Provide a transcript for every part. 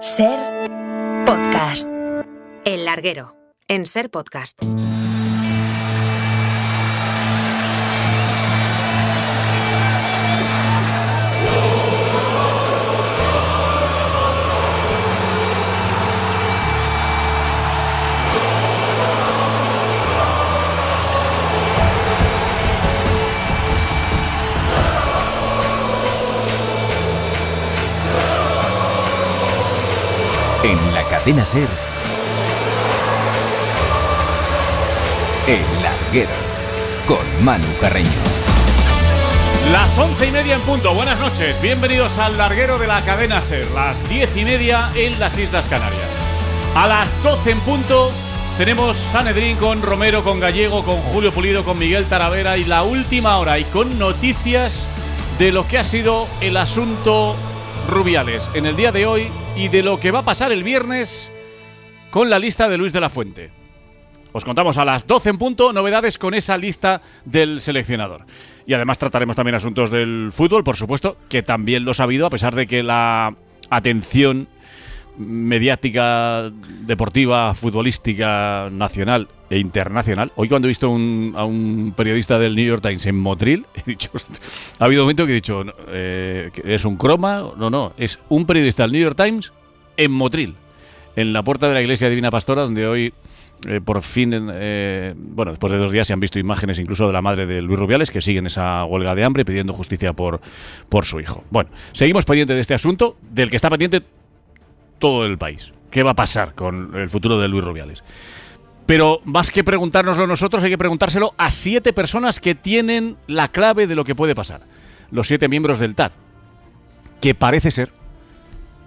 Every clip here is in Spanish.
Ser Podcast. El Larguero, en Ser Podcast. En la cadena SER, El Larguero, con Manu Carreño. Las 11:30 en punto. Buenas noches, bienvenidos al Larguero de la cadena SER. Las 10:30 en las Islas Canarias. A las 12 en punto tenemos Sanedrín con Romero, con Gallego, con Julio Pulido, con Miguel Taravera y la última hora y con noticias de lo que ha sido el asunto Rubiales en el día de hoy y de lo que va a pasar el viernes con la lista de Luis de la Fuente. Os contamos a las 12 en punto novedades con esa lista del seleccionador. Y además trataremos también asuntos del fútbol, por supuesto, que también lo ha habido, a pesar de que la atención mediática, deportiva, futbolística, nacional e internacional. Hoy cuando he visto a un periodista del New York Times en Motril, he dicho, ha habido un momento que he dicho, ¿es un croma? No, es un periodista del New York Times en Motril, en la puerta de la Iglesia Divina Pastora, donde hoy por fin, después de 2 días se han visto imágenes incluso de la madre de Luis Rubiales, que sigue en esa huelga de hambre pidiendo justicia por su hijo. Bueno, seguimos pendientes de este asunto, del que está pendiente todo el país. ¿Qué va a pasar con el futuro de Luis Rubiales? Pero más que preguntárnoslo nosotros, hay que preguntárselo a 7 personas que tienen la clave de lo que puede pasar. Los 7 miembros del TAD, que parece ser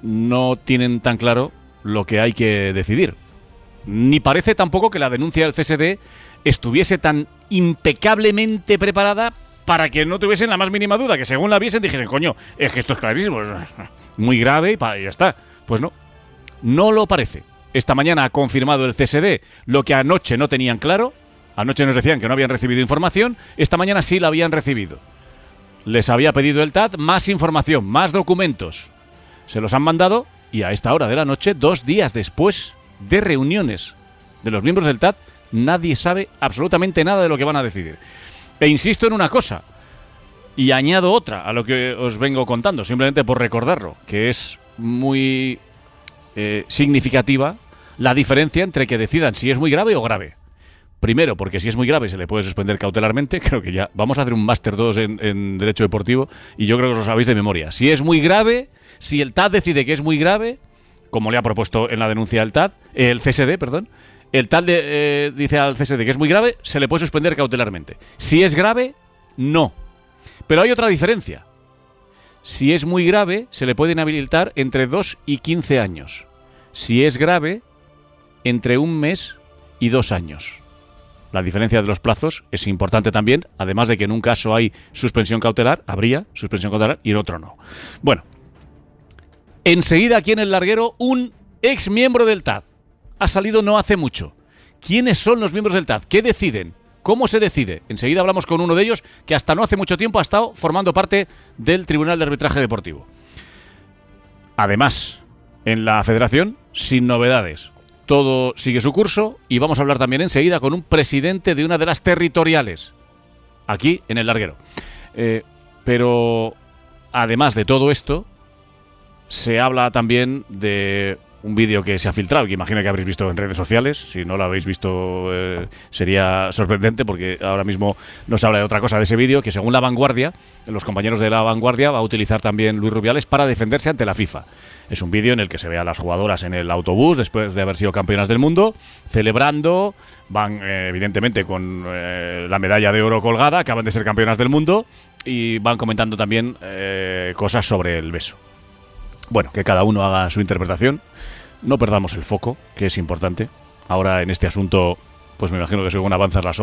no tienen tan claro lo que hay que decidir. Ni parece tampoco que la denuncia del CSD estuviese tan impecablemente preparada para que no tuviesen la más mínima duda, que según la viesen dijesen, coño, es que esto es clarísimo, es muy grave y ya está. Pues no lo parece. Esta mañana ha confirmado el CSD lo que anoche no tenían claro. Anoche nos decían que no habían recibido información. Esta mañana sí la habían recibido. Les había pedido el TAD más información, más documentos. Se los han mandado y a esta hora de la noche, 2 días después de reuniones de los miembros del TAD, nadie sabe absolutamente nada de lo que van a decidir. E insisto en una cosa, y añado otra a lo que os vengo contando, simplemente por recordarlo, que es muy significativa la diferencia entre que decidan si es muy grave o grave. Primero, porque si es muy grave se le puede suspender cautelarmente. Creo que ya vamos a hacer un máster todos en Derecho Deportivo y yo creo que os lo sabéis de memoria. Si es muy grave, si el TAD decide que es muy grave, como le ha propuesto en la denuncia el CSD, el TAD dice al CSD que es muy grave, se le puede suspender cautelarmente. Si es grave, no. Pero hay otra diferencia. Si es muy grave, se le puede inhabilitar entre 2 y 15 años. Si es grave, entre 1 mes y 2 años. La diferencia de los plazos es importante también, además de que en un caso hay suspensión cautelar, habría suspensión cautelar y en otro no. Bueno, enseguida aquí en El Larguero, un ex miembro del TAD. Ha salido no hace mucho. ¿Quiénes son los miembros del TAD? ¿Qué deciden? ¿Cómo se decide? Enseguida hablamos con uno de ellos que hasta no hace mucho tiempo ha estado formando parte del Tribunal de Arbitraje Deportivo. Además, en la Federación, sin novedades. Todo sigue su curso y vamos a hablar también enseguida con un presidente de una de las territoriales, aquí en El Larguero. Pero, además de todo esto, se habla también de un vídeo que se ha filtrado, que imagino que habréis visto en redes sociales. Si no lo habéis visto sería sorprendente, porque ahora mismo nos habla de otra cosa de ese vídeo, que según La Vanguardia, los compañeros de La Vanguardia va a utilizar también Luis Rubiales para defenderse ante la FIFA. Es un vídeo en el que se ve a las jugadoras en el autobús después de haber sido campeonas del mundo, celebrando, van evidentemente con la medalla de oro colgada, acaban de ser campeonas del mundo, y van comentando también cosas sobre el beso. Bueno, que cada uno haga su interpretación. No perdamos el foco, que es importante. Ahora en este asunto, pues me imagino que según avanzan las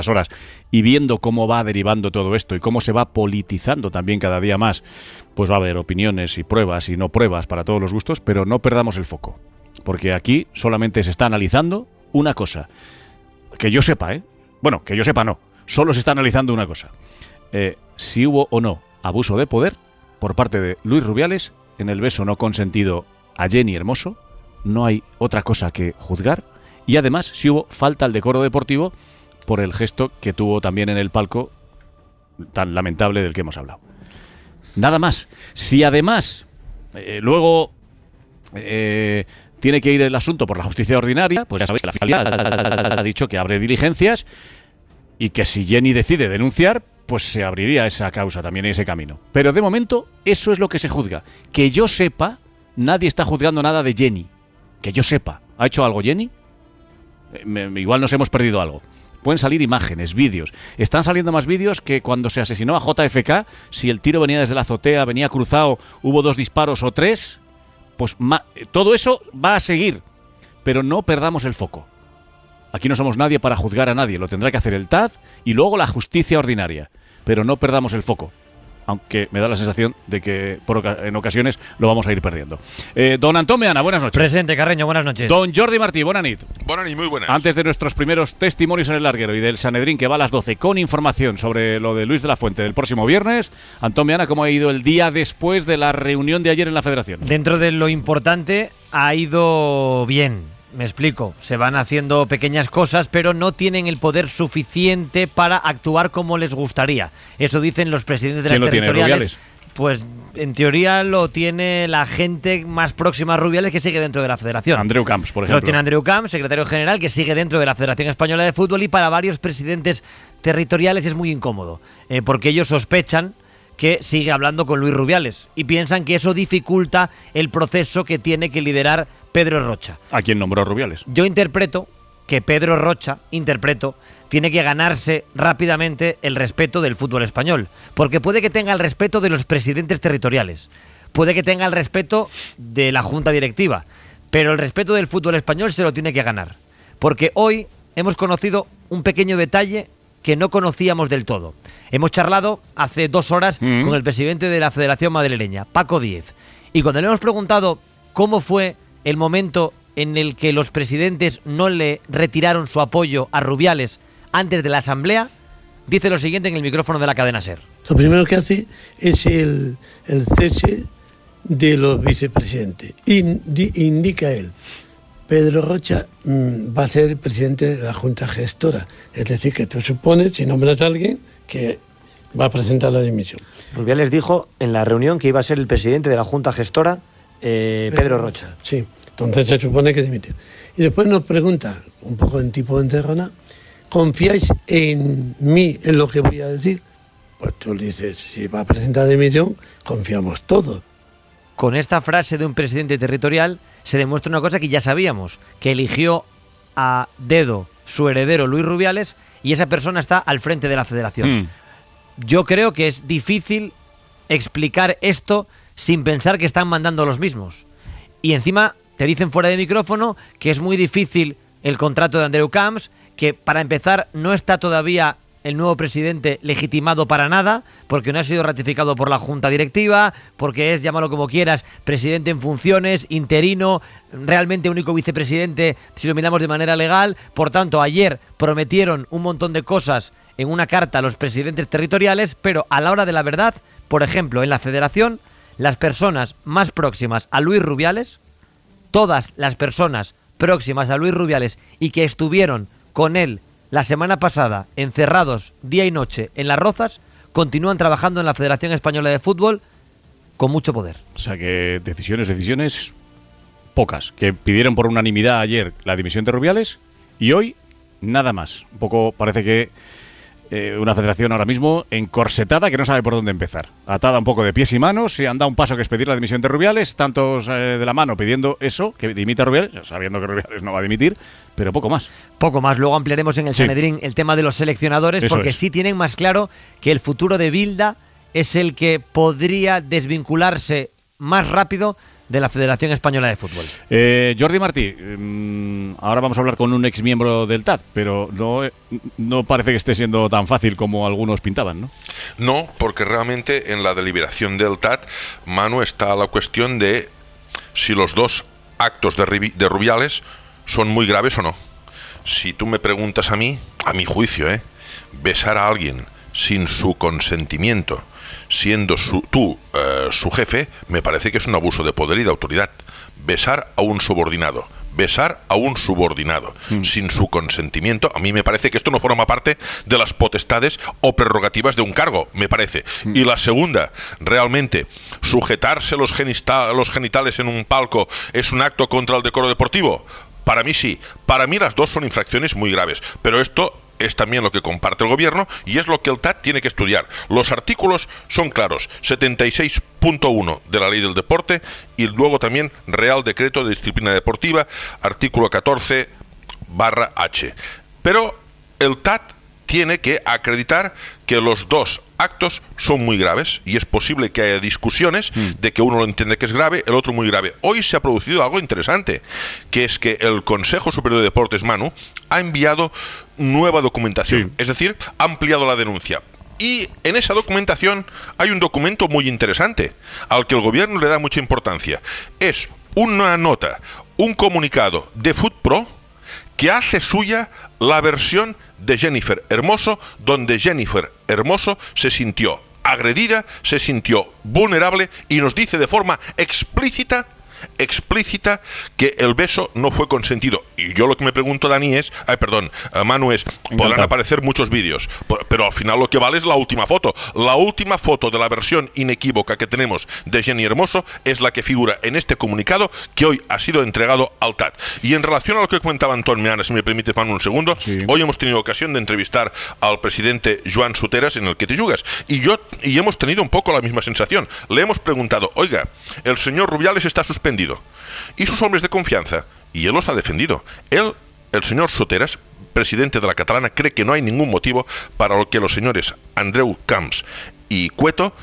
horas y viendo cómo va derivando todo esto y cómo se va politizando también cada día más, pues va a haber opiniones y pruebas y no pruebas para todos los gustos, pero no perdamos el foco. Porque aquí solamente se está analizando una cosa. Que yo sepa, Bueno, que yo sepa no. Solo se está analizando una cosa. Si hubo o no abuso de poder por parte de Luis Rubiales en el beso no consentido a Jenny Hermoso, no hay otra cosa que juzgar. Y además, si hubo falta al decoro deportivo por el gesto que tuvo también en el palco tan lamentable del que hemos hablado. Nada más. Si además luego tiene que ir el asunto por la justicia ordinaria, pues ya sabéis que la Fiscalía ha dicho que abre diligencias y que si Jenny decide denunciar, pues se abriría esa causa también, ese camino. Pero de momento eso es lo que se juzga. Que yo sepa, nadie está juzgando nada de Jenny. Que yo sepa. ¿Ha hecho algo Jenny? Igual nos hemos perdido algo. Pueden salir imágenes, vídeos. Están saliendo más vídeos que cuando se asesinó a JFK. Si el tiro venía desde la azotea, venía cruzado, hubo 2 disparos o 3, pues todo eso va a seguir. Pero no perdamos el foco. Aquí no somos nadie para juzgar a nadie. Lo tendrá que hacer el TAD y luego la justicia ordinaria. Pero no perdamos el foco. Aunque me da la sensación de que en ocasiones lo vamos a ir perdiendo. Don Antón Meana, buenas noches. Presente, Carreño, buenas noches. Don Jordi Martí, buenas noches. Buenas noches, muy buenas. Antes de nuestros primeros testimonios en el larguero y del Sanedrín que va a las 12 con información sobre lo de Luis de la Fuente del próximo viernes, Antón Meana, ¿cómo ha ido el día después de la reunión de ayer en la Federación? Dentro de lo importante, ha ido bien. Me explico, se van haciendo pequeñas cosas, pero no tienen el poder suficiente para actuar como les gustaría. Eso dicen los presidentes de las territoriales. Pues en teoría lo tiene la gente más próxima a Rubiales que sigue dentro de la Federación. Andreu Camps, por ejemplo. Lo tiene Andreu Camps, secretario general, que sigue dentro de la Federación Española de Fútbol, y para varios presidentes territoriales es muy incómodo, porque ellos sospechan que sigue hablando con Luis Rubiales y piensan que eso dificulta el proceso que tiene que liderar Pedro Rocha. ¿A quién nombró Rubiales? Yo interpreto que Pedro Rocha, tiene que ganarse rápidamente el respeto del fútbol español, porque puede que tenga el respeto de los presidentes territoriales, puede que tenga el respeto de la junta directiva, pero el respeto del fútbol español se lo tiene que ganar, porque hoy hemos conocido un pequeño detalle que no conocíamos del todo. Hemos charlado hace 2 horas con el presidente de la Federación Madrileña, Paco Díez, y cuando le hemos preguntado cómo fue el momento en el que los presidentes no le retiraron su apoyo a Rubiales antes de la asamblea, dice lo siguiente en el micrófono de la cadena SER. Lo primero que hace es el cese de los vicepresidentes. Indica él, Pedro Rocha va a ser presidente de la Junta Gestora. Es decir, que tú supones, si nombras a alguien, que va a presentar la dimisión. Rubiales dijo en la reunión que iba a ser el presidente de la Junta Gestora, Pedro Rocha. Sí, entonces se supone que dimite. Y después nos pregunta, un poco en tipo de encerrona, ¿confiáis en mí, en lo que voy a decir? Pues tú le dices, si va a presentar dimisión, confiamos todos. Con esta frase de un presidente territorial se demuestra una cosa que ya sabíamos, que eligió a dedo su heredero Luis Rubiales y esa persona está al frente de la Federación. Yo creo que es difícil explicar esto sin pensar que están mandando los mismos. Y encima te dicen fuera de micrófono que es muy difícil el contrato de Andreu Camps, que para empezar no está todavía el nuevo presidente legitimado para nada, porque no ha sido ratificado por la Junta Directiva, porque es, llámalo como quieras, presidente en funciones, interino, realmente único vicepresidente si lo miramos de manera legal. Por tanto, ayer prometieron un montón de cosas en una carta a los presidentes territoriales, pero a la hora de la verdad, por ejemplo, en la Federación, las personas más próximas a Luis Rubiales, todas las personas próximas a Luis Rubiales y que estuvieron con él la semana pasada encerrados día y noche en Las Rozas, continúan trabajando en la Federación Española de Fútbol con mucho poder. O sea que decisiones pocas, que pidieron por unanimidad ayer la dimisión de Rubiales y hoy nada más. Un poco parece que una federación ahora mismo encorsetada que no sabe por dónde empezar. Atada un poco de pies y manos, y han dado un paso que es pedir la dimisión de Rubiales, tantos de la mano pidiendo eso, que dimita Rubiales, sabiendo que Rubiales no va a dimitir, pero poco más. Poco más. Luego ampliaremos en el Sanedrín el tema de los seleccionadores, eso porque sí tienen más claro que el futuro de Bilda es el que podría desvincularse más rápido de la Federación Española de Fútbol. Jordi Martí, ahora vamos a hablar con un exmiembro del TAD, pero no parece que esté siendo tan fácil como algunos pintaban, ¿no? No, porque realmente en la deliberación del TAD, Manu, está la cuestión de si los 2 actos de Rubiales son muy graves o no. Si tú me preguntas a mí, a mi juicio, besar a alguien sin su consentimiento, siendo su jefe, me parece que es un abuso de poder y de autoridad. besar a un subordinado sin su consentimiento, a mí me parece que esto no forma parte de las potestades o prerrogativas de un cargo, me parece. Y la segunda, realmente, sujetarse los genitales en un palco es un acto contra el decoro deportivo. Para mí sí, para mí las dos son infracciones muy graves, pero esto es también lo que comparte el gobierno y es lo que el TAT tiene que estudiar. Los artículos son claros, 76.1 de la Ley del Deporte y luego también Real Decreto de Disciplina Deportiva, artículo 14/H. Pero el TAT tiene que acreditar que los dos actos son muy graves y es posible que haya discusiones de que uno lo entiende que es grave, el otro muy grave. Hoy se ha producido algo interesante, que es que el Consejo Superior de Deportes, Manu, ha enviado nueva documentación, es decir, ha ampliado la denuncia. Y en esa documentación hay un documento muy interesante, al que el gobierno le da mucha importancia. Es una nota, un comunicado de FUTPRO que hace suya la versión de Jennifer Hermoso, donde Jennifer Hermoso se sintió agredida, se sintió vulnerable y nos dice de forma explícita que el beso no fue consentido. Y yo lo que me pregunto, Dani, es, Manu, es, podrán aparecer muchos vídeos, pero al final lo que vale es la última foto. La última foto de la versión inequívoca que tenemos de Jenny Hermoso es la que figura en este comunicado que hoy ha sido entregado al TAT. Y en relación a lo que comentaba Antón Meana, si me permite, Manu, un segundo, hoy hemos tenido ocasión de entrevistar al presidente Joan Soteras en el Que Te Jugas, y hemos tenido un poco la misma sensación. Le hemos preguntado, oiga, el señor Rubiales está suspendido y sus hombres de confianza, y él los ha defendido. El señor Soteras, presidente de la Catalana, cree que no hay ningún motivo para que los señores Andreu Camps y Cueto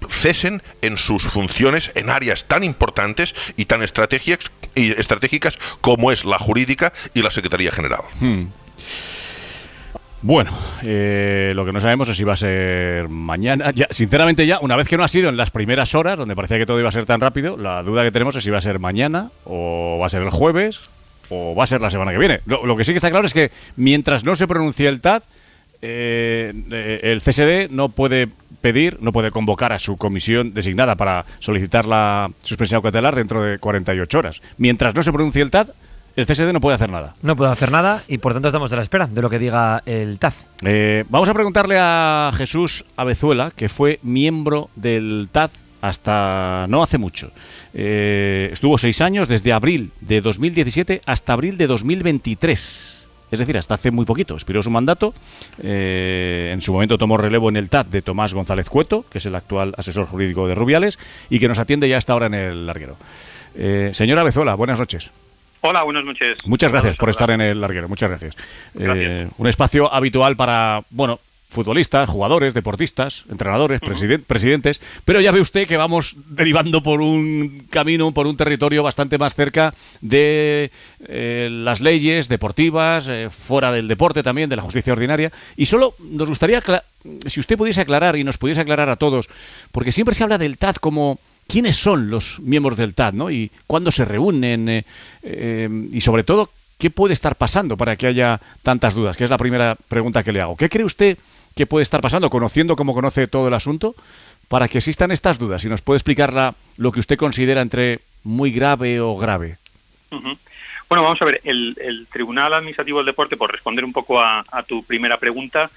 cesen en sus funciones en áreas tan importantes y tan estratégicas como es la jurídica y la Secretaría General. Bueno, lo que no sabemos es si va a ser mañana. Ya, sinceramente, ya una vez que no ha sido en las primeras horas, donde parecía que todo iba a ser tan rápido, la duda que tenemos es si va a ser mañana, o va a ser el jueves, o va a ser la semana que viene. Lo que sí que está claro es que mientras no se pronuncie el TAT, el CSD no puede convocar a su comisión designada para solicitar la suspensión cautelar dentro de 48 horas. Mientras no se pronuncie el TAT, el CSD no puede hacer nada. No puede hacer nada y por tanto estamos a la espera de lo que diga el TAT. Vamos a preguntarle a Jesús Abezuela, que fue miembro del TAT hasta no hace mucho. Estuvo 6 años, desde abril de 2017 hasta abril de 2023. Es decir, hasta hace muy poquito. Expiró su mandato. En su momento tomó relevo en el TAT de Tomás González Cueto, que es el actual asesor jurídico de Rubiales y que nos atiende ya hasta ahora en el larguero. Señora Abezuela, buenas noches. Hola, buenas noches. Muchas gracias por estar en el larguero, muchas gracias. Un espacio habitual para, futbolistas, jugadores, deportistas, entrenadores, presidentes, pero ya ve usted que vamos derivando por un camino, por un territorio bastante más cerca de las leyes deportivas, fuera del deporte también, de la justicia ordinaria, y solo nos gustaría, si usted pudiese aclarar y nos pudiese aclarar a todos, porque siempre se habla del TAT como quiénes son los miembros del TAT, ¿no? Y cuándo se reúnen, y sobre todo, ¿qué puede estar pasando para que haya tantas dudas? Que es la primera pregunta que le hago. ¿Qué cree usted que puede estar pasando, conociendo como conoce todo el asunto, para que existan estas dudas? Si nos puede explicar lo que usted considera entre muy grave o grave. Bueno, vamos a ver, el Tribunal Administrativo del Deporte, por responder un poco a tu primera pregunta,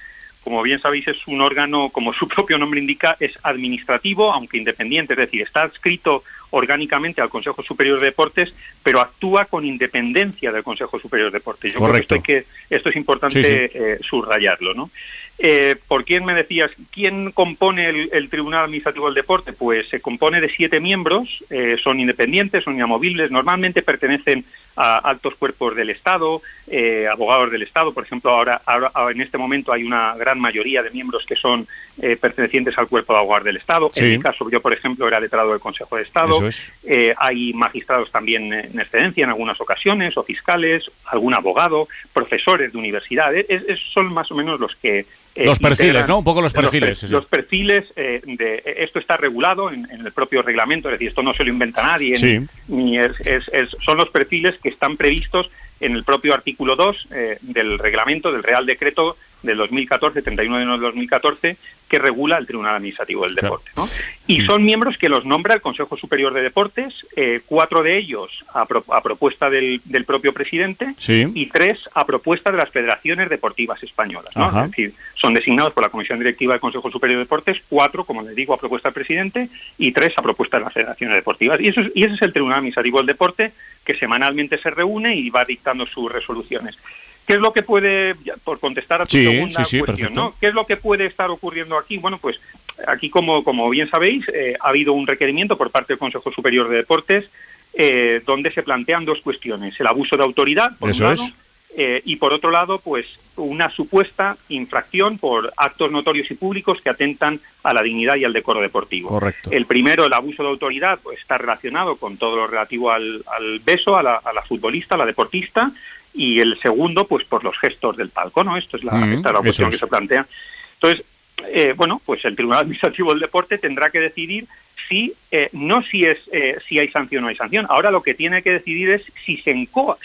como bien sabéis, es un órgano, como su propio nombre indica, es administrativo, aunque independiente, es decir, está adscrito orgánicamente al Consejo Superior de Deportes, pero actúa con independencia del Consejo Superior de Deportes. Yo Correcto. creo que esto es importante subrayarlo, ¿no? ¿Por quién me decías? ¿Quién compone el Tribunal Administrativo del Deporte? Pues se compone de 7 miembros, son independientes, son inamovibles, normalmente pertenecen a altos cuerpos del Estado, abogados del Estado. Por ejemplo, ahora en este momento hay una gran mayoría de miembros que son pertenecientes al cuerpo de abogados del Estado. Sí. En mi caso, yo, por ejemplo, era letrado del Consejo de Estado. Eso es. Hay magistrados también en excedencia en algunas ocasiones, o fiscales, algún abogado, profesores de universidades. Son más o menos los que... los perfiles, ¿no? Un poco los perfiles. Los perfiles, esto está regulado en el propio reglamento, es decir, esto no se lo inventa nadie, ni son los perfiles que están previstos en el propio artículo 2 del reglamento, del Real Decreto del 2014, 31 de enero del 2014, que regula el Tribunal Administrativo del Deporte, ¿no? Y son miembros que los nombra el Consejo Superior de Deportes, 4 de ellos a propuesta del propio presidente, Sí. y 3 a propuesta de las federaciones deportivas españolas, ¿no? Ajá. Es decir, son designados por la Comisión Directiva del Consejo Superior de Deportes, 4, como les digo, a propuesta del presidente, y 3 a propuesta de las federaciones deportivas. Y ese es el Tribunal Administrativo del Deporte, que semanalmente se reúne y va dictando sus resoluciones. ¿Qué es lo que puede, por contestar a tu segunda cuestión, perfecto. ¿no? ¿Qué es lo que puede estar ocurriendo aquí? Bueno, pues aquí, como bien sabéis, ha habido un requerimiento por parte del Consejo Superior de Deportes donde se plantean dos cuestiones: el abuso de autoridad, por Eso un lado, es. y por otro lado, pues una supuesta infracción por actos notorios y públicos que atentan a la dignidad y al decoro deportivo. Correcto. El primero, el abuso de autoridad, pues está relacionado con todo lo relativo al beso, a la futbolista, a la deportista, y el segundo, pues por los gestos del palco, ¿no? Esta es la cuestión que se plantea. Entonces, bueno, pues el Tribunal Administrativo del Deporte tendrá que decidir si si hay sanción o no hay sanción. Ahora lo que tiene que decidir es si se incoa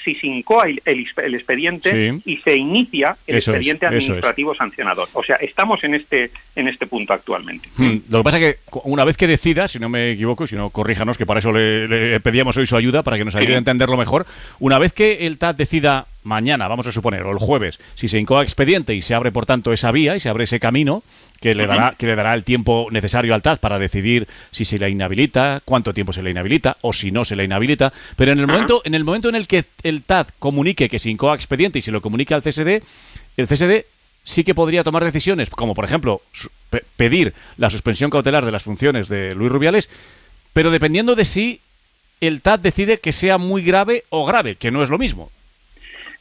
el expediente, y se inicia el expediente administrativo sancionador. O sea, estamos en este punto actualmente. Lo que pasa es que una vez que decida, si no me equivoco, y si no, corríjanos, que para eso le pedíamos hoy su ayuda, para que nos ayude a entenderlo mejor, una vez que el TAT decida mañana, vamos a suponer, o el jueves, si se incoa expediente y se abre, por tanto, esa vía y se abre ese camino que le dará el tiempo necesario al TAT para decidir si se la inhabilita, cuánto tiempo se la inhabilita o si no se la inhabilita, pero en el momento en el que el TAT comunique que se incoa expediente y se lo comunique al CSD, el CSD sí que podría tomar decisiones, como por ejemplo pedir la suspensión cautelar de las funciones de Luis Rubiales, pero dependiendo de si el TAT decide que sea muy grave o grave, que no es lo mismo.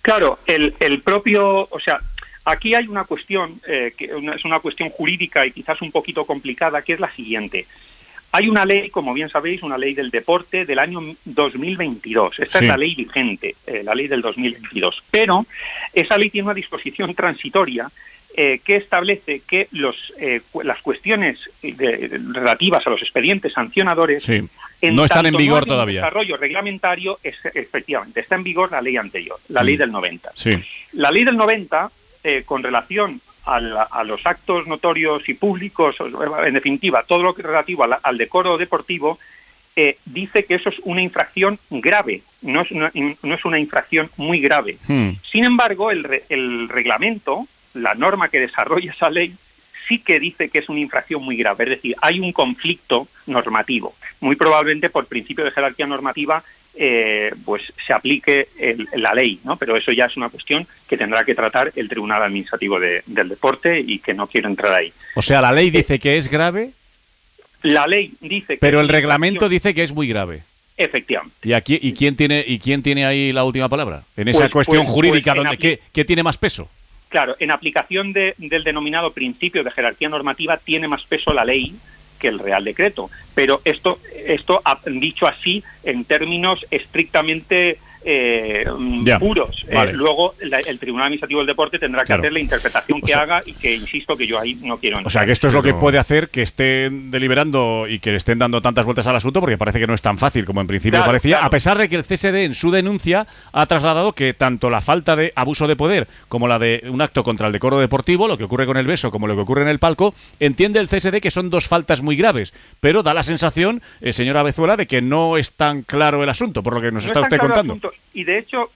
Claro, el propio, o sea, aquí hay una cuestión es una cuestión jurídica y quizás un poquito complicada, que es la siguiente. Hay una ley, como bien sabéis, una ley del deporte del año 2022. Esta es la ley vigente, la ley del 2022. Pero esa ley tiene una disposición transitoria que establece que las cuestiones relativas a los expedientes sancionadores no están en vigor todavía. El desarrollo reglamentario efectivamente está en vigor la ley anterior, la ley del 90. La ley del 90, con relación a los actos notorios y públicos, en definitiva, todo lo que es relativo al decoro deportivo, dice que eso es una infracción grave, no es una infracción muy grave. Sin embargo, el reglamento, la norma que desarrolla esa ley, sí que dice que es una infracción muy grave. Es decir, hay un conflicto normativo. Muy probablemente, por principio de jerarquía normativa, pues se aplique la ley, ¿no? Pero eso ya es una cuestión que tendrá que tratar el Tribunal Administrativo del Deporte y que no quiero entrar ahí. O sea, la ley dice que es grave. La ley dice que pero el reglamento dice que es muy grave. Efectivamente. ¿Y quién tiene ahí la última palabra? En esa cuestión jurídica, ¿qué tiene más peso? Claro, en aplicación del denominado principio de jerarquía normativa tiene más peso la ley que el Real Decreto. Pero esto dicho así, en términos estrictamente puros. Vale. Luego el Tribunal Administrativo del Deporte tendrá que hacer la interpretación que haga, y que insisto que yo ahí no quiero entrar. O sea, que esto es lo que puede hacer que estén deliberando y que le estén dando tantas vueltas al asunto, porque parece que no es tan fácil como en principio parecía, a pesar de que el CSD en su denuncia ha trasladado que tanto la falta de abuso de poder como la de un acto contra el decoro deportivo, lo que ocurre con el beso como lo que ocurre en el palco, entiende el CSD que son dos faltas muy graves, pero da la sensación, señora Bezuela, de que no es tan claro el asunto, por lo que nos está usted contando. Y de hecho,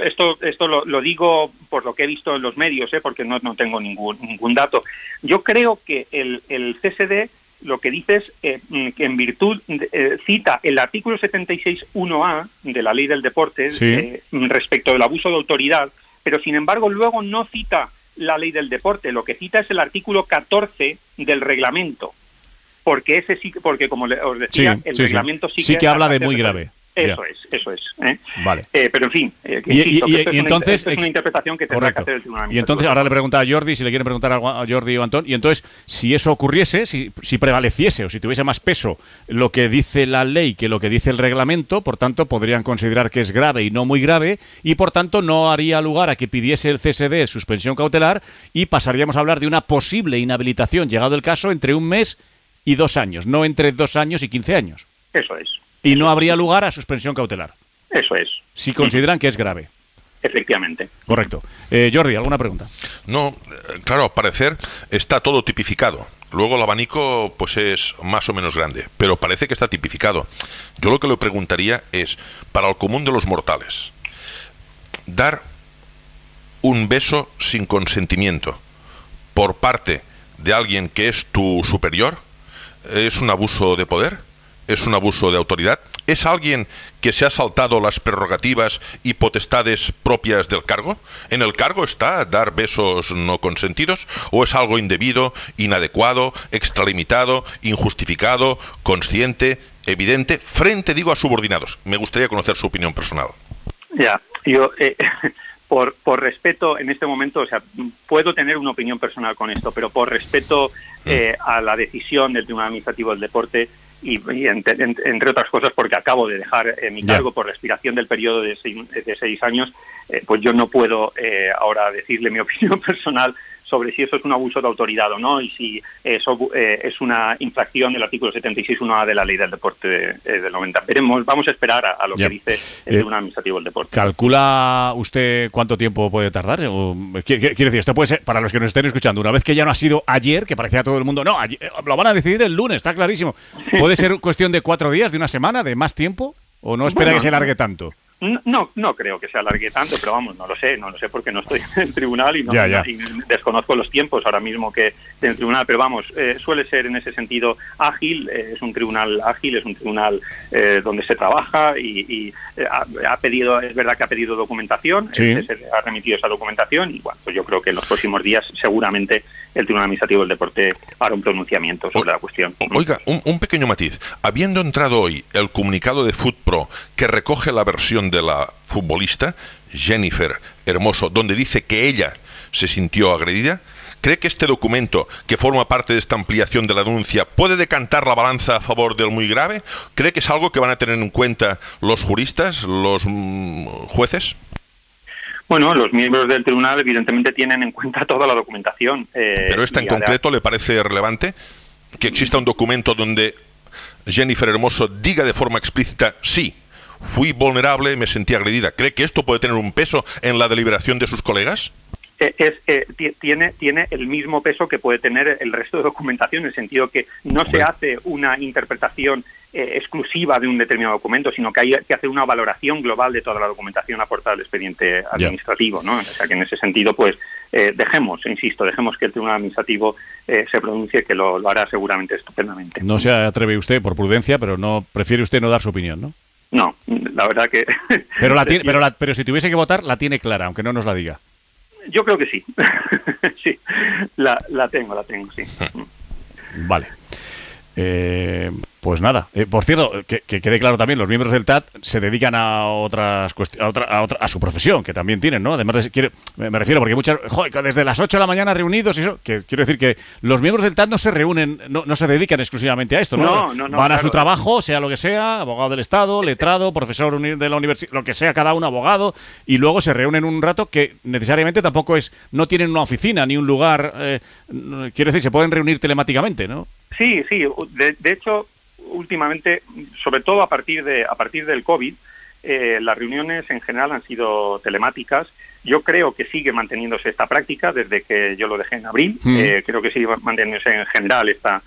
esto lo digo por lo que he visto en los medios, porque no tengo ningún dato. Yo creo que el CSD lo que dice es que en virtud cita el artículo 76.1a de la Ley del Deporte respecto del abuso de autoridad, pero sin embargo luego no cita la Ley del Deporte. Lo que cita es el artículo 14 del reglamento, porque porque como os decía, el reglamento sí que habla de muy grave. Eso es. Vale. Pero en fin, entonces es una interpretación que tendrá que hacer el Tribunal. Y entonces ahora le pregunta a Jordi, si le quieren preguntar algo a Jordi o Antón, y entonces si eso ocurriese, si prevaleciese o si tuviese más peso lo que dice la ley que lo que dice el reglamento, por tanto podrían considerar que es grave y no muy grave, y por tanto no haría lugar a que pidiese el CSD suspensión cautelar y pasaríamos a hablar de una posible inhabilitación, llegado el caso, entre 1 mes y 2 años, no entre 2 años y 15 años. Eso es. Y no habría lugar a suspensión cautelar. Eso es. Si consideran que es grave. Efectivamente. Correcto. Jordi, ¿alguna pregunta? No, claro, al parecer está todo tipificado. Luego el abanico pues es más o menos grande, pero parece que está tipificado. Yo lo que le preguntaría es, para el común de los mortales, dar un beso sin consentimiento por parte de alguien que es tu superior, ¿es un abuso de poder? ¿Es un abuso de autoridad? ¿Es alguien que se ha saltado las prerrogativas y potestades propias del cargo? ¿En el cargo está dar besos no consentidos? ¿O es algo indebido, inadecuado, extralimitado, injustificado, consciente, evidente, frente, digo, a subordinados? Me gustaría conocer su opinión personal. Ya, yo... Por respeto, en este momento, o sea, puedo tener una opinión personal con esto, pero por respeto a la decisión del Tribunal Administrativo del Deporte y entre otras cosas porque acabo de dejar mi cargo por la expiración del periodo de 6 años, pues yo no puedo ahora decirle mi opinión personal sobre si eso es un abuso de autoridad o no y si eso es una infracción del artículo 76.1a de la Ley del Deporte del 90. Vamos a esperar a lo que dice el Tribunal Administrativo del Deporte. ¿Calcula usted cuánto tiempo puede tardar? Quiere decir, esto puede ser, para los que nos estén escuchando, una vez que ya no ha sido ayer, que parecía a todo el mundo, no, ayer, lo van a decidir el lunes, está clarísimo. ¿Puede ser cuestión de 4 días, de una semana, de más tiempo? ¿O no espera que se alargue tanto? No creo que se alargue tanto, pero vamos, no lo sé porque no estoy en el tribunal y y desconozco los tiempos ahora mismo que del tribunal, pero vamos, suele ser en ese sentido ágil, es un tribunal ágil, es un tribunal donde se trabaja y ha pedido, es verdad que ha pedido documentación, se ha remitido esa documentación y bueno, pues yo creo que en los próximos días seguramente el Tribunal Administrativo del Deporte hará un pronunciamiento sobre la cuestión. Oiga, un pequeño matiz. Habiendo entrado hoy el comunicado de FutPro que recoge la versión de la futbolista Jennifer Hermoso, donde dice que ella se sintió agredida, ¿cree que este documento, que forma parte de esta ampliación de la denuncia, puede decantar la balanza a favor del muy grave? ¿Cree que es algo que van a tener en cuenta los juristas, los jueces? Bueno, los miembros del tribunal evidentemente tienen en cuenta toda la documentación. ¿Pero esta en concreto le parece relevante? ¿Que exista un documento donde Jennifer Hermoso diga de forma explícita, sí, fui vulnerable, me sentí agredida? ¿Cree que esto puede tener un peso en la deliberación de sus colegas? Tiene el mismo peso que puede tener el resto de documentación, en el sentido que no se hace una interpretación exclusiva de un determinado documento, sino que hay que hacer una valoración global de toda la documentación aportada al expediente administrativo, ¿no? O sea que en ese sentido, pues dejemos que el Tribunal Administrativo se pronuncie, que lo hará seguramente estupendamente. No se atreve usted por prudencia, pero no prefiere usted no dar su opinión, ¿no? No, la verdad que... Pero si tuviese que votar, la tiene clara, aunque no nos la diga. Yo creo que sí. Sí, la tengo, sí. Vale. Pues nada, por cierto, que quede claro también, los miembros del TAT se dedican a otras a su profesión, que también tienen, ¿no? Además, me refiero, porque muchas, desde las 8 de la mañana reunidos, eso, que quiero decir que los miembros del TAT no se reúnen, no se dedican exclusivamente a esto, ¿no? Van a su trabajo, sea lo que sea, abogado del Estado, letrado, profesor de la universidad, lo que sea, cada uno abogado, y luego se reúnen un rato que necesariamente tampoco no tienen una oficina ni un lugar, quiero decir, se pueden reunir telemáticamente, ¿no? Sí, de hecho, últimamente, sobre todo a partir del COVID, las reuniones en general han sido telemáticas. Yo creo que sigue manteniéndose esta práctica desde que yo lo dejé en abril. Creo que sigue manteniéndose en general esta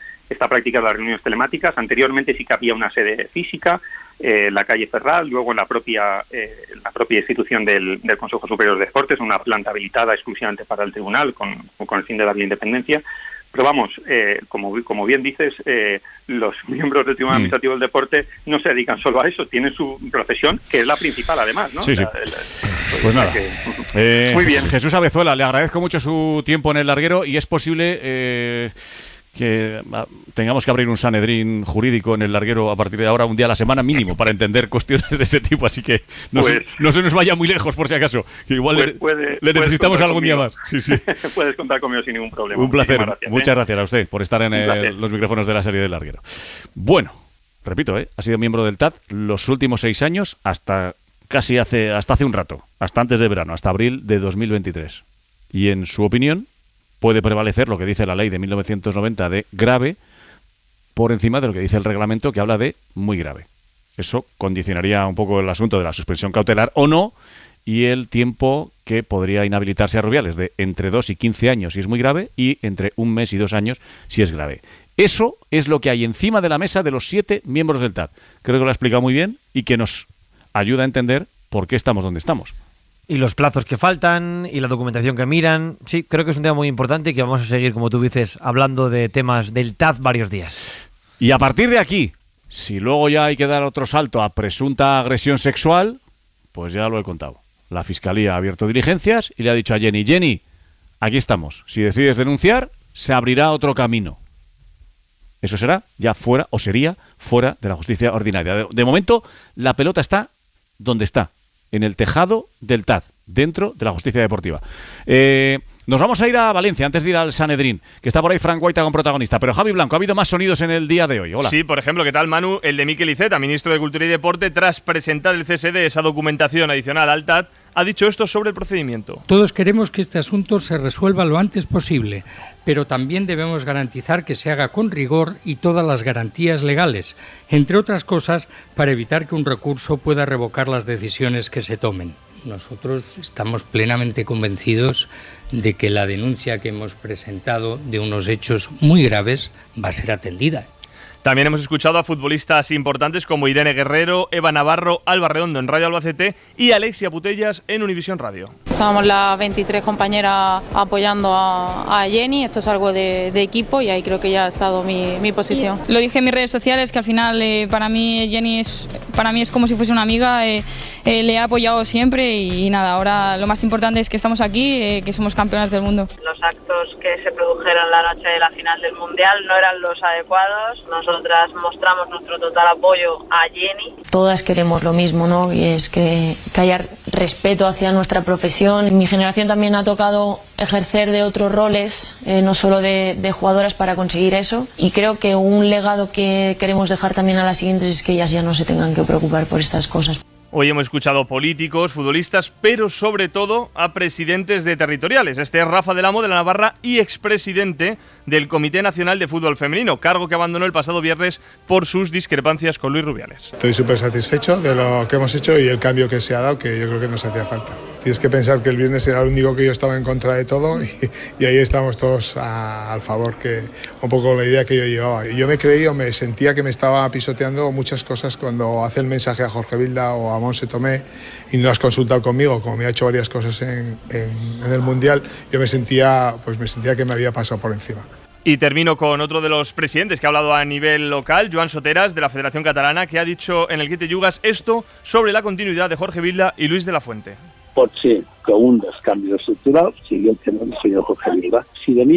práctica de las reuniones telemáticas. Anteriormente sí que había una sede física, la calle Ferral, luego en la propia institución del Consejo Superior de Deportes, una planta habilitada exclusivamente para el tribunal con el fin de darle independencia. Pero vamos, como bien dices, los miembros del Tribunal Administrativo del Deporte no se dedican solo a eso, tienen su profesión, que es la principal además, ¿no? Sí. Pues nada. Muy bien. Jesús Abezuela, le agradezco mucho su tiempo en el larguero y es posible que tengamos que abrir un Sanedrín jurídico en el larguero a partir de ahora, un día a la semana mínimo, para entender cuestiones de este tipo, así que no se nos vaya muy lejos por si acaso, que igual le necesitamos algún día más. Sí. Puedes contar conmigo sin ningún problema. Un placer, muchas gracias a usted por estar en los micrófonos de la serie del larguero. Bueno, repito, ha sido miembro del TAT los últimos 6 años hasta hace un rato, hasta antes de verano, hasta abril de 2023. Y en su opinión, puede prevalecer lo que dice la ley de 1990 de grave por encima de lo que dice el reglamento, que habla de muy grave. Eso condicionaría un poco el asunto de la suspensión cautelar o no, y el tiempo que podría inhabilitarse a Rubiales, de entre 2 y 15 años si es muy grave y entre 1 mes y 2 años si es grave. Eso es lo que hay encima de la mesa de los 7 miembros del TAD. Creo que lo ha explicado muy bien y que nos ayuda a entender por qué estamos donde estamos. Y los plazos que faltan y la documentación que miran. Sí, creo que es un tema muy importante y que vamos a seguir, como tú dices, hablando de temas del TAD varios días. Y a partir de aquí, si luego ya hay que dar otro salto a presunta agresión sexual, pues ya lo he contado. La Fiscalía ha abierto diligencias y le ha dicho a Jenny, aquí estamos. Si decides denunciar, se abrirá otro camino. Eso será ya fuera, o sería fuera de la justicia ordinaria. De momento, la pelota está donde está, en el tejado del TAD, dentro de la justicia deportiva. Nos vamos a ir a Valencia antes de ir al Sanedrín, que está por ahí Frank Guaita con protagonista. Pero Javi Blanco, ha habido más sonidos en el día de hoy. Hola. Sí, por ejemplo, ¿qué tal, Manu? El de Miquel Iceta, ministro de Cultura y Deporte, tras presentar el cese de esa documentación adicional al TAD, ha dicho esto sobre el procedimiento. Todos queremos que este asunto se resuelva lo antes posible, pero también debemos garantizar que se haga con rigor y todas las garantías legales, entre otras cosas, para evitar que un recurso pueda revocar las decisiones que se tomen. Nosotros estamos plenamente convencidos de que la denuncia que hemos presentado de unos hechos muy graves va a ser atendida. También hemos escuchado a futbolistas importantes como Irene Guerrero, Eva Navarro, Alba Redondo en Radio Albacete y Alexia Putellas en Univisión Radio. Estábamos las 23 compañeras apoyando a Jenny, esto es algo de equipo y ahí creo que ya ha estado mi posición. Lo dije en mis redes sociales que al final para mí Jenny es como si fuese una amiga, le he apoyado siempre y nada, ahora lo más importante es que estamos aquí, que somos campeonas del mundo. Los actos que se produjeron la noche de la final del Mundial no eran los adecuados. Nosotras mostramos nuestro total apoyo a Jenny. Todas queremos lo mismo, ¿no? Y es que haya respeto hacia nuestra profesión. Mi generación también ha tocado ejercer de otros roles, no solo de jugadoras, para conseguir eso. Y creo que un legado que queremos dejar también a las siguientes es que ellas ya no se tengan que preocupar por estas cosas. Hoy hemos escuchado políticos, futbolistas, pero sobre todo a presidentes de territoriales. Este es Rafa del Amo de la Navarra y expresidente del Comité Nacional de Fútbol Femenino, cargo que abandonó el pasado viernes por sus discrepancias con Luis Rubiales. Estoy súper satisfecho de lo que hemos hecho y el cambio que se ha dado, que yo creo que nos hacía falta. Tienes que pensar que el viernes era el único que yo estaba en contra de todo y ahí estamos todos al favor, que un poco la idea que yo llevaba. Y yo me creí o me sentía que me estaba pisoteando muchas cosas cuando hace el mensaje a Jorge Vilda o a Monse Tomé y no has consultado conmigo, como me ha hecho varias cosas en el Mundial. Yo me sentía que me había pasado por encima. Y termino con otro de los presidentes que ha hablado a nivel local, Joan Soteras, de la Federación Catalana, que ha dicho en el Quite Yugas esto sobre la continuidad de Jorge Vilda y Luis de la Fuente. Pot ser que un dels canvis estructurals sigui el tema del senyor Jorge Vilda.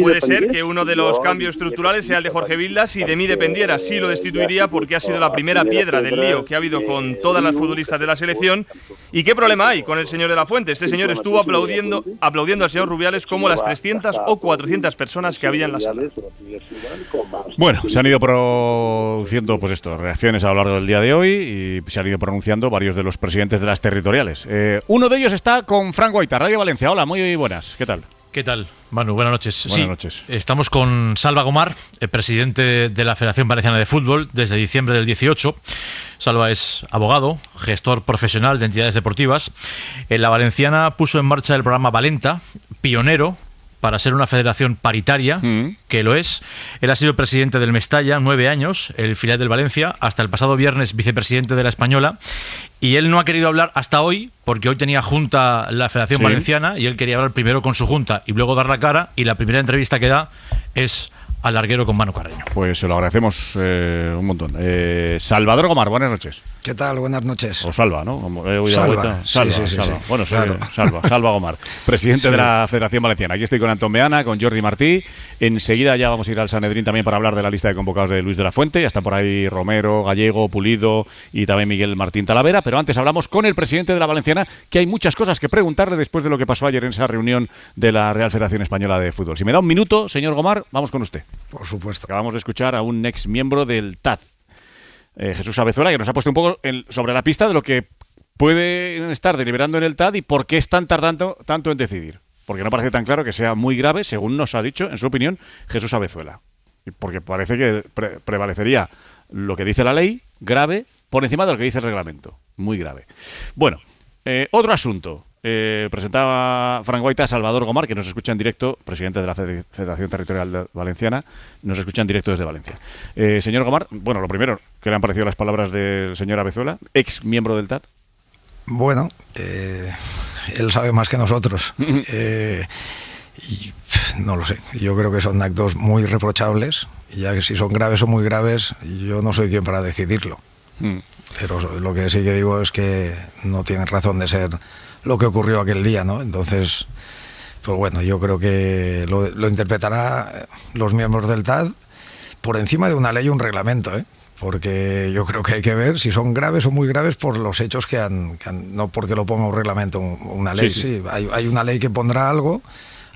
Puede ser que uno de los cambios estructurales sea el de Jorge Vilda. Si de mí dependiera, sí lo destituiría porque ha sido la primera piedra del lío que ha habido con todas las futbolistas de la selección. ¿Y qué problema hay con el señor de la Fuente? Este señor estuvo aplaudiendo al señor Rubiales como las 300 o 400 personas que había en la sala. Bueno, se han ido produciendo reacciones a lo largo del día de hoy y se han ido pronunciando varios de los presidentes de las territoriales. Uno de ellos está con Frank Guaita, Radio Valencia. Hola, muy buenas. ¿Qué tal? ¿Qué tal, Manu? Buenas noches. Buenas noches. Estamos con Salva Gomar, el presidente de la Federación Valenciana de Fútbol desde diciembre del 18. Salva es abogado, gestor profesional de entidades deportivas. La Valenciana puso en marcha el programa Valenta, pionero para ser una federación paritaria, que lo es. Él ha sido presidente del Mestalla 9 años, el filial del Valencia, hasta el pasado viernes vicepresidente de la Española, y él no ha querido hablar hasta hoy, porque hoy tenía junta la Federación Valenciana, y él quería hablar primero con su junta y luego dar la cara, y la primera entrevista que da es al larguero con Manu Carreño. Pues se lo agradecemos un montón. Salvador Gomar, buenas noches. ¿Qué tal? Buenas noches. O Salva, ¿no? Salva. Salva. Bueno, claro. Salva Gomar, presidente de la Federación Valenciana. Aquí estoy con Antón Meana, con Jordi Martí. Enseguida ya vamos a ir al Sanedrín también para hablar de la lista de convocados de Luis de la Fuente. Ya están por ahí Romero, Gallego, Pulido y también Miguel Martín Talavera. Pero antes hablamos con el presidente de la Valenciana, que hay muchas cosas que preguntarle después de lo que pasó ayer en esa reunión de la Real Federación Española de Fútbol. Si me da un minuto, señor Gomar, vamos con usted. Por supuesto. Acabamos de escuchar a un ex miembro del TAD, Jesús Abezuela, que nos ha puesto un poco sobre la pista de lo que puede estar deliberando en el TAD y por qué están tardando tanto en decidir. Porque no parece tan claro que sea muy grave, según nos ha dicho, en su opinión, Jesús Abezuela. Porque parece que prevalecería lo que dice la ley, grave, por encima de lo que dice el reglamento. Muy grave. Bueno, otro asunto. presentaba Frank Guaita a Salvador Gomar, que nos escucha en directo, presidente de la Federación Territorial Valenciana, nos escucha en directo desde Valencia. Señor Gomar, bueno, lo primero, ¿qué le han parecido las palabras del señor Abezuela, ex miembro del TAT? Bueno, él sabe más que nosotros. Y, no lo sé, yo creo que son actos muy reprochables, y ya que si son graves o muy graves, yo no soy quien para decidirlo. Pero lo que sí que digo es que no tiene razón de ser lo que ocurrió aquel día, ¿no? Entonces, pues bueno, yo creo que lo interpretará los miembros del TAD por encima de una ley o un reglamento, ¿eh? Porque yo creo que hay que ver si son graves o muy graves por los hechos que han no porque lo ponga un reglamento, una ley. Sí. Hay una ley que pondrá algo,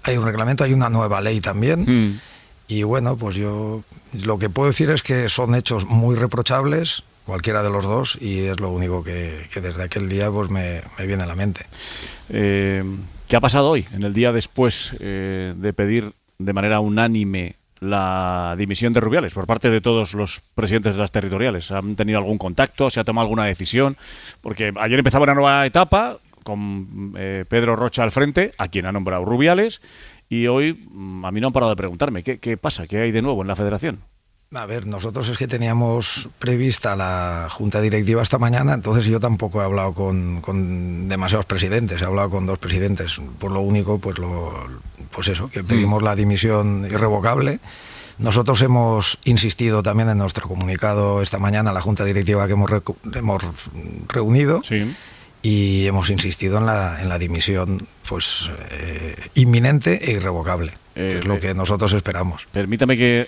hay un reglamento, hay una nueva ley también. Y bueno, pues yo lo que puedo decir es que son hechos muy reprochables, cualquiera de los dos, y es lo único que desde aquel día pues me viene a la mente. ¿Qué ha pasado hoy, en el día después de pedir de manera unánime la dimisión de Rubiales por parte de todos los presidentes de las territoriales? ¿Han tenido algún contacto? ¿Se ha tomado alguna decisión? Porque ayer empezaba una nueva etapa con Pedro Rocha al frente, a quien ha nombrado Rubiales, y hoy a mí no han parado de preguntarme ¿qué pasa? ¿Qué hay de nuevo en la federación? A ver, nosotros es que teníamos prevista la junta directiva esta mañana, entonces yo tampoco he hablado con demasiados presidentes, he hablado con 2 presidentes. Por lo único, pues eso, que pedimos la dimisión irrevocable. Nosotros hemos insistido también en nuestro comunicado esta mañana, la junta directiva que hemos reunido, y hemos insistido en la dimisión pues inminente e irrevocable. Es lo que nosotros esperamos. Permítame que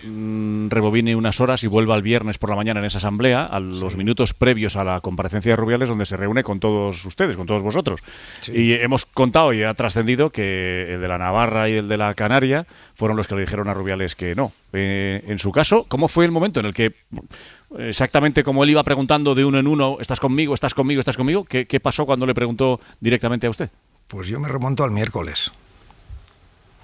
rebobine unas horas y vuelva el viernes por la mañana en esa asamblea, a los minutos previos a la comparecencia de Rubiales, donde se reúne con todos ustedes, con todos vosotros. Y hemos contado y ha trascendido que el de la Navarra y el de la Canaria fueron los que le dijeron a Rubiales que no. En su caso, ¿cómo fue el momento en el que, exactamente como él iba preguntando de uno en uno, ¿estás conmigo, estás conmigo, estás conmigo? ¿Qué pasó cuando le preguntó directamente a usted? Pues yo me remonto al miércoles.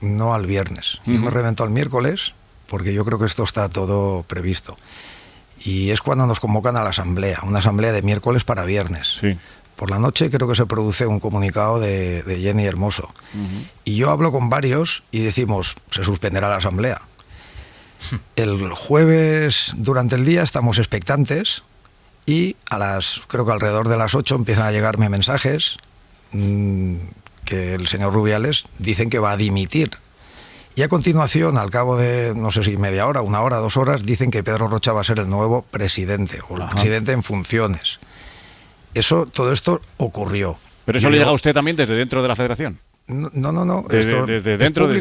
No al viernes. Yo me remonto al miércoles porque yo creo que esto está todo previsto. Y es cuando nos convocan a la asamblea, una asamblea de miércoles para viernes. Por la noche creo que se produce un comunicado de Jenny Hermoso. Y yo hablo con varios y decimos, se suspenderá la asamblea. El jueves durante el día estamos expectantes y creo que alrededor de las 8 empiezan a llegarme mensajes que el señor Rubiales dicen que va a dimitir. Y a continuación, al cabo de, no sé si media hora, 1 hora, 2 horas, dicen que Pedro Rocha va a ser el nuevo presidente, o el presidente en funciones. Todo esto ocurrió. ¿Pero eso le llega a usted también desde dentro de la federación? No. Desde dentro,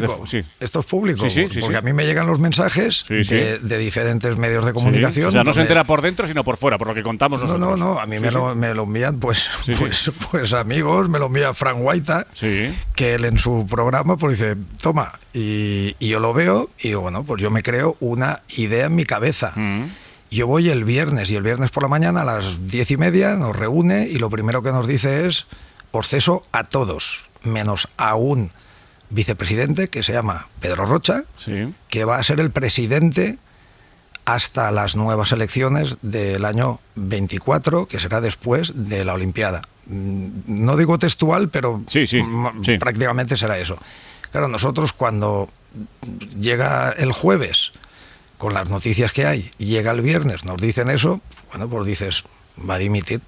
esto es público, sí, porque a mí me llegan los mensajes de diferentes medios de comunicación. O sea, no se entera por dentro, sino por fuera, por lo que contamos nosotros. No, a mí me lo envían pues amigos, me lo envía Frank Guaita, que él en su programa pues dice, toma, y yo lo veo, y bueno, pues yo me creo una idea en mi cabeza. Yo voy el viernes, y el viernes por la mañana a las 10:30 nos reúne, y lo primero que nos dice es, os ceso a todos, menos a un vicepresidente que se llama Pedro Rocha, que va a ser el presidente hasta las nuevas elecciones del año 24, que será después de la Olimpiada. No digo textual, pero prácticamente será eso. Claro, nosotros cuando llega el jueves, con las noticias que hay, y llega el viernes, nos dicen eso, bueno, pues dices, va a dimitir.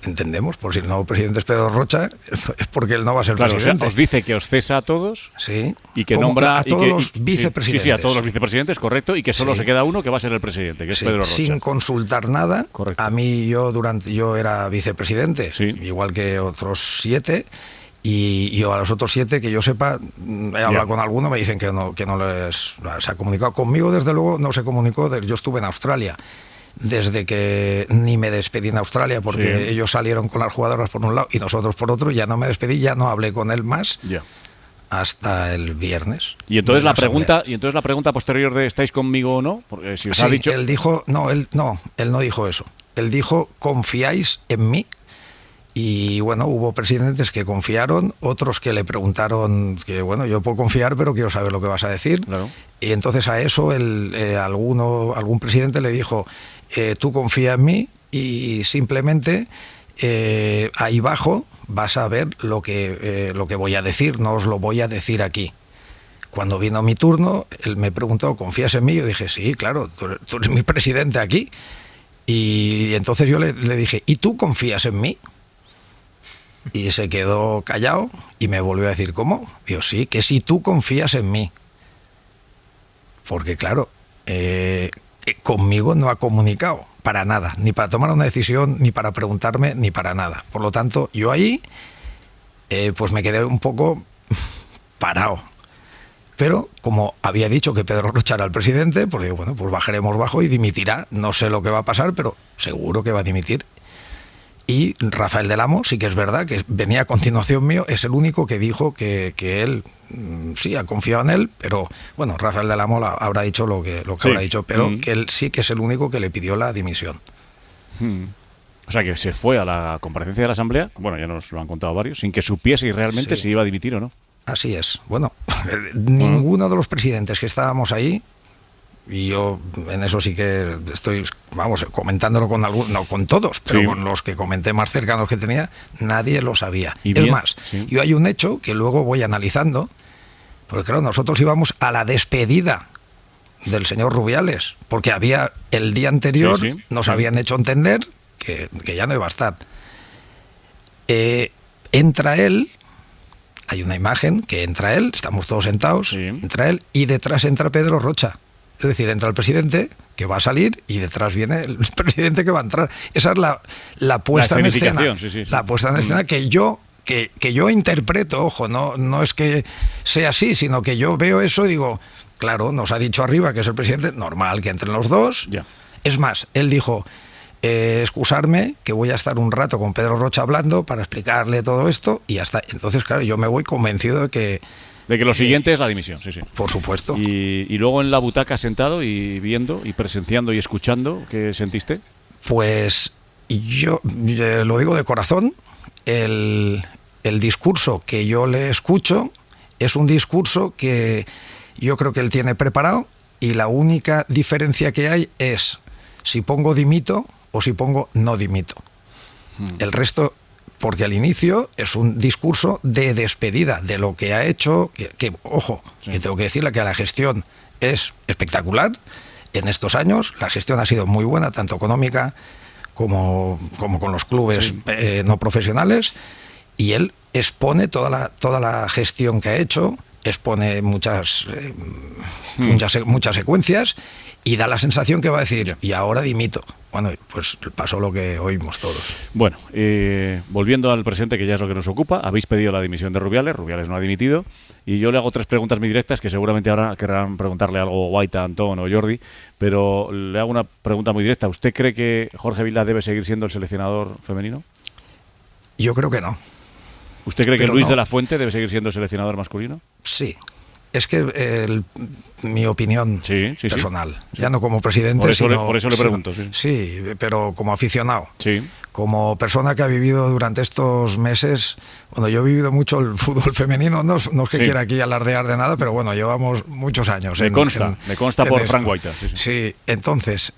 Entendemos, por si el nuevo presidente es Pedro Rocha, es porque él no va a ser presidente. O sea, os dice que os cesa a todos y que nombra a todos los vicepresidentes. Sí, a todos los vicepresidentes, correcto, y que solo se queda uno que va a ser el presidente, que es Pedro Rocha. Sin consultar nada. Correcto. A mí yo era vicepresidente, igual que otros 7, y yo a los otros 7, que yo sepa, he hablado con alguno, me dicen que no se ha comunicado conmigo, desde luego no se comunicó, yo estuve en Australia. Desde que ni me despedí en Australia, porque ellos salieron con las jugadoras por un lado y nosotros por otro, ya no me despedí, ya no hablé con él más hasta el viernes. Y entonces la pregunta posterior de ¿estáis conmigo o no? Porque si os ha dicho... Él dijo, él no dijo eso. Él dijo, ¿confiáis en mí? Y bueno, hubo presidentes que confiaron, otros que le preguntaron que bueno, yo puedo confiar, pero quiero saber lo que vas a decir. Y entonces a eso algún presidente le dijo, tú confía en mí, y simplemente ahí bajo vas a ver lo que voy a decir, no os lo voy a decir aquí. Cuando vino mi turno, él me preguntó, ¿confías en mí? Yo dije, sí, claro, tú eres mi presidente aquí. Y entonces yo le dije, ¿y tú confías en mí? Y se quedó callado y me volvió a decir, ¿cómo? Digo, sí, que si tú confías en mí. Porque claro, conmigo no ha comunicado para nada, ni para tomar una decisión, ni para preguntarme, ni para nada. Por lo tanto, yo ahí pues me quedé un poco parado. Pero como había dicho que Pedro Rocha era el presidente, pues digo, bueno, pues bajaremos bajo y dimitirá. No sé lo que va a pasar, pero seguro que va a dimitir. Y Rafael del Amo, sí que es verdad, que venía a continuación mío, es el único que dijo que él, sí, ha confiado en él, pero bueno, Rafael del Amo habrá dicho lo que sí habrá dicho, pero que él sí que es el único que le pidió la dimisión. O sea, que se fue a la comparecencia de la Asamblea, bueno, ya nos lo han contado varios, sin que supiese realmente si iba a dimitir o no. Así es. Bueno, ninguno de los presidentes que estábamos ahí, y yo en eso sí que estoy, vamos, comentándolo con algunos, no con todos, pero con los que comenté más cercanos que tenía, nadie lo sabía. Es más, yo hay un hecho que luego voy analizando, porque claro, nosotros íbamos a la despedida del señor Rubiales, porque había el día anterior, nos habían hecho entender que ya no iba a estar. Entra él. Hay una imagen que entra él, estamos todos sentados, entra él y detrás entra Pedro Rocha. Es decir, entra el presidente que va a salir y detrás viene el presidente que va a entrar. Esa es la puesta en escena. La puesta en escena que yo interpreto, ojo, no es que sea así, sino que yo veo eso y digo, claro, nos ha dicho arriba que es el presidente, normal que entren los dos. Es más, él dijo, excusarme, que voy a estar un rato con Pedro Rocha hablando para explicarle todo esto y ya está. Entonces, claro, yo me voy convencido de que lo siguiente es la dimisión, sí. Por supuesto. Y luego en la butaca sentado y viendo y presenciando y escuchando, ¿qué sentiste? Pues yo lo digo de corazón, el discurso que yo le escucho es un discurso que yo creo que él tiene preparado y la única diferencia que hay es si pongo dimito o si pongo no dimito. El resto, porque al inicio es un discurso de despedida de lo que ha hecho, que ojo, que tengo que decirle que la gestión es espectacular. En estos años la gestión ha sido muy buena, tanto económica como con los clubes no profesionales, y él expone toda la gestión que ha hecho, expone muchas secuencias y da la sensación que va a decir, y ahora dimito. Bueno, pues pasó lo que oímos todos. Bueno, volviendo al presente, que ya es lo que nos ocupa, habéis pedido la dimisión de Rubiales no ha dimitido, y yo le hago 3 preguntas muy directas, que seguramente ahora querrán preguntarle algo Guaita, Antón o Jordi, pero le hago una pregunta muy directa. ¿Usted cree que Jorge Vilda debe seguir siendo el seleccionador femenino? Yo creo que no. ¿Usted cree que Luis de la Fuente debe seguir siendo el seleccionador masculino? Sí. Es que mi opinión personal, ya no como presidente, por eso le pregunto. Sí, pero como aficionado, como persona que ha vivido durante estos meses, bueno, yo he vivido mucho el fútbol femenino, no es que quiera aquí alardear de nada, pero bueno, llevamos muchos años. Me consta por Frank Guaita. Sí, entonces,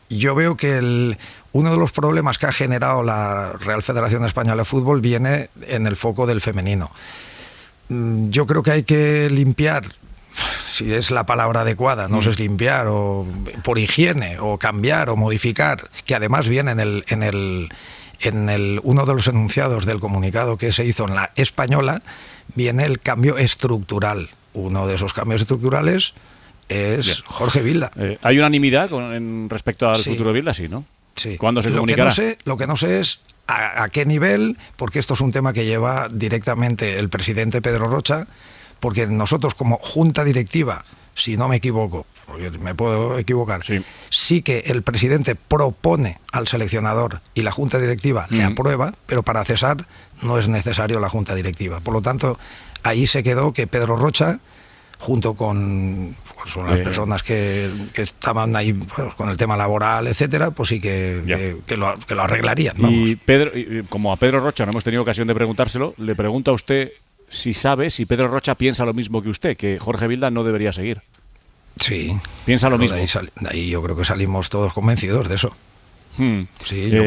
yo veo que uno de los problemas que ha generado la Real Federación Española de Fútbol viene en el foco del femenino. Yo creo que hay que limpiar, si es la palabra adecuada, no sé si limpiar o por higiene o cambiar o modificar, que además viene en uno de los enunciados del comunicado que se hizo en la española, viene el cambio estructural. Uno de esos cambios estructurales es Jorge Vilda. ¿Hay unanimidad respecto al futuro de Vilda? Sí, ¿no? Sí. ¿Cuándo se comunicará? Lo que no sé es a qué nivel, porque esto es un tema que lleva directamente el presidente Pedro Rocha, porque nosotros como junta directiva, si no me equivoco, porque me puedo equivocar, sí que el presidente propone al seleccionador y la junta directiva le aprueba, pero para cesar no es necesario la junta directiva. Por lo tanto, ahí se quedó que Pedro Rocha, junto con las personas que estaban ahí con el tema laboral, etcétera, pues sí que lo arreglarían. Vamos. Y Pedro, como a Pedro Rocha no hemos tenido ocasión de preguntárselo, le pregunto a usted si sabe si Pedro Rocha piensa lo mismo que usted, que Jorge Vilda no debería seguir. Sí. ¿Piensa lo mismo? De ahí yo creo que salimos todos convencidos de eso. Sí, yo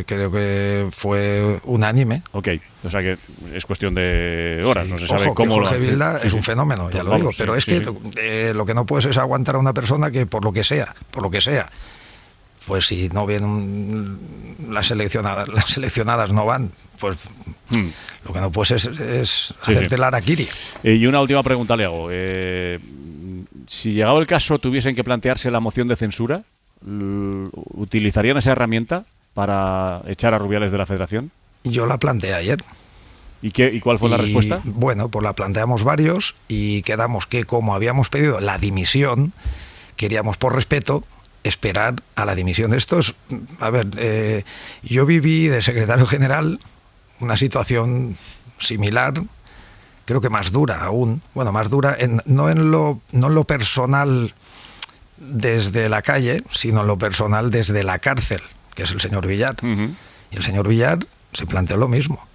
creo que fue unánime. Ok, o sea que es cuestión de horas, no se sabe Ojo, cómo que lo Jorge hace. Vilda es un fenómeno, ya lo digo, pero es que lo que no puedes es aguantar a una persona que por lo que sea, pues si no vienen las seleccionadas no van, pues lo que no puedes es hacerte la harakiri. Y una última pregunta le hago. Si llegado el caso tuviesen que plantearse la moción de censura, ¿utilizarían esa herramienta para echar a Rubiales de la Federación? Yo la planteé ayer. ¿Y cuál fue la respuesta? Bueno, pues la planteamos varios y quedamos que como habíamos pedido la dimisión, queríamos por respeto esperar a la dimisión. Esto es, a ver, yo viví de secretario general una situación similar, creo que más dura aún, bueno, más dura, no en lo personal desde la calle, sino en lo personal desde la cárcel, que es el señor Villar. Y el señor Villar se planteó lo mismo.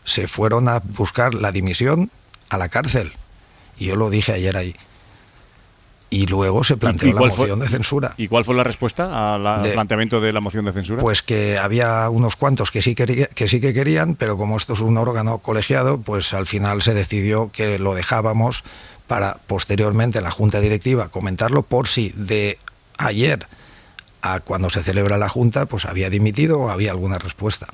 Se fueron a buscar la dimisión a la cárcel. Y yo lo dije ayer ahí. Y luego se planteó la moción de censura. ¿Y cuál fue la respuesta al planteamiento de la moción de censura? Pues que había unos cuantos que sí que querían, pero como esto es un órgano colegiado, pues al final se decidió que lo dejábamos para posteriormente en la Junta Directiva comentarlo, por si de ayer a cuando se celebra la Junta pues había dimitido o había alguna respuesta.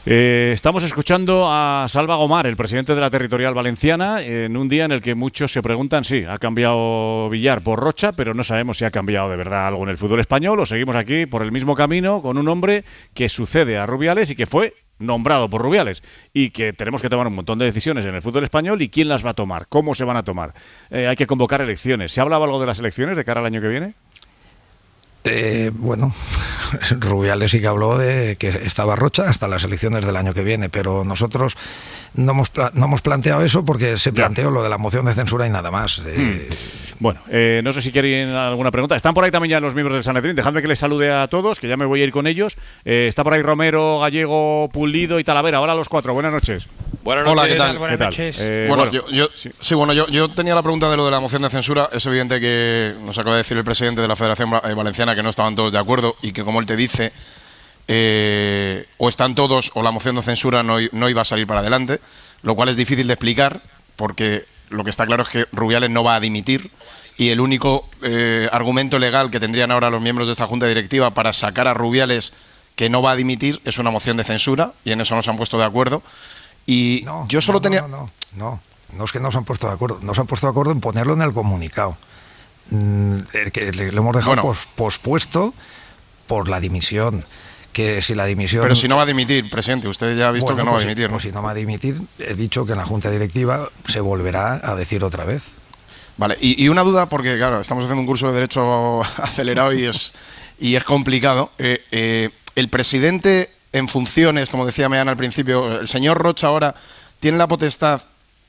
Estamos escuchando a Salva Gomar, el presidente de la Territorial Valenciana, en un día en el que muchos se preguntan, sí, ha cambiado Villar por Rocha, pero no sabemos si ha cambiado de verdad algo en el fútbol español o seguimos aquí por el mismo camino con un hombre que sucede a Rubiales y que fue nombrado por Rubiales y que tenemos que tomar un montón de decisiones en el fútbol español. ¿Y quién las va a tomar? ¿Cómo se van a tomar? Hay que convocar elecciones. ¿Se ha hablado algo de las elecciones de cara al año que viene? Bueno, Rubiales sí que habló de que estaba Rocha hasta las elecciones del año que viene, pero nosotros no hemos planteado eso porque se planteó lo de la moción de censura y nada más. Bueno, no sé si quieren alguna pregunta. Están por ahí también ya los miembros del Sanedrín. Dejadme que les salude a todos, que ya me voy a ir con ellos. Está por ahí Romero, Gallego, Pulido y Talavera. Hola a los cuatro. Buenas noches. Buenas noches. Hola, ¿qué tal? Buenas noches. Yo tenía la pregunta de lo de la moción de censura. Es evidente que nos acaba de decir el presidente de la Federación Valenciana que no estaban todos de acuerdo y que, como él te dice, o están todos o la moción de censura no iba a salir para adelante, lo cual es difícil de explicar porque lo que está claro es que Rubiales no va a dimitir y el único argumento legal que tendrían ahora los miembros de esta Junta Directiva para sacar a Rubiales que no va a dimitir es una moción de censura y en eso nos han puesto de acuerdo. Y yo solo tenía... No es que no se han puesto de acuerdo, no se han puesto de acuerdo en ponerlo en el comunicado. Que le hemos dejado pospuesto por la dimisión. Que si la dimisión... Pero si no va a dimitir, presidente, usted ya ha visto que no va a dimitir, ¿no? Pues si no va a dimitir, he dicho que en la Junta Directiva se volverá a decir otra vez. Vale, y una duda, porque claro, estamos haciendo un curso de Derecho acelerado y es complicado. El presidente en funciones, como decía Meana al principio, el señor Rocha ahora tiene la potestad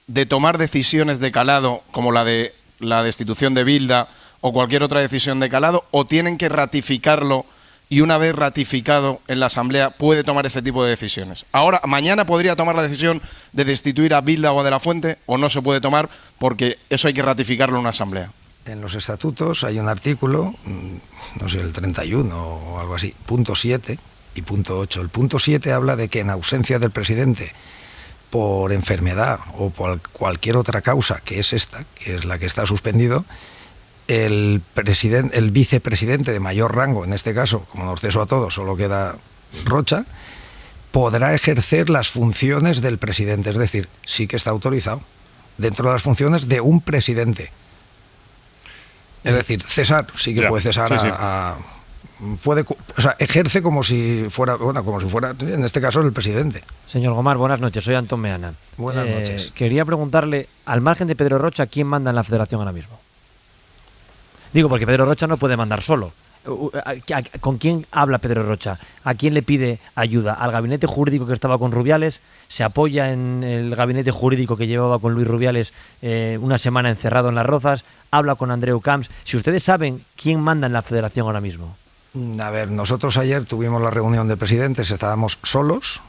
de tomar decisiones de calado, como la de la destitución de Vilda o cualquier otra decisión de calado, o tienen que ratificarlo y una vez ratificado en la Asamblea puede tomar ese tipo de decisiones. Ahora, mañana podría tomar la decisión de destituir a Vilda o a De la Fuente, o no se puede tomar porque eso hay que ratificarlo en una Asamblea. En los estatutos hay un artículo, no sé, el 31 o algo así, punto 7 y punto 8. El punto 7 habla de que en ausencia del presidente por enfermedad o por cualquier otra causa, que es esta, que es la que está suspendido, el vicepresidente de mayor rango, en este caso, como nos cesó a todos, solo queda Rocha, podrá ejercer las funciones del presidente, es decir, sí que está autorizado dentro de las funciones de un presidente. Es decir, cesar, sí que puede cesar ejerce como si fuera, en este caso, el presidente. Señor Gomar, buenas noches, soy Antón Meana. Buenas noches. Quería preguntarle, al margen de Pedro Rocha, ¿quién manda en la Federación ahora mismo? Digo, porque Pedro Rocha no puede mandar solo. ¿Con quién habla Pedro Rocha? ¿A quién le pide ayuda? ¿Al gabinete jurídico que estaba con Rubiales? ¿Se apoya en el gabinete jurídico que llevaba con Luis Rubiales una semana encerrado en Las Rozas? ¿Habla con Andreu Camps? Si ustedes saben quién manda en la Federación ahora mismo. A ver, nosotros ayer tuvimos la reunión de presidentes, estábamos solos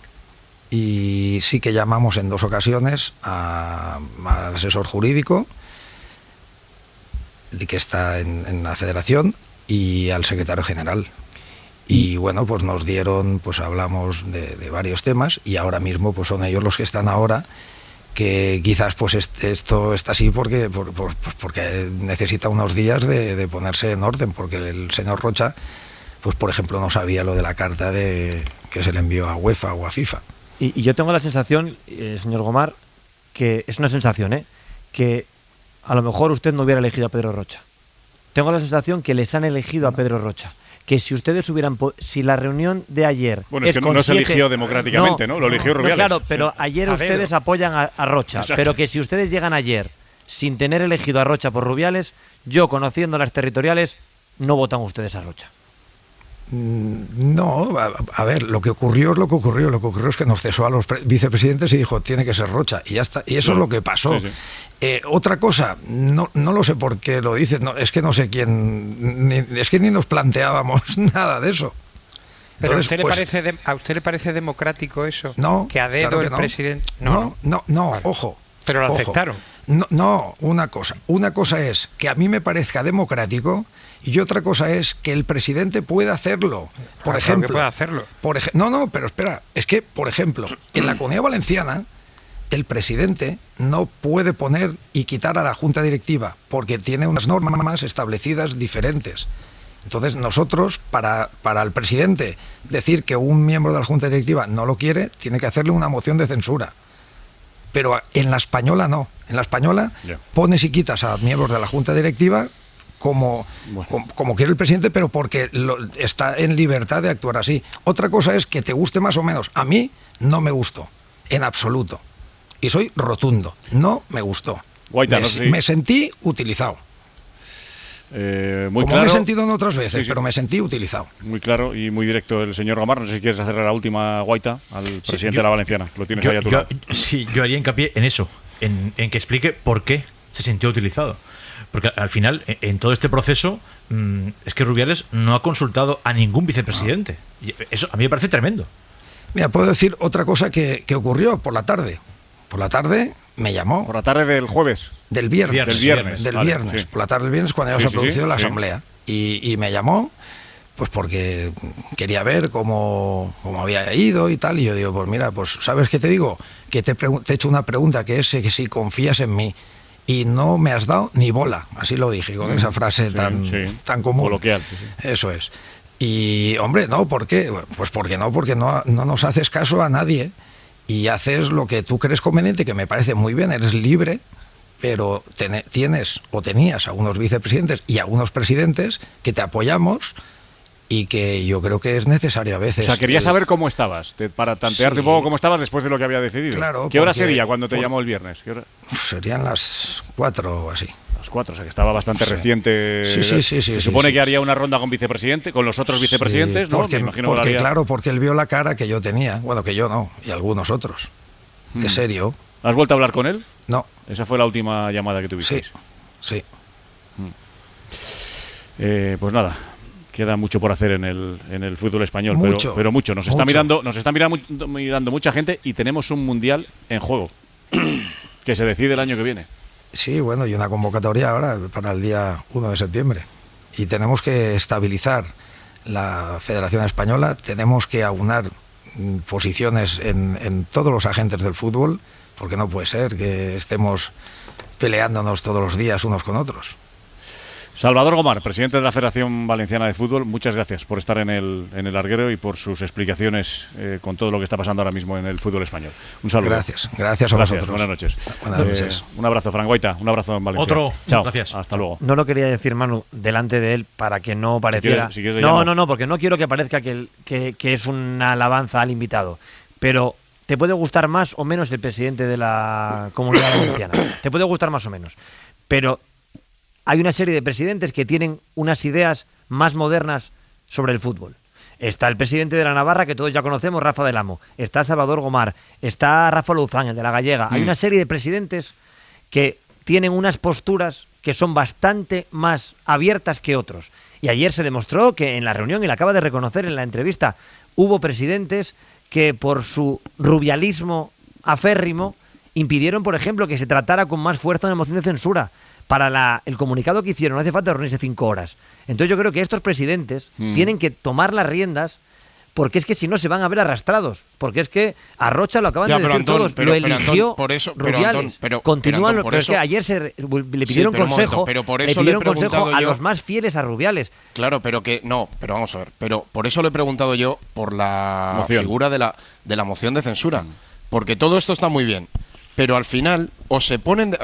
y sí que llamamos en 2 ocasiones al asesor jurídico que está en la Federación y al secretario general. Y bueno, pues nos dieron, pues hablamos de varios temas y ahora mismo pues son ellos los que están ahora, que quizás pues esto está así porque necesita unos días de ponerse en orden, porque el señor Rocha, pues por ejemplo no sabía lo de la carta que se le envió a UEFA o a FIFA. Y yo tengo la sensación, señor Gomar, que es una sensación, que a lo mejor usted no hubiera elegido a Pedro Rocha. Tengo la sensación que les han elegido a Pedro Rocha. Que si ustedes si la reunión de ayer... Bueno, es que no se eligió democráticamente, ¿no? Lo eligió Rubiales. Claro, pero ayer ustedes apoyan a Rocha. Exacto. Pero que si ustedes llegan ayer sin tener elegido a Rocha por Rubiales, yo, conociendo las territoriales, no votan ustedes a Rocha. No, a ver, lo que ocurrió es lo que ocurrió. Lo que ocurrió es que nos cesó a los vicepresidentes y dijo, tiene que ser Rocha. Y ya está. Y eso es lo que pasó. Sí. Otra cosa, no lo sé por qué lo dices, es que no sé quién, es que ni nos planteábamos nada de eso. ¿Pero entonces, a usted le parece democrático eso? No, que a dedo claro que el no. presidente... No, vale. Ojo. Pero lo ojo. aceptaron. No, una cosa es que a mí me parezca democrático y otra cosa es que el presidente pueda hacerlo. Por ejemplo, que pueda hacerlo. No, pero espera, es que, por ejemplo, en la Comunidad Valenciana, el presidente no puede poner y quitar a la Junta Directiva porque tiene unas normas establecidas diferentes. Entonces nosotros, para el presidente decir que un miembro de la Junta Directiva no lo quiere, tiene que hacerle una moción de censura. Pero en la española no. En la española pones y quitas a miembros de la Junta Directiva como quiere el presidente, pero porque está en libertad de actuar así. Otra cosa es que te guste más o menos. A mí no me gustó, en absoluto. Y soy rotundo. No me gustó. Guaita, me sentí utilizado. Muy como claro. me he sentido en otras veces, pero me sentí utilizado. Muy claro y muy directo el señor Gomar. No sé si quieres hacerle la última, Guaita, al presidente de la Valenciana. Lo tienes ahí a tu lado. Sí, yo haría hincapié en eso, en que explique por qué se sintió utilizado. Porque al final, en todo este proceso, es que Rubiales no ha consultado a ningún vicepresidente. Y eso a mí me parece tremendo. Mira, puedo decir otra cosa que ocurrió por la tarde. Por la tarde me llamó. ¿Por la tarde del jueves? Del viernes. Del viernes. Sí. Por la tarde del viernes, cuando ya se ha producido la asamblea. Y me llamó, pues porque quería ver cómo había ido y tal. Y yo digo, pues mira, pues ¿sabes qué te digo? Que te he hecho una pregunta que es que si confías en mí. Y no me has dado ni bola. Así lo dije, con esa frase tan común. Coloquial. Eso es. Y, hombre, no, ¿por qué? Pues porque no nos haces caso a nadie. Y haces lo que tú crees conveniente, que me parece muy bien, eres libre, pero tenías a unos vicepresidentes y a unos presidentes que te apoyamos y que yo creo que es necesario a veces. O sea, quería saber cómo estabas, para tantearte un poco cómo estabas después de lo que había decidido. Claro. ¿Qué hora sería cuando te llamó el viernes? ¿Qué hora? Serían las 4 o así. Las 4, o sea que estaba bastante reciente. Sí. Se supone que haría una ronda con vicepresidente, con los otros vicepresidentes, ¿no? Porque, me imagino que claro, porque él vio la cara que yo tenía. Bueno, que yo no, y algunos otros. De serio. ¿Has vuelto a hablar con él? No. Esa fue la última llamada que tuvisteis. Sí. Pues nada. Queda mucho por hacer en el fútbol español, pero mucho. Nos está mirando mucha gente y tenemos un mundial en juego que se decide el año que viene. Sí, bueno, y una convocatoria ahora para el día 1 de septiembre. Y tenemos que estabilizar la Federación Española, tenemos que aunar posiciones en todos los agentes del fútbol, porque no puede ser que estemos peleándonos todos los días unos con otros. Salvador Gomar, presidente de la Federación Valenciana de Fútbol, muchas gracias por estar en el Larguero y por sus explicaciones con todo lo que está pasando ahora mismo en el fútbol español. Un saludo. Gracias a vosotros. Buenas noches. Buenas noches. Un abrazo, Fran Guaita, un abrazo en Valencia. Otro. Chao. Gracias. Hasta luego. No lo quería decir, Manu, delante de él para que no pareciera... Si quieres No, porque no quiero que parezca que es una alabanza al invitado. Pero te puede gustar más o menos el presidente de la Comunidad Valenciana. Te puede gustar más o menos. Pero hay una serie de presidentes que tienen unas ideas más modernas sobre el fútbol. Está el presidente de la Navarra, que todos ya conocemos, Rafa del Amo. Está Salvador Gomar. Está Rafa Luzán, el de la Gallega. Hay una serie de presidentes que tienen unas posturas que son bastante más abiertas que otros. Y ayer se demostró que en la reunión, y lo acaba de reconocer en la entrevista, hubo presidentes que por su rubialismo aférrimo impidieron, por ejemplo, que se tratara con más fuerza una moción de censura. para el comunicado que hicieron no hace falta reunirse 5 horas. Entonces yo creo que estos presidentes tienen que tomar las riendas, porque es que si no se van a ver arrastrados. Porque es que a Rocha lo acaban de decir todos, lo eligió Rubiales. Continúan, pero es que ayer le pidieron consejo, le pidieron consejo a los más fieles a Rubiales. Claro, pero vamos a ver, pero por eso le he preguntado yo por la figura de la moción de censura, porque todo esto está muy bien, pero al final o se ponen,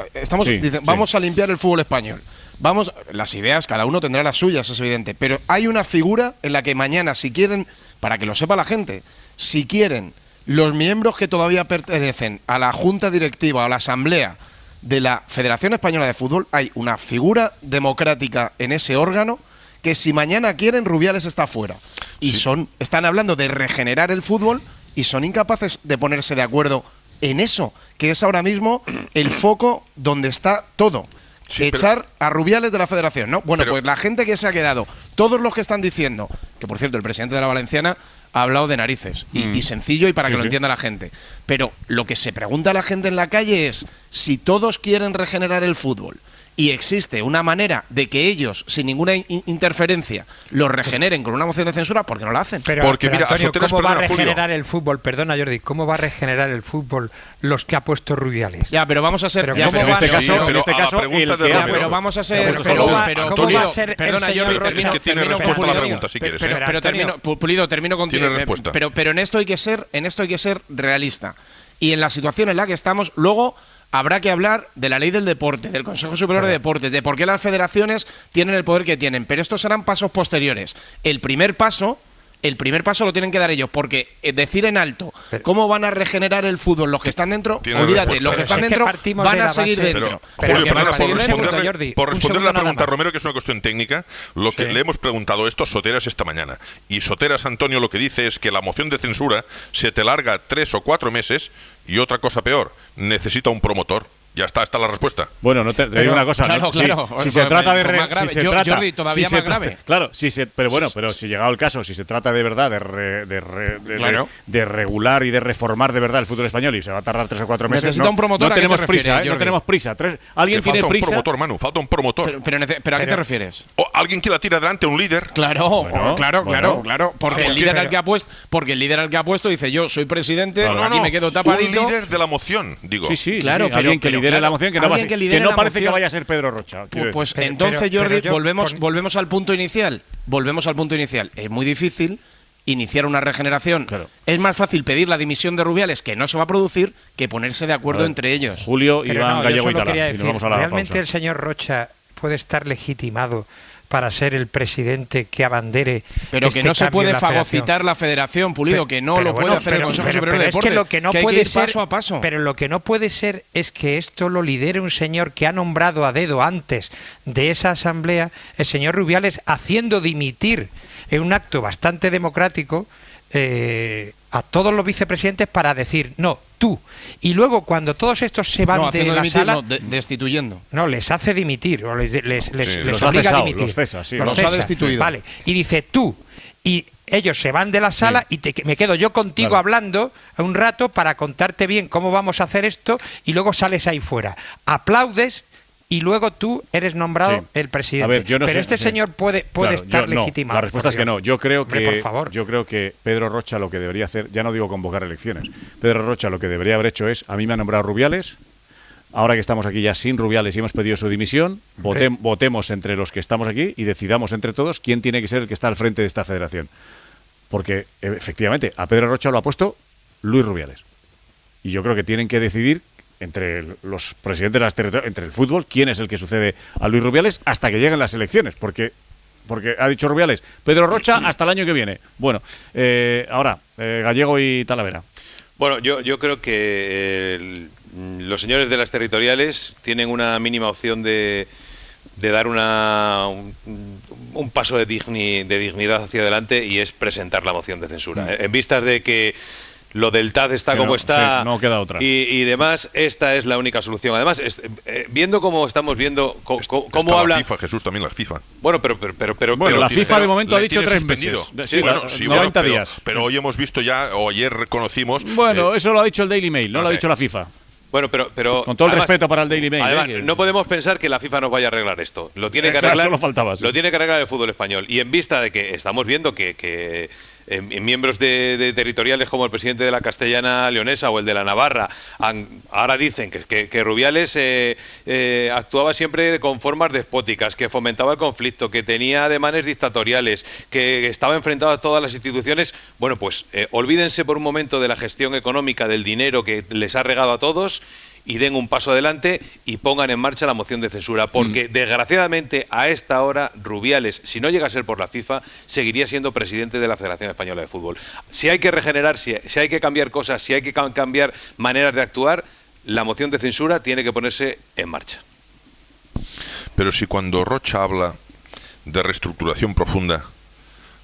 dicen, vamos a limpiar el fútbol español. Vamos, las ideas, cada uno tendrá las suyas, es evidente, pero hay una figura en la que mañana, si quieren, para que lo sepa la gente, si quieren, los miembros que todavía pertenecen a la Junta Directiva o a la Asamblea de la Federación Española de Fútbol, hay una figura democrática en ese órgano que si mañana quieren, Rubiales está fuera. Y están hablando de regenerar el fútbol y son incapaces de ponerse de acuerdo en eso, que es ahora mismo el foco donde está todo. Echar a Rubiales de la Federación, ¿no? Bueno, pues la gente que se ha quedado, todos los que están diciendo, que por cierto el presidente de la Valenciana ha hablado de narices, y sencillo y para que lo entienda la gente, pero lo que se pregunta a la gente en la calle es, si todos quieren regenerar el fútbol y existe una manera de que ellos, sin ninguna interferencia, lo regeneren con una moción de censura, ¿por qué no la hacen? Pero Antonio, ¿cómo va a regenerar el fútbol? Perdona, Jordi, ¿cómo va a regenerar el fútbol los que ha puesto Rubiales? Ya, pero vamos a ser... Pero en este caso, pero vamos a ser... ¿Cómo va a ser perdona, Jordi, que tiene respuesta a la pregunta, si quieres. Pero termino contigo. Tiene respuesta. Pero en esto hay que ser realista. Y en la situación en la que estamos, luego... Habrá que hablar de la ley del deporte, del Consejo Superior de Deportes, de por qué las federaciones tienen el poder que tienen, pero estos serán pasos posteriores. El primer paso lo tienen que dar ellos, porque decir en alto cómo van a regenerar el fútbol los que están dentro, olvídate, los que están dentro van a seguir dentro. Por responder la pregunta, Romero, que es una cuestión técnica, lo que le hemos preguntado esto a Soteras esta mañana, y Soteras, Antonio, lo que dice es que la moción de censura se te larga 3 o 4 meses, y otra cosa peor, necesita un promotor. Ya está la respuesta. Bueno, no te digo una cosa. Claro, si se trata de Jordi, todavía más grave. Claro, pero si llegado el caso, si se trata de verdad de regular y de reformar de verdad el fútbol español y se va a tardar 3 o 4 meses. Necesita un promotor. No tenemos prisa, no tenemos prisa. ¿Alguien tiene prisa? Falta un promotor, Manu, falta un promotor. ¿Pero a qué te refieres? O alguien que la tire adelante, un líder. Claro. Porque el líder al que ha puesto dice, yo soy presidente, aquí me quedo tapadito. Un líder de la moción, digo. Sí, claro, alguien que lidere la moción, que no parece que vaya a ser Pedro Rocha. Pues entonces, Jordi, volvemos al punto inicial. Es muy difícil iniciar una regeneración. Claro. Es más fácil pedir la dimisión de Rubiales, que no se va a producir, que ponerse de acuerdo entre ellos. Julio, Iván, Gallego y Tala. Y nos vamos a la ¿realmente pausa. El señor Rocha puede estar legitimado para ser el presidente que abandere? Pero que no se puede fagocitar la federación, Pulido, que no lo puede hacer el Consejo Superior de Deportes. Es que lo que no puede puede ir ser, paso a paso. Pero lo que no puede ser es que esto lo lidere un señor que ha nombrado a dedo antes de esa asamblea, el señor Rubiales, haciendo dimitir en un acto bastante democrático a todos los vicepresidentes para decir, no, tú. Y luego cuando todos estos se van de la sala... destituyendo. No, les hace dimitir, o les obliga a dimitir. Los cesa, sí. Los ha destituido. Vale, y dice tú, y ellos se van de la sala y me quedo yo contigo hablando un rato para contarte bien cómo vamos a hacer esto, y luego sales ahí fuera. Aplaudes y luego tú eres nombrado el presidente. A ver, yo no pero sé, este señor puede estar legitimado. La respuesta es que no. Yo creo por favor. que Pedro Rocha lo que debería hacer, ya no digo convocar elecciones, Pedro Rocha lo que debería haber hecho es, a mí me ha nombrado Rubiales, ahora que estamos aquí ya sin Rubiales y hemos pedido su dimisión, votemos entre los que estamos aquí y decidamos entre todos quién tiene que ser el que está al frente de esta federación. Porque, efectivamente, a Pedro Rocha lo ha puesto Luis Rubiales. Y yo creo que tienen que decidir entre los presidentes de las territorios, entre el fútbol, quién es el que sucede a Luis Rubiales hasta que lleguen las elecciones, porque ha dicho Rubiales, Pedro Rocha hasta el año que viene. Bueno, ahora, Gallego y Talavera. Bueno, yo creo que los señores de las territoriales tienen una mínima opción de dar un paso de dignidad hacia adelante, y es presentar la moción de censura. En vistas de que lo del TAD está como está, no queda otra. Y demás, esta es la única solución. Además, viendo cómo estamos viendo cómo habla... la FIFA, Jesús, también la FIFA. Bueno, pero la FIFA de momento ha dicho 3 meses. Sí, 90 días. Pero hoy hemos visto ya, o ayer reconocimos... Bueno, eso lo ha dicho el Daily Mail, no lo ha dicho la FIFA. Bueno, pero con todo el además, respeto para el Daily Mail. Además, no podemos pensar que la FIFA nos vaya a arreglar esto. Lo tiene que arreglar. Solo faltaba, sí. Lo tiene que arreglar el fútbol español. Y en vista de que estamos viendo que miembros de territoriales como el presidente de la Castellana Leonesa o el de la Navarra ahora dicen que Rubiales actuaba siempre con formas despóticas, que fomentaba el conflicto, que tenía ademanes dictatoriales, que estaba enfrentado a todas las instituciones. Bueno, pues olvídense por un momento de la gestión económica, del dinero que les ha regado a todos, y den un paso adelante y pongan en marcha la moción de censura, porque desgraciadamente a esta hora Rubiales, si no llega a ser por la FIFA, seguiría siendo presidente de la Federación Española de Fútbol. Si hay que regenerar, si hay que cambiar cosas, si hay que cambiar maneras de actuar, la moción de censura tiene que ponerse en marcha. Pero si cuando Rocha habla de reestructuración profunda,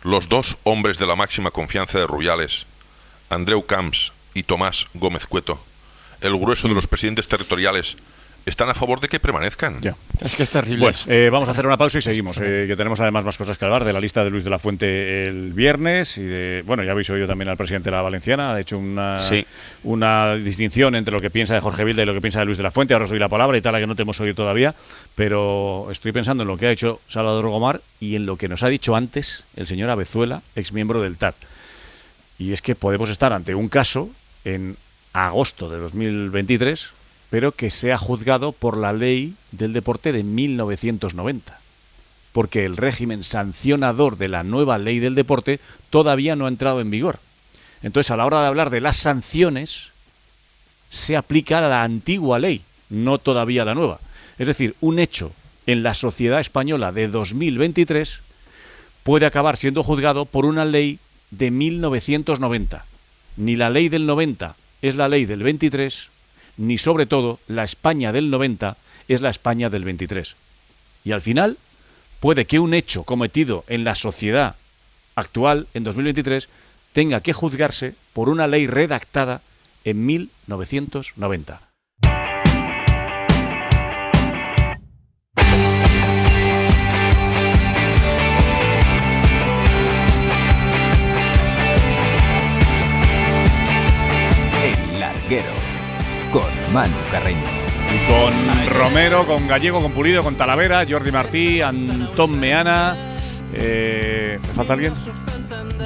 los dos hombres de la máxima confianza de Rubiales, Andreu Camps y Tomás Gómez Cueto, el grueso de los presidentes territoriales, están a favor de que permanezcan. Ya. Es que es terrible. Pues vamos a hacer una pausa y seguimos, que tenemos además más cosas que hablar de la lista de Luis de la Fuente el viernes y bueno, ya habéis oído también al presidente de la Valenciana, ha hecho una distinción entre lo que piensa de Jorge Vilda y lo que piensa de Luis de la Fuente. Ahora os doy la palabra y tal, que no te hemos oído todavía, pero estoy pensando en lo que ha hecho Salvador Gomar y en lo que nos ha dicho antes el señor Abezuela, exmiembro del TAT. Y es que podemos estar ante un caso en agosto de 2023, pero que sea juzgado por la ley del deporte de 1990, porque el régimen sancionador de la nueva ley del deporte todavía no ha entrado en vigor. Entonces, a la hora de hablar de las sanciones, se aplica la antigua ley, no todavía la nueva. Es decir, un hecho en la sociedad española de 2023 puede acabar siendo juzgado por una ley de 1990. Ni la ley del 90 es la ley del 23, ni sobre todo la España del 90 es la España del 23. Y al final, puede que un hecho cometido en la sociedad actual, en 2023, tenga que juzgarse por una ley redactada en 1990. Con Manu Carreño. Con Romero, con Gallego, con Pulido, con Talavera, Jordi Martí, Antón Meana. ¿Me falta alguien?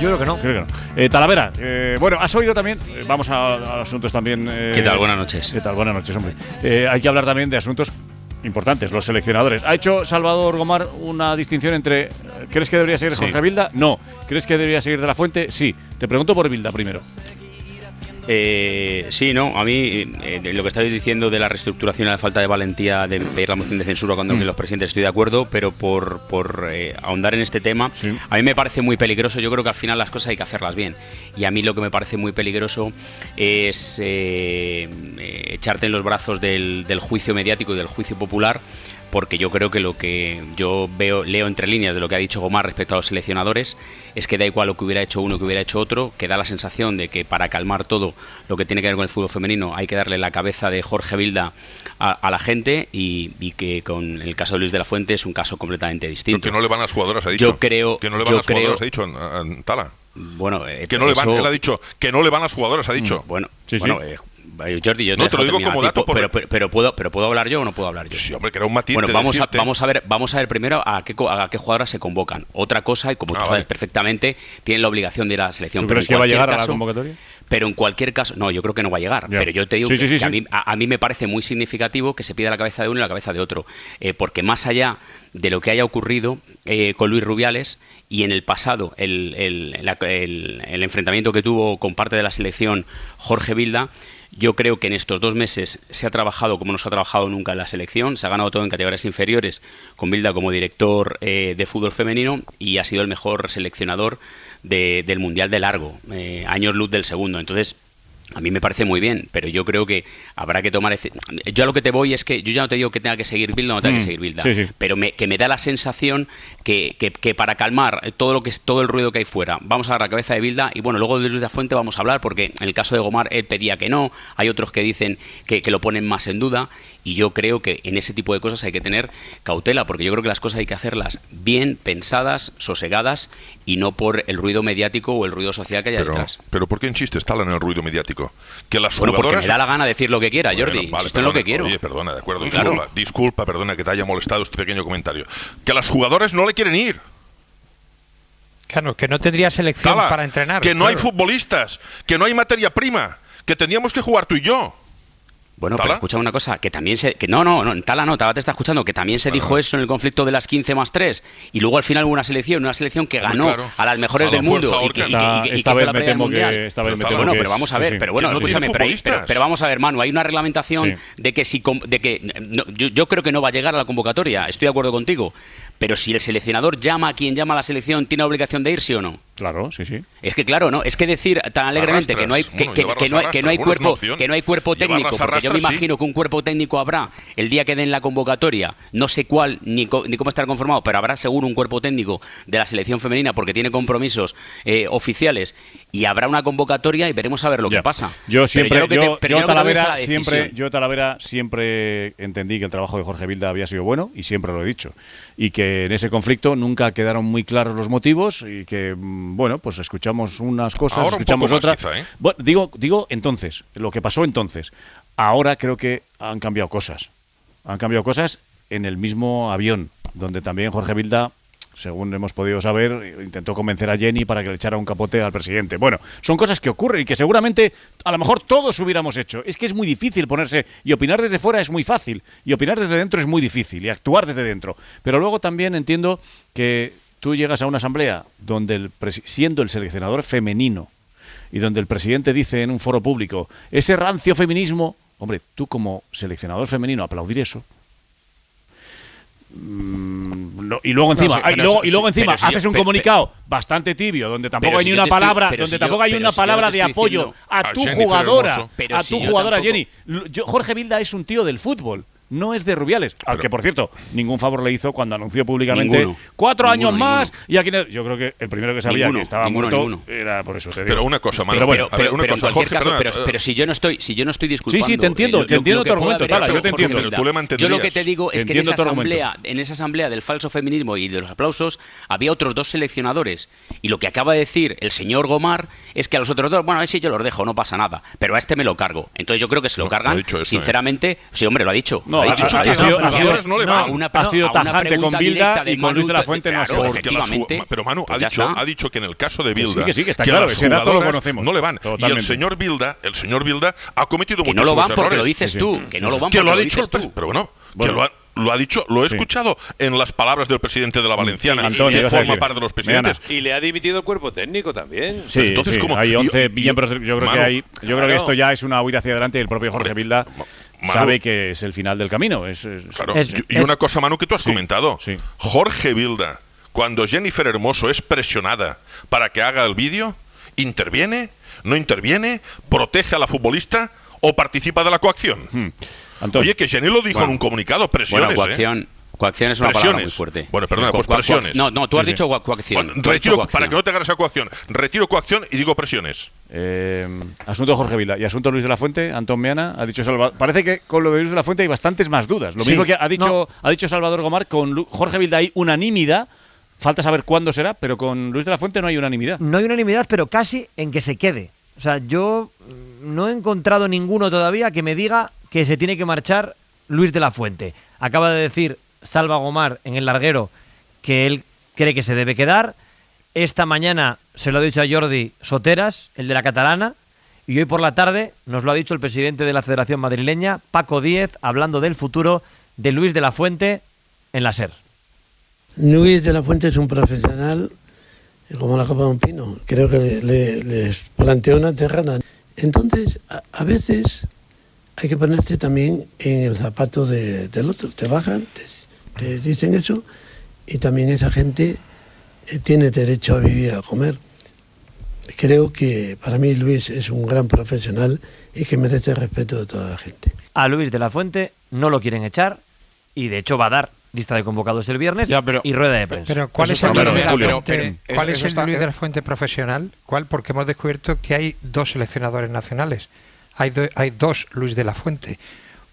Yo creo que no. Talavera, bueno, has oído también, vamos a asuntos también. ¿Qué tal? Buenas noches. ¿Qué tal? Buenas noches, hombre. Hay que hablar también de asuntos importantes, los seleccionadores. ¿Ha hecho Salvador Gomar una distinción entre ¿crees que debería seguir Jorge Vilda? No. ¿Crees que debería seguir de la Fuente? Sí. Te pregunto por Vilda primero. Sí, no, a mí lo que estáis diciendo de la reestructuración y la falta de valentía de pedir la moción de censura cuando los presidentes estoy de acuerdo, pero por ahondar en este tema, a mí me parece muy peligroso. Yo creo que al final las cosas hay que hacerlas bien, y a mí lo que me parece muy peligroso es echarte en los brazos del juicio mediático y del juicio popular, porque yo creo que lo que yo leo entre líneas de lo que ha dicho Gomar respecto a los seleccionadores es que da igual lo que hubiera hecho uno que hubiera hecho otro, que da la sensación de que para calmar todo lo que tiene que ver con el fútbol femenino hay que darle la cabeza de Jorge Vilda a la gente, y que con el caso de Luis de la Fuente es un caso completamente distinto. Pero que no le van a las jugadoras, ha dicho. Yo creo que no le van a las jugadoras, ha dicho Tala. Bueno, que no le van, él ha dicho que no le van a las jugadoras, ha dicho. Bueno, Jordi, yo no te lo digo como dato, pero puedo hablar yo o no puedo hablar yo. Sí, hombre, que era un matiz. Bueno, vamos a ver primero a qué jugadoras se convocan. Otra cosa, y como tú sabes perfectamente, tienen la obligación de ir a la selección. ¿Tú crees que va a llegar a la convocatoria? Pero en cualquier caso, no, yo creo que no va a llegar. Ya. Pero yo te digo que a mí me parece muy significativo que se pida la cabeza de uno y la cabeza de otro, porque más allá de lo que haya ocurrido con Luis Rubiales y en el pasado el enfrentamiento que tuvo con parte de la selección Jorge Vilda, yo creo que en estos 2 meses se ha trabajado como no se ha trabajado nunca en la selección, se ha ganado todo en categorías inferiores, con Vilda como director de fútbol femenino, y ha sido el mejor seleccionador del Mundial de largo, años luz del segundo. Entonces, a mí me parece muy bien, pero yo creo que habrá que tomar... Yo a lo que te voy es que yo ya no te digo que tenga que seguir Vilda o no tenga que seguir Vilda, pero que me da la sensación que para calmar todo el ruido que hay fuera, vamos a dar la cabeza de Vilda, y bueno, luego de Luis de la Fuente vamos a hablar, porque en el caso de Gomar él pedía que no, hay otros que dicen que lo ponen más en duda, Y yo creo que en ese tipo de cosas hay que tener cautela, porque yo creo que las cosas hay que hacerlas bien pensadas, sosegadas, y no por el ruido mediático o el ruido social que haya detrás. Pero ¿por qué insistes tal en el ruido mediático? Que las Bueno, jugadoras... porque me da la gana decir lo que quiera, Jordi. Vale, Esto es lo que quiero. Oye, perdona, de acuerdo, Claro. disculpa, perdona que te haya molestado este pequeño comentario. Que las jugadoras no le quieren ir. Claro, que no tendría selección para entrenar. Que no hay futbolistas, que no hay materia prima, que tendríamos que jugar tú y yo. Bueno, pero escucha una cosa, que también se... Que no, Tala te está escuchando, que también se dijo eso en el conflicto de las 15 más 3, y luego al final hubo una selección que ganó a las mejores del mundo y que esta vez me temo que... Bueno, pero vamos a ver, pero bueno, escúchame, pero vamos a ver, Manu, hay una reglamentación de que si... yo creo que no va a llegar a la convocatoria, estoy de acuerdo contigo, pero si el seleccionador llama a quien llama a la selección, ¿tiene la obligación de ir, sí o no? Claro, sí. Es que claro, ¿no? Es que decir tan alegremente que no hay cuerpo técnico, porque yo me imagino que un cuerpo técnico habrá el día que den la convocatoria, no sé cuál ni cómo estará conformado, pero habrá seguro un cuerpo técnico de la selección femenina porque tiene compromisos oficiales, y habrá una convocatoria y veremos a ver lo que pasa. Yo Talavera siempre entendí que el trabajo de Jorge Vilda había sido bueno, y siempre lo he dicho, y que en ese conflicto nunca quedaron muy claros los motivos, y que bueno, pues escuchamos unas cosas, ahora escuchamos otras. Quizá, ¿eh? Bueno, digo entonces, lo que pasó entonces. Ahora creo que han cambiado cosas. Han cambiado cosas en el mismo avión, donde también Jorge Vilda, según hemos podido saber, intentó convencer a Jenny para que le echara un capote al presidente. Bueno, son cosas que ocurren y que seguramente a lo mejor todos hubiéramos hecho. Es que es muy difícil ponerse, y opinar desde fuera es muy fácil, y opinar desde dentro es muy difícil, y actuar desde dentro. Pero luego también entiendo que tú llegas a una asamblea donde siendo el seleccionador femenino y donde el presidente dice en un foro público ese rancio feminismo, hombre, tú como seleccionador femenino aplaudir eso. Y luego encima, haces un comunicado bastante tibio, donde tampoco hay ni una palabra, de apoyo a tu jugadora, Jenny. Jorge Vilda es un tío del fútbol. No es de Rubiales, al que por cierto ningún favor le hizo cuando anunció públicamente 4 años más. Y aquí yo creo que el primero que sabía que estaba muerto era por eso. Te digo. Pero una cosa, Manu, pero si yo no estoy disculpando. Sí, te entiendo tu argumento, Tala, yo te entiendo. Yo lo que te digo es que en esa asamblea del falso feminismo y de los aplausos había otros 2 seleccionadores, y lo que acaba de decir el señor Gomar es que a los otros 2, bueno, a ver si yo los dejo, no pasa nada, pero a este me lo cargo. Entonces yo creo que se lo cargan, sinceramente. Sí, hombre, lo ha dicho. Ha sido tajante con Vilda y con Luis de la Fuente no ha sido. Pero Manu ha dicho que en el caso de Vilda, que está claro, ese dato lo conocemos. No le van. Y el señor Vilda ha cometido muchísimos errores. Que no lo van porque lo dices tú. Que no lo van porque lo dices tú. Pero bueno, lo ha dicho, lo he escuchado en las palabras del presidente de la Valenciana, que forma parte de los presidentes. Y le ha dimitido el cuerpo técnico también. Sí, entonces, hay 11 miembros. Yo creo que esto ya es una huida hacia adelante, y el propio Jorge Vilda sabe que es el final del camino. Y una cosa, Manu, que tú has comentado. Sí. Jorge Vilda, cuando Jennifer Hermoso es presionada para que haga el vídeo, ¿interviene? ¿No interviene? ¿Protege a la futbolista o participa de la coacción? Oye, que Jenny lo dijo en un comunicado, presiones. Coacción es una palabra muy fuerte. Bueno, perdona, pues presiones. No, tú has dicho coacción. Para que no te agarres a coacción. Retiro coacción y digo presiones. Asunto Jorge Vilda y asunto Luis de la Fuente, Antón Meana, ha dicho Salvador. Parece que con lo de Luis de la Fuente hay bastantes más dudas. Lo mismo que ha dicho Salvador Gomar, con Jorge Vilda hay unanimidad. Falta saber cuándo será, pero con Luis de la Fuente no hay unanimidad. No hay unanimidad, pero casi en que se quede. O sea, yo no he encontrado ninguno todavía que me diga que se tiene que marchar Luis de la Fuente. Acaba de decir Salva Gomar en el larguero que él cree que se debe quedar. Esta mañana se lo ha dicho a Jordi Soteras, el de la catalana, y hoy por la tarde nos lo ha dicho el presidente de la Federación Madrileña, Paco Díez, hablando del futuro de Luis de la Fuente en la SER. Luis de la Fuente es un profesional como la copa de un pino. Creo que les planteó una terrana. Entonces, a veces hay que ponerte también en el zapato del otro. Te bajan, te dicen eso, y también esa gente tiene derecho a vivir, a comer. Creo que para mí Luis es un gran profesional y que merece el respeto de toda la gente. A Luis de la Fuente no lo quieren echar, y de hecho va a dar lista de convocados el viernes y rueda de prensa. Pero ¿cuál es el Luis de la Fuente profesional? ¿Cuál? Porque hemos descubierto que hay 2 seleccionadores nacionales. Hay 2 Luis de la Fuente.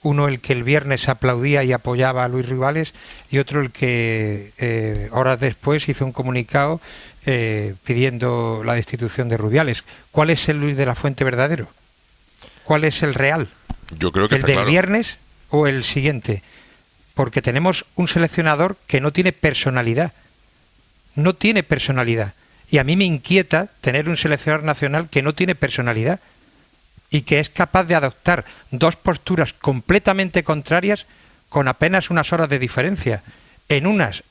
Uno el que el viernes aplaudía y apoyaba a Luis Rubiales y otro el que horas después hizo un comunicado pidiendo la destitución de Rubiales. ¿Cuál es el Luis de la Fuente verdadero? ¿Cuál es el real? Yo creo que ¿El del viernes o el siguiente? Porque tenemos un seleccionador que no tiene personalidad. No tiene personalidad. Y a mí me inquieta tener un seleccionador nacional que no tiene personalidad y que es capaz de adoptar dos posturas completamente contrarias con apenas unas horas de diferencia. En unas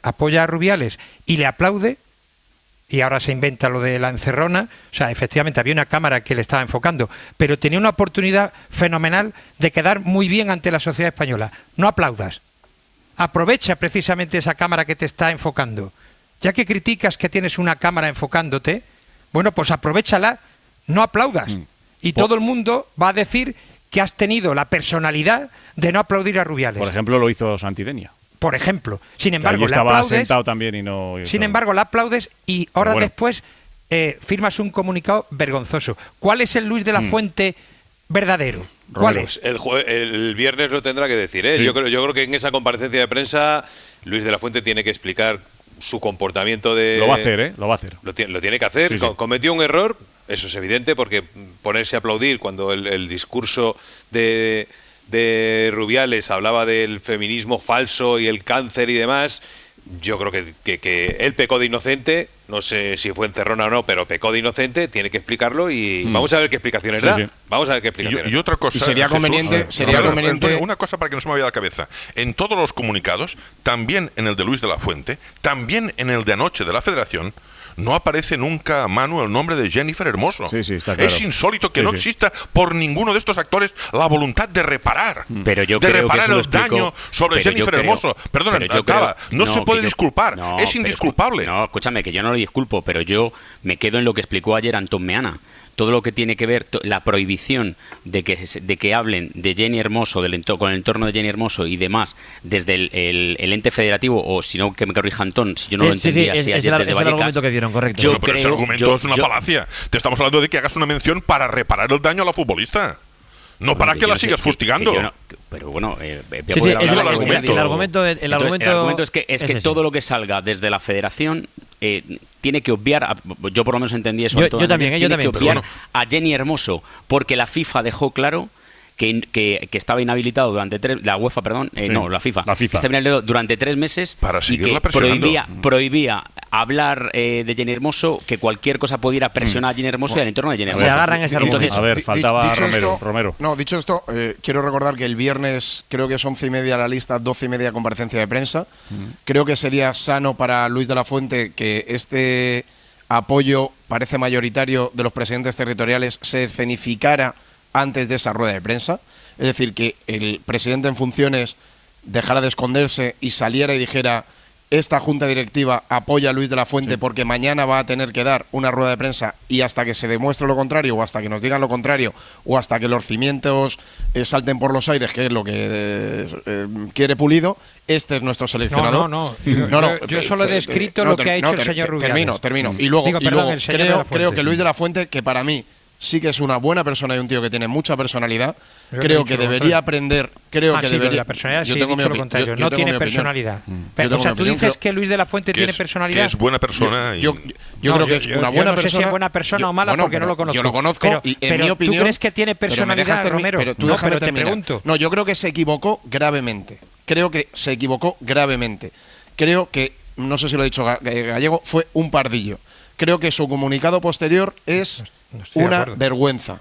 apoya a Rubiales y le aplaude, y ahora se inventa lo de la encerrona. O sea, efectivamente había una cámara que le estaba enfocando, pero tenía una oportunidad fenomenal de quedar muy bien ante la sociedad española. No aplaudas. Aprovecha precisamente esa cámara que te está enfocando. Ya que criticas que tienes una cámara enfocándote, bueno, pues aprovéchala, no aplaudas. Y todo el mundo va a decir que has tenido la personalidad de no aplaudir a Rubiales. Por ejemplo, lo hizo Santidenia. Por ejemplo. Sin embargo, allí estaba sentado también y no... Sin embargo, la aplaudes y horas después firmas un comunicado vergonzoso. ¿Cuál es el Luis de la Fuente verdadero? ¿Cuál es? El viernes lo tendrá que decir, ¿eh? Sí. Yo creo que en esa comparecencia de prensa Luis de la Fuente tiene que explicar su comportamiento de... Lo va a hacer, ¿eh? Lo va a hacer. Lo tiene que hacer. Sí. Cometió un error, eso es evidente, porque ponerse a aplaudir cuando el discurso de Rubiales hablaba del feminismo falso y el cáncer y demás, yo creo que él pecó de inocente, no sé si fue encerrona o no, pero pecó de inocente, tiene que explicarlo y vamos a ver qué explicaciones da. Vamos a ver qué explicaciones. Y otra cosa, y sería conveniente, Antonio, una cosa para que no se me vaya de la cabeza. En todos los comunicados, también en el de Luis de la Fuente, también en el de anoche de la Federación, no aparece nunca, Manu, el nombre de Jennifer Hermoso. Está claro. Es insólito que no exista por ninguno de estos actores la voluntad de reparar. Pero yo de creo reparar que el daño sobre Jennifer Hermoso. Perdona, no se puede disculpar. Es indisculpable. No, escúchame, que yo no lo disculpo, pero yo me quedo en lo que explicó ayer Antón Meana. Todo lo que tiene que ver, la prohibición de que hablen de Jenny Hermoso, con el entorno de Jenny Hermoso y demás, desde el ente federativo, o si no, que me corrija Antón, si yo no lo entendía así ayer desde Vallecas. Es el argumento que dieron, correcto. Pero ese argumento es una falacia. Te estamos hablando de que hagas una mención para reparar el daño a la futbolista. No para que la sigas fustigando. Pero bueno, el argumento es que todo lo que salga desde la federación tiene que obviar, yo por lo menos entendí eso. Yo también, que obviar a Jenny Hermoso, porque la FIFA dejó claro que estaba inhabilitado durante la UEFA, perdón, la FIFA. Que estaba inhabilitado durante 3 meses para y que prohibía hablar de Jenny Hermoso, que cualquier cosa pudiera presionar a Jenny Hermoso y al entorno de Jenny Hermoso. Se agarran ese argumento. A ver, faltaba Romero. No, dicho esto, quiero recordar que el viernes creo que es 11:30 la lista, 12:30 comparecencia de prensa. Creo que sería sano para Luis de la Fuente que este apoyo, parece mayoritario, de los presidentes territoriales se escenificara antes de esa rueda de prensa, es decir, que el presidente en funciones dejara de esconderse y saliera y dijera: esta junta directiva apoya a Luis de la Fuente porque mañana va a tener que dar una rueda de prensa, y hasta que se demuestre lo contrario, o hasta que nos digan lo contrario, o hasta que los cimientos salten por los aires, que es lo que quiere Pulido, este es nuestro seleccionador. Yo solo he descrito lo que ha hecho el señor Rubiales. Termino. Y luego creo que Luis de la Fuente, que para mí sí que es una buena persona y un tío que tiene mucha personalidad, creo que debería aprender. La personalidad, sí, he dicho lo contrario. No tiene personalidad. O sea, tú dices que Luis de la Fuente tiene personalidad. Que es buena persona. Yo creo que es una buena persona. No sé si es buena persona o mala, porque no lo conozco. Yo lo conozco y en mi opinión. ¿Tú crees que tiene personalidad, Romero? Pero te pregunto. No, yo creo que se equivocó gravemente. Creo que, no sé si lo ha dicho Gallego, fue un pardillo. Creo que su comunicado posterior es una vergüenza.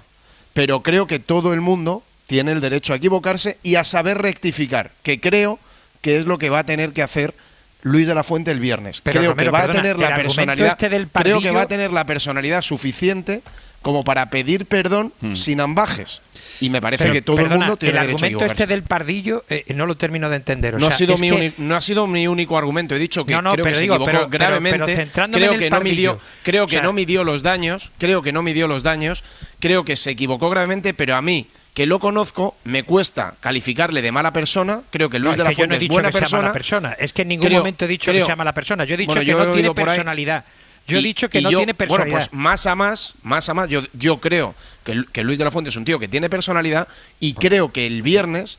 Pero creo que todo el mundo tiene el derecho a equivocarse y a saber rectificar, que creo que es lo que va a tener que hacer Luis de la Fuente el viernes. Creo que va a tener la personalidad, creo que va a tener la personalidad suficiente como para pedir perdón sin ambajes. Y me parece que todo el mundo tiene derecho a equivocarse. El argumento del pardillo no lo termino de entender. No ha sido mi único argumento. He dicho que creo que se equivocó gravemente. Creo que no midió los daños. Creo que se equivocó gravemente, pero a mí, que lo conozco, me cuesta calificarle de mala persona. Creo que Luis de la Fuente es buena persona. Es que en ningún momento he dicho que sea mala persona. Yo he dicho que no tiene personalidad. Yo he dicho que no tiene personalidad. Bueno, pues más a más, yo creo que Luis de la Fuente es un tío que tiene personalidad, y creo que el viernes,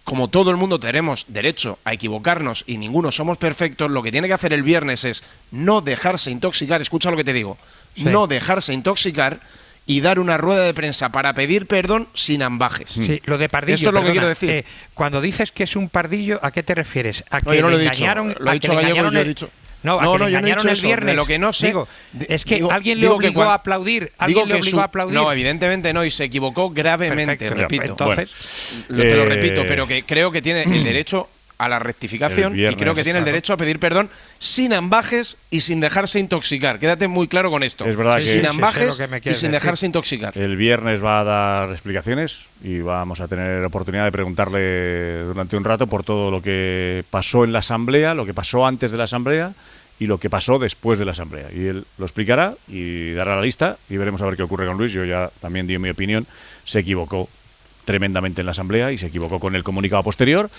como todo el mundo tenemos derecho a equivocarnos y ninguno somos perfectos, lo que tiene que hacer el viernes es no dejarse intoxicar, escucha lo que te digo, no dejarse intoxicar y dar una rueda de prensa para pedir perdón sin ambajes. Sí, lo de Pardillo. Esto es lo que quiero decir. Cuando dices que es un Pardillo, ¿a qué te refieres? ¿A No, que yo no le lo he dicho. engañaron? Lo ha dicho Gallego y yo he dicho. No, yo no he engañaron dicho el eso, viernes. de lo que no sé. Digo, es que alguien le obligó a aplaudir. Alguien le obligó a aplaudir. No, evidentemente no, y se equivocó gravemente, Perfecto, repito. entonces, Te lo repito, pero que creo que tiene el derecho a la rectificación y creo que tiene el derecho a pedir perdón sin ambajes y sin dejarse intoxicar. Quédate muy claro con esto. Es verdad que sin ambajes sé lo que me y quieres sin decir. dejarse intoxicar. el viernes va a dar explicaciones y vamos a tener oportunidad de preguntarle durante un rato por todo lo que pasó en la asamblea, lo que pasó antes de la asamblea y lo que pasó después de la asamblea. Y él lo explicará y dará la lista y veremos a ver qué ocurre con Luis. Yo ya también di mi opinión. Se equivocó tremendamente en la asamblea y se equivocó con el comunicado posterior,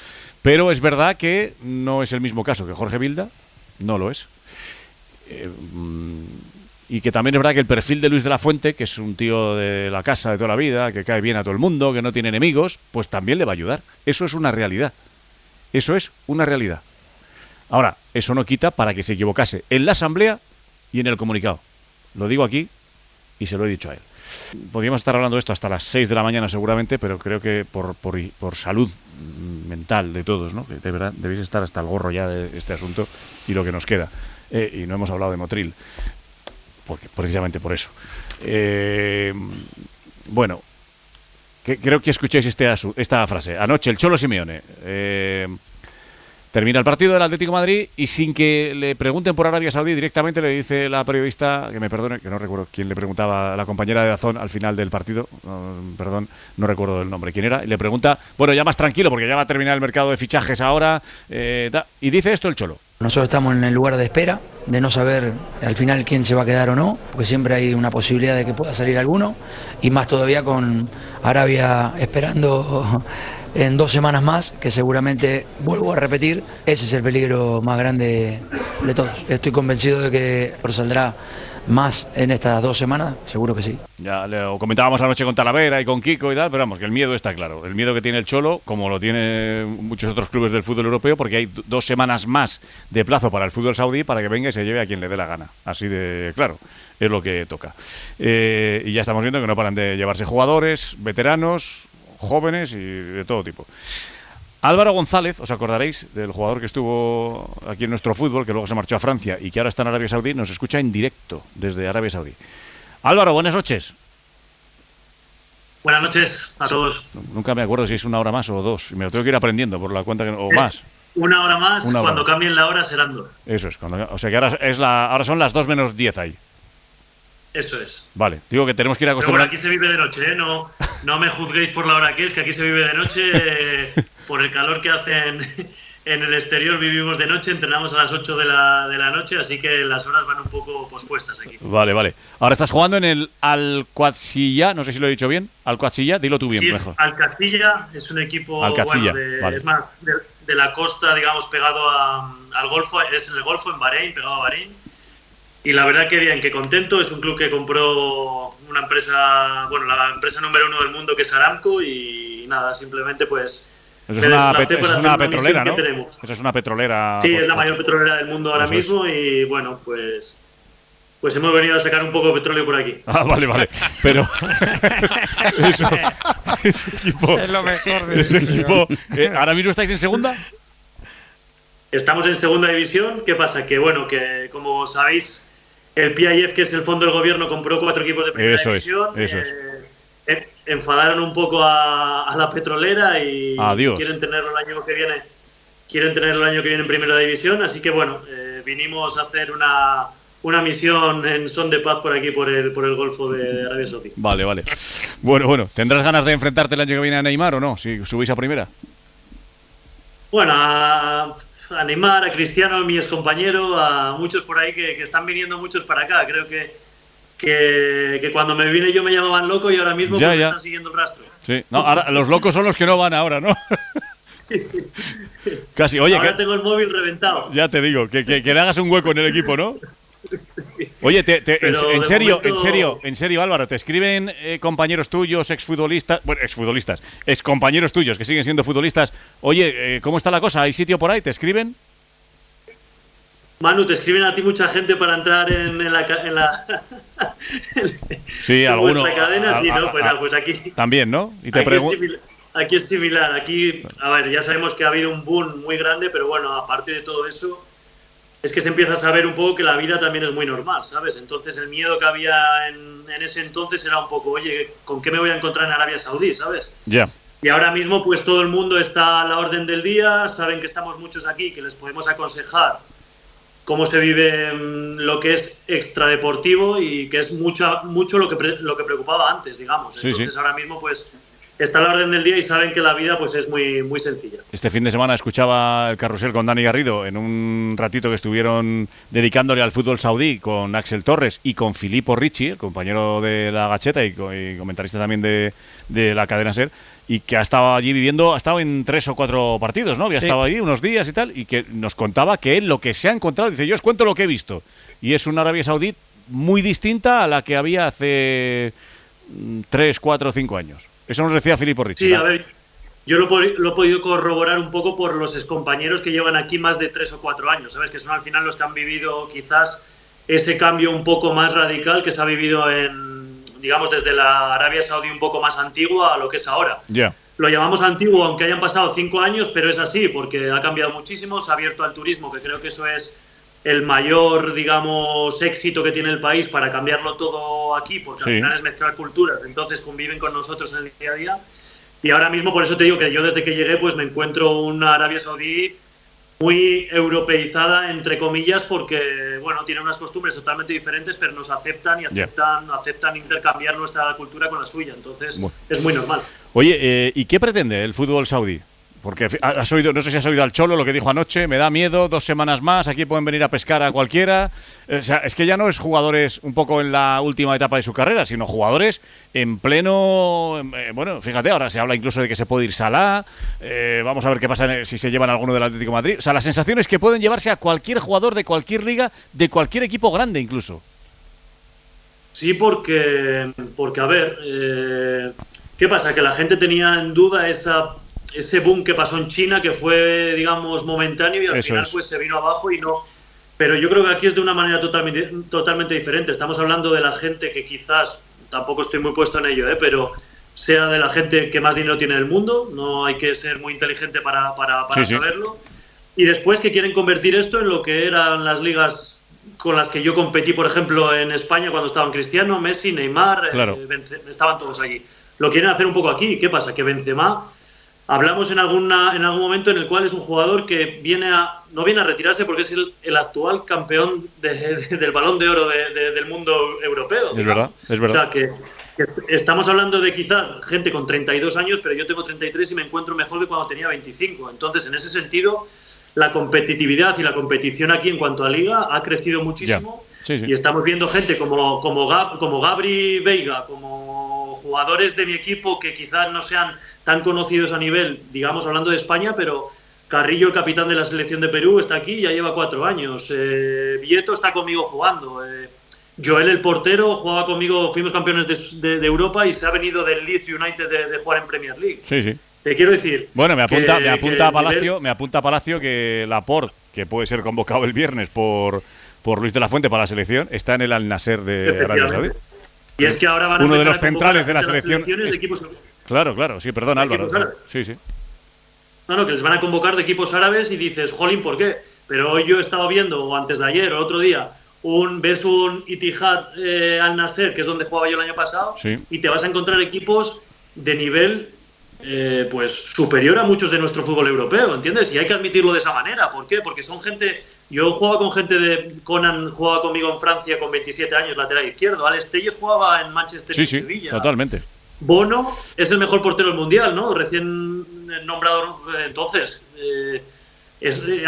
pero es verdad que no es el mismo caso que Jorge Vilda, no lo es. Y que también es verdad que el perfil de Luis de la Fuente, que es un tío de la casa de toda la vida, que cae bien a todo el mundo, que no tiene enemigos, pues también le va a ayudar. Eso es una realidad. Eso es una realidad. Ahora, eso no quita para que se equivocase en la asamblea y en el comunicado. Lo digo aquí y se lo he dicho a él. Podríamos estar hablando de esto hasta las 6 de la mañana seguramente, pero creo que por salud mental de todos, ¿no? Que de verdad debéis estar hasta el gorro ya de este asunto y lo que nos queda. Y no hemos hablado de Motril, porque precisamente por eso. Bueno, creo que escuchéis esta frase. Anoche el Cholo Simeone termina el partido del Atlético de Madrid y sin que le pregunten por Arabia Saudí directamente le dice la periodista, que me perdone, que no recuerdo quién le preguntaba, a la compañera de Dazón al final del partido, perdón, no recuerdo el nombre, quién era, y le pregunta, bueno, ya más tranquilo porque ya va a terminar el mercado de fichajes ahora, y dice esto el Cholo. Nosotros estamos en el lugar de espera, de no saber al final quién se va a quedar o no, porque siempre hay una posibilidad de que pueda salir alguno, y más todavía con Arabia esperando en 2 semanas más, que seguramente, vuelvo a repetir, ese es el peligro más grande de todos. Estoy convencido de que saldrá más en estas 2 semanas, seguro que sí. Ya lo comentábamos anoche con Talavera y con Kiko y tal, pero vamos, que el miedo está claro. El miedo que tiene el Cholo, como lo tiene muchos otros clubes del fútbol europeo, porque hay 2 semanas más de plazo para el fútbol saudí para que venga y se lleve a quien le dé la gana. Así de claro, es lo que toca. Y ya estamos viendo que no paran de llevarse jugadores, veteranos, jóvenes y de todo tipo. Álvaro González, os acordaréis del jugador que estuvo aquí en nuestro fútbol, que luego se marchó a Francia y que ahora está en Arabia Saudí, nos escucha en directo desde Arabia Saudí. Álvaro, buenas noches. Buenas noches a todos. Nunca me acuerdo si es 1 hora más o 2, me lo tengo que ir aprendiendo por la cuenta o más. 1 hora más, Una hora cuando más. cambien la hora serán 2. Eso es, o sea que ahora son las 2 menos 10 ahí. Eso es. Vale, digo que tenemos que ir Pero acostumbrando. bueno, aquí se vive de noche, ¿eh? No me juzguéis por la hora que es, que aquí se vive de noche, por el calor que hace en el exterior vivimos de noche, entrenamos a las 8 de la noche, así que las horas van un poco pospuestas aquí. Vale. Ahora estás jugando en el Al-Qadsiya, no sé si lo he dicho bien. Al-Qadsiya, dilo tú bien, Y mejor. Al-Qadsiya es un equipo Al-Qadsiya, bueno, es más de la costa, digamos, pegado al Golfo, es en el Golfo, en Bahrein, pegado a Bahrein. Y la verdad que bien, que contento. Es un club que compró una empresa, bueno, la empresa número 1 del mundo, que es Aramco, y nada, simplemente pues... Eso es una petrolera, ¿no? Eso es una petrolera. Sí, es la mayor petrolera del mundo ahora mismo y bueno, pues hemos venido a sacar un poco de petróleo por aquí. Ah, vale. Pero ese equipo... Es lo mejor de ese equipo. ¿Ahora mismo estáis en segunda? Estamos en segunda división. ¿Qué pasa? Que bueno, que como sabéis, el PIF, que es el fondo del gobierno, compró 4 equipos de primera división. Eso es. Enfadaron un poco a la petrolera y Adiós. quieren tenerlo el año que viene. Quieren tenerlo el año que viene en primera división. Así que bueno, vinimos a hacer una misión en son de paz por aquí, por el Golfo de Arabia Saudí. Vale. Bueno. ¿Tendrás ganas de enfrentarte el año que viene a Neymar o no? Si subís a primera. Bueno, a Neymar, a Cristiano, a mi excompañero, a muchos por ahí que están viniendo muchos para acá. Creo que cuando me vine yo me llamaban loco y ahora mismo Ya. me están siguiendo el rastro. Sí. No, ahora los locos son los que no van ahora, ¿no? Casi. Oye, ahora tengo el móvil reventado. ya te digo, que le hagas un hueco en el equipo, ¿no? Oye, en serio, Álvaro, te escriben compañeros tuyos, excompañeros tuyos que siguen siendo futbolistas. Oye, ¿cómo está la cosa? ¿Hay sitio por ahí? ¿Te escriben? Manu, te escriben a ti mucha gente para entrar en la sí, en alguno. Cadena, sí, ¿no? Pues aquí también, ¿no? Y te aquí es similar. Aquí, a ver, ya sabemos que ha habido un boom muy grande, pero bueno, aparte de todo eso, es que se empieza a saber un poco que la vida también es muy normal, ¿sabes? Entonces el miedo que había en ese entonces era un poco, oye, ¿con qué me voy a encontrar en Arabia Saudí, ¿sabes? Ya. Y ahora mismo pues todo el mundo está a la orden del día, saben que estamos muchos aquí, que les podemos aconsejar cómo se vive lo que es extradeportivo y que es mucho lo que preocupaba antes, digamos. Entonces ahora mismo pues está a la orden del día y saben que la vida pues es muy, muy sencilla. Este fin de semana escuchaba el Carrusel con Dani Garrido en un ratito que estuvieron dedicándole al fútbol saudí con Axel Torres y con Filippo Ricci, el compañero de La Gacheta y comentarista también de la cadena SER, y que ha estado allí viviendo, ha estado en 3 o 4 partidos, ¿no? Había estado allí unos días y tal, y que nos contaba que él lo que se ha encontrado, dice, yo os cuento lo que he visto, y es una Arabia Saudí muy distinta a la que había hace 3, 4, 5 años. Eso nos decía Filippo Ricci. Sí, a ver, yo lo he podido corroborar un poco por los excompañeros que llevan aquí más de 3 o 4 años, ¿sabes? Que son al final los que han vivido quizás ese cambio un poco más radical que se ha vivido digamos, desde la Arabia Saudí un poco más antigua a lo que es ahora. Yeah. Lo llamamos antiguo, aunque hayan pasado 5 años, pero es así, porque ha cambiado muchísimo, se ha abierto al turismo, que creo que eso es el mayor, digamos, éxito que tiene el país para cambiarlo todo aquí, porque al final es mezclar culturas, entonces conviven con nosotros en el día a día. Y ahora mismo, por eso te digo que yo desde que llegué, pues me encuentro una Arabia Saudí muy europeizada, entre comillas, porque, bueno, tiene unas costumbres totalmente diferentes, pero nos aceptan y aceptan intercambiar nuestra cultura con la suya, entonces es muy normal. Oye, ¿y qué pretende el fútbol saudí? Porque has oído, no sé si has oído al Cholo lo que dijo anoche, me da miedo, 2 semanas más, aquí pueden venir a pescar a cualquiera. O sea, es que ya no es jugadores un poco en la última etapa de su carrera, sino jugadores en pleno... bueno, fíjate, ahora se habla incluso de que se puede ir Salah, vamos a ver qué pasa si se llevan alguno del Atlético de Madrid. O sea, la sensación es que pueden llevarse a cualquier jugador de cualquier liga, de cualquier equipo grande incluso. Sí, porque a ver, ¿qué pasa? Que la gente tenía en duda ese boom que pasó en China, que fue, digamos, momentáneo y al final pues se vino abajo y no. Pero yo creo que aquí es de una manera totalmente diferente. Estamos hablando de la gente que quizás, tampoco estoy muy puesto en ello, pero sea de la gente que más dinero tiene en el mundo, no hay que ser muy inteligente para saberlo. Y después que quieren convertir esto en lo que eran las ligas con las que yo competí, por ejemplo, en España cuando estaban Cristiano, Messi, Neymar, estaban todos allí. Lo quieren hacer un poco aquí. ¿Qué pasa? Que Benzema... Hablamos en algún momento en el cual es un jugador que no viene a retirarse porque es el actual campeón del Balón de Oro del mundo europeo. Es verdad. O sea, que estamos hablando de quizá gente con 32 años, pero yo tengo 33 y me encuentro mejor que cuando tenía 25. Entonces, en ese sentido, la competitividad y la competición aquí en cuanto a liga ha crecido muchísimo. Y estamos viendo gente como Gabri Veiga, como jugadores de mi equipo que quizás no sean tan conocidos a nivel, digamos, hablando de España, pero Carrillo, el capitán de la selección de Perú, está aquí, ya lleva 4 años. Vieto está conmigo jugando. Joel, el portero, jugaba conmigo, fuimos campeones de Europa y se ha venido del Leeds United de jugar en Premier League. Sí. Te quiero decir... Bueno, me apunta a Palacio que Laporte, que puede ser convocado el viernes por Luis de la Fuente para la selección, está en el Al Nassr de Arabia Saudí. Y es que ahora van a uno de los centrales de la selección. Claro, sí, perdón, Álvaro. Sí. No, que les van a convocar de equipos árabes y dices, jolín, ¿por qué? Pero hoy yo he estado viendo, o antes de ayer, o otro día, ves un Ittihad Al Nassr, que es donde jugaba yo el año pasado, y te vas a encontrar equipos de nivel pues superior a muchos de nuestro fútbol europeo, ¿entiendes? Y hay que admitirlo de esa manera. ¿Por qué? Porque son gente... Yo jugaba con gente Conan jugaba conmigo en Francia con 27 años, lateral izquierdo. Alex Telles jugaba en Manchester y Sevilla. Totalmente. Bono es el mejor portero del mundial, ¿no? Recién nombrado. Entonces,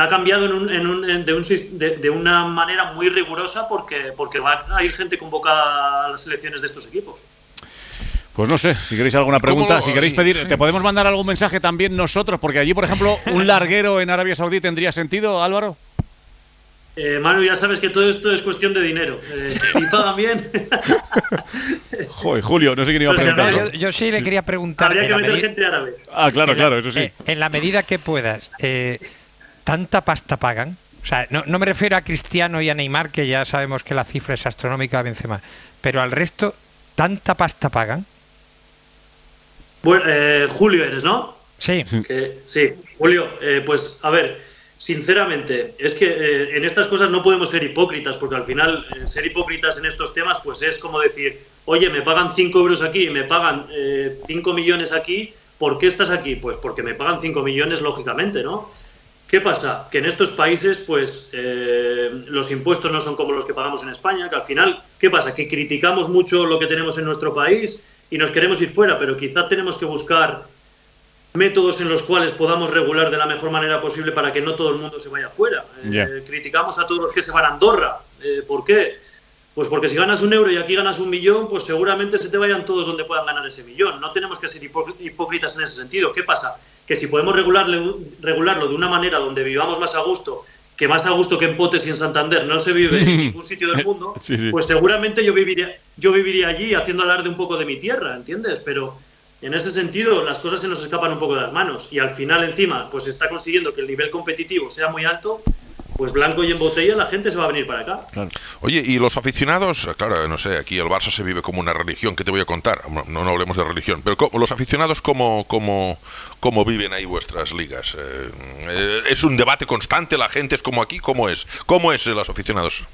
ha cambiado de una manera muy rigurosa porque va a ir gente convocada a las selecciones de estos equipos. Pues no sé, si queréis alguna pregunta, si queréis pedir, te podemos mandar algún mensaje también nosotros, porque allí, por ejemplo, un larguero en Arabia Saudí tendría sentido, Álvaro. Manu, ya sabes que todo esto es cuestión de dinero. Y pagan bien. Joder, Julio, no sé quién iba a preguntar. Yo sí le quería preguntar. Habría que meter gente árabe. Ah, claro, eso sí. En la medida que puedas, ¿tanta pasta pagan? O sea, no me refiero a Cristiano y a Neymar, que ya sabemos que la cifra es astronómica a Benzema, pero al resto, ¿tanta pasta pagan? Bueno, Julio eres, ¿no? Sí. Sí, Julio, pues a ver, sinceramente, es que en estas cosas no podemos ser hipócritas, porque al final ser hipócritas en estos temas pues es como decir, oye, me pagan 5 euros aquí y me pagan 5 millones aquí, ¿por qué estás aquí? Pues porque me pagan 5 millones, lógicamente, ¿no? ¿Qué pasa? Que en estos países pues los impuestos no son como los que pagamos en España, que al final, ¿qué pasa? Que criticamos mucho lo que tenemos en nuestro país y nos queremos ir fuera, pero quizás tenemos que buscar métodos en los cuales podamos regular de la mejor manera posible para que no todo el mundo se vaya fuera. Criticamos a todos los que se van a Andorra. ¿Por qué? Pues porque si ganas 1 euro y aquí ganas 1 millón, pues seguramente se te vayan todos donde puedan ganar ese millón. No tenemos que ser hipócritas en ese sentido. ¿Qué pasa? Que si podemos regularlo de una manera donde vivamos más a gusto que en Potes y en Santander no se vive en ningún sitio del mundo, pues seguramente yo viviría allí haciendo alarde un poco de mi tierra, ¿entiendes? Pero en ese sentido las cosas se nos escapan un poco de las manos y al final encima pues está consiguiendo que el nivel competitivo sea muy alto, pues blanco y en botella la gente se va a venir para acá. Claro. Oye, y los aficionados, claro, no sé, aquí el Barça se vive como una religión, ¿qué te voy a contar? No hablemos de religión, pero los aficionados, ¿cómo viven ahí vuestras ligas? ¿Es un debate constante? ¿La gente es como aquí? ¿Cómo es? ¿Cómo es los aficionados?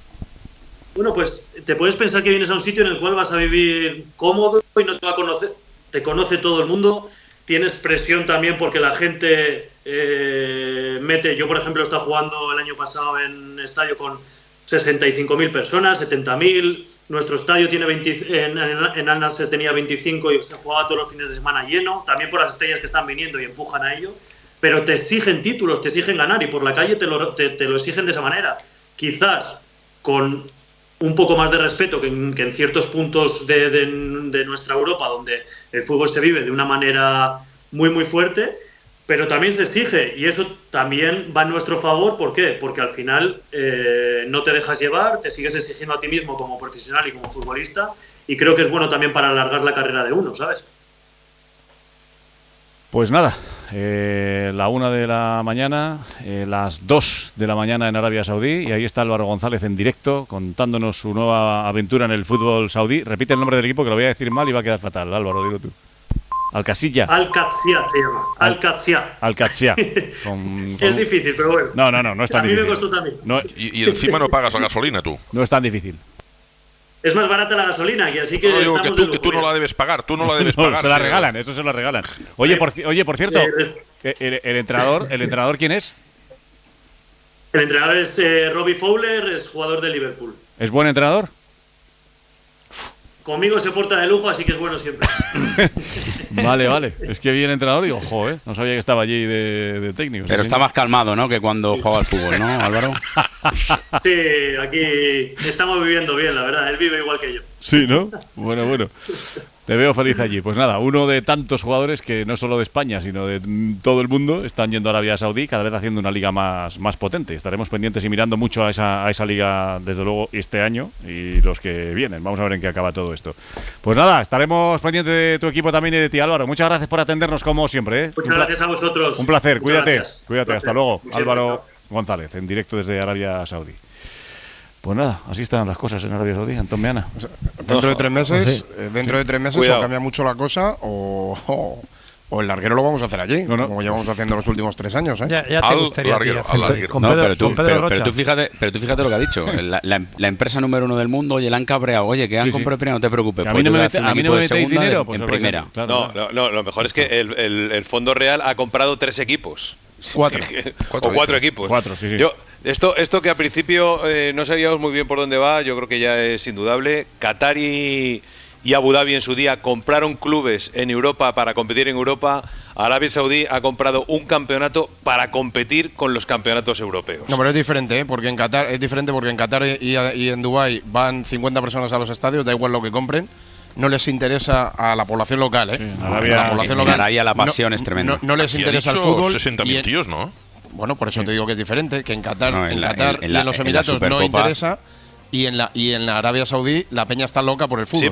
Bueno, pues te puedes pensar que vienes a un sitio en el cual vas a vivir cómodo y no te va a conocer, te conoce todo el mundo, tienes presión también porque la gente mete. Yo, por ejemplo, he estado jugando el año pasado en estadio con 65.000 personas, 70.000. Nuestro estadio tiene en Al Nassr tenía 25 y se jugaba todos los fines de semana lleno, también por las estrellas que están viniendo y empujan a ello. Pero te exigen títulos, te exigen ganar y por la calle te lo exigen de esa manera. Quizás con un poco más de respeto que en ciertos puntos de nuestra Europa, donde el fútbol se vive de una manera muy, muy fuerte, pero también se exige, y eso también va en nuestro favor. ¿Por qué? Porque al final no te dejas llevar, te sigues exigiendo a ti mismo como profesional y como futbolista, y creo que es bueno también para alargar la carrera de uno, ¿sabes? Pues nada, la 1 de la mañana, las 2 de la mañana en Arabia Saudí, y ahí está Álvaro González en directo contándonos su nueva aventura en el fútbol saudí. Repite el nombre del equipo, que lo voy a decir mal y va a quedar fatal. Álvaro, dilo tú. Al-Qadsiya. Al-Qadsiya se llama. Al-Qadsiya. Al-Qadsiya. Es difícil, pero bueno. No es tan difícil. A mí me costó también. No, y encima no pagas la gasolina tú. No es tan difícil. Es más barata la gasolina aquí, así que. No, digo que tú no la debes pagar, pagar. Se la regalan, eso se la regalan. Oye, por cierto, ¿el entrenador quién es? El entrenador es Robbie Fowler, es jugador de Liverpool. ¿Es buen entrenador? Conmigo se porta de lujo, así que es bueno siempre. Vale. Es que vi el entrenador y digo, no sabía que estaba allí de técnico. Pero está más calmado, ¿no?, que cuando jugaba al fútbol, ¿no, Álvaro? Sí, aquí estamos viviendo bien, la verdad. Él vive igual que yo. Sí, ¿no? Bueno. Te veo feliz allí. Pues nada, uno de tantos jugadores que no solo de España, sino de todo el mundo están yendo a Arabia Saudí, cada vez haciendo una liga más potente. Estaremos pendientes y mirando mucho a esa liga, desde luego, este año y los que vienen. Vamos a ver en qué acaba todo esto. Pues nada, estaremos pendientes de tu equipo también y de ti, Álvaro. Muchas gracias por atendernos como siempre, ¿eh? Muchas gracias a vosotros. Un placer, cuídate. Gracias. Hasta luego. Muchas Álvaro gracias. González, en directo desde Arabia Saudí. Pues nada, así están las cosas en Arabia Saudí, Antón Meana. Dentro de 3 meses o cambia mucho la cosa o el larguero lo vamos a hacer allí, como llevamos haciendo los últimos 3 años. Ya te gustaría larguero. Pero tú fíjate lo que ha dicho. La empresa número 1 del mundo, oye, la han cabreado, oye, que han comprado primero, no te preocupes. A mí no me metéis dinero, en primera. No, lo mejor es que el Fondo Real ha comprado 3 equipos. 4. O 4 equipos. 4, sí. Esto que al principio no sabíamos muy bien por dónde va, yo creo que ya es indudable. Qatar y Abu Dhabi en su día compraron clubes en Europa para competir en Europa. Arabia Saudí ha comprado un campeonato para competir con los campeonatos europeos. No, pero es diferente, porque en Qatar y en Dubái van 50 personas a los estadios, da igual lo que compren. No les interesa a la población local, la población local. Ahí a la pasión es tremenda. No les interesa el fútbol. 60.000 tíos, ¿no? Bueno, por eso te digo que es diferente, que en Qatar, No, en Qatar y en los Emiratos no interesa. Y en la Arabia Saudí la peña está loca por el fútbol. Sí,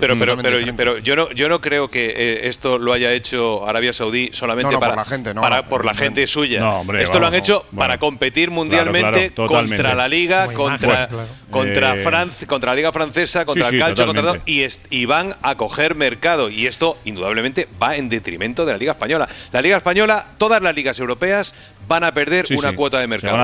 pero yo no creo que esto lo haya hecho Arabia Saudí solamente por la gente, por la gente suya. No, hombre, esto lo han hecho para competir mundialmente contra la Liga, contra la Liga Francesa, contra el calcio, contra todo, y van a coger mercado. Y esto, indudablemente, va en detrimento de la Liga Española. La Liga Española, todas las ligas europeas van a perder una cuota de mercado. Se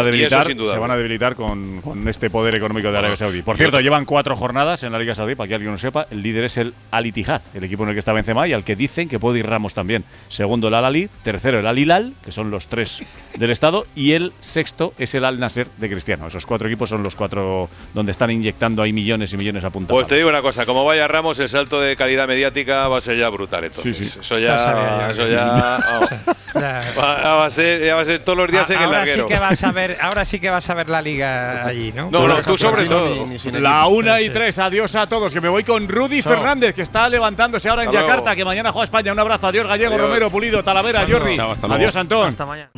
van a debilitar con este poder económico de Arabia Saudí. Por cierto, llevan 4 jornadas en la Liga Saudí, para que alguien no sepa. El líder es el Al Ittihad, el equipo en el que está Benzema y al que dicen que puede ir Ramos también. Segundo, el Al Ahly. Tercero, el Al Hilal, que son los 3 del estado. Y el sexto es el Al Nasser de Cristiano. Esos 4 equipos son los 4 donde están inyectando ahí millones y millones a punta. Pues te digo una cosa, como vaya Ramos, el salto de calidad mediática va a ser ya brutal. Entonces, eso ya va a ser todos los días en el larguero. Ahora sí que vas a ver la Liga allí, ¿no? No, tú sobre todo. La 1:03, adiós a todos, que me voy con Rudy Fernández, que está levantándose ahora en Yakarta, que mañana juega España. Un abrazo, adiós Gallego, Romero, Pulido, Talavera, Jordi. Adiós Antón. Hasta mañana.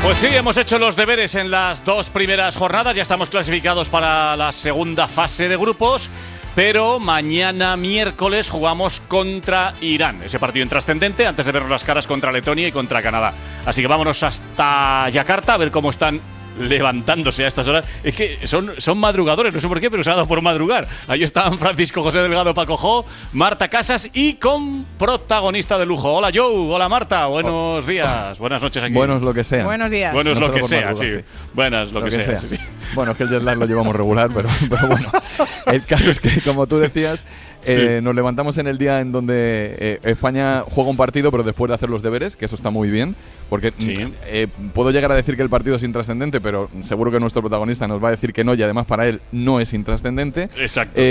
Pues sí, hemos hecho los deberes en las 2 primeras jornadas, ya estamos clasificados para la segunda fase de grupos. Pero mañana miércoles jugamos contra Irán, ese partido intrascendente, antes de vernos las caras contra Letonia y contra Canadá. Así que vámonos hasta Yakarta a ver cómo están levantándose a estas horas. Es que son madrugadores, no sé por qué, pero se ha dado por madrugar. Ahí están Francisco José Delgado, Paco Jo, Marta Casas y con protagonista de lujo. Hola Joe, hola Marta, buenos días, buenas noches aquí. Buenos lo que sea. Buenos días. Buenos lo que sea, sí. Buenas lo que sea. Sí. Bueno, es que el jet lag lo llevamos regular, pero bueno. El caso es que, como tú decías, nos levantamos en el día en donde España juega un partido, pero después de hacer los deberes, que eso está muy bien, porque puedo llegar a decir que el partido es intrascendente, pero seguro que nuestro protagonista nos va a decir que no, y además para él no es intrascendente. Exacto.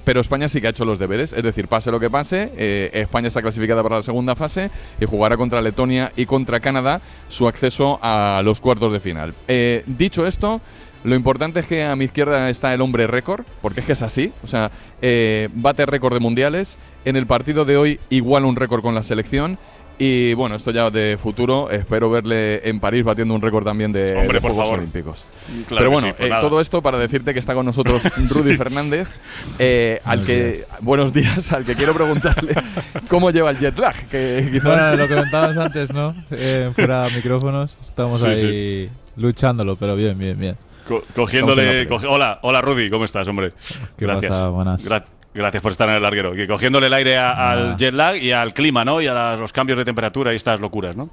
Pero España sí que ha hecho los deberes, es decir, pase lo que pase, España está clasificada para la segunda fase y jugará contra Letonia y contra Canadá su acceso a los cuartos de final. Dicho esto, lo importante es que a mi izquierda está el hombre récord, porque es que es así, o sea, bate récord de mundiales, en el partido de hoy iguala un récord con la selección. Y bueno, esto ya de futuro, espero verle en París batiendo un récord también de Juegos Olímpicos. Claro. Pero bueno, pues todo esto para decirte que está con nosotros Rudy Fernández, buenos días, al que quiero preguntarle cómo lleva el jet lag. Que quizás bueno, lo comentabas antes, ¿no? Fuera micrófonos, estamos luchándolo, pero bien. Cogiéndole. Hola Rudy, ¿cómo estás, hombre? ¿Qué Gracias. pasa? Buenas. Gracias por estar en el larguero. Y cogiéndole el aire al jet lag y al clima, ¿no? Y a los cambios de temperatura y estas locuras, ¿no?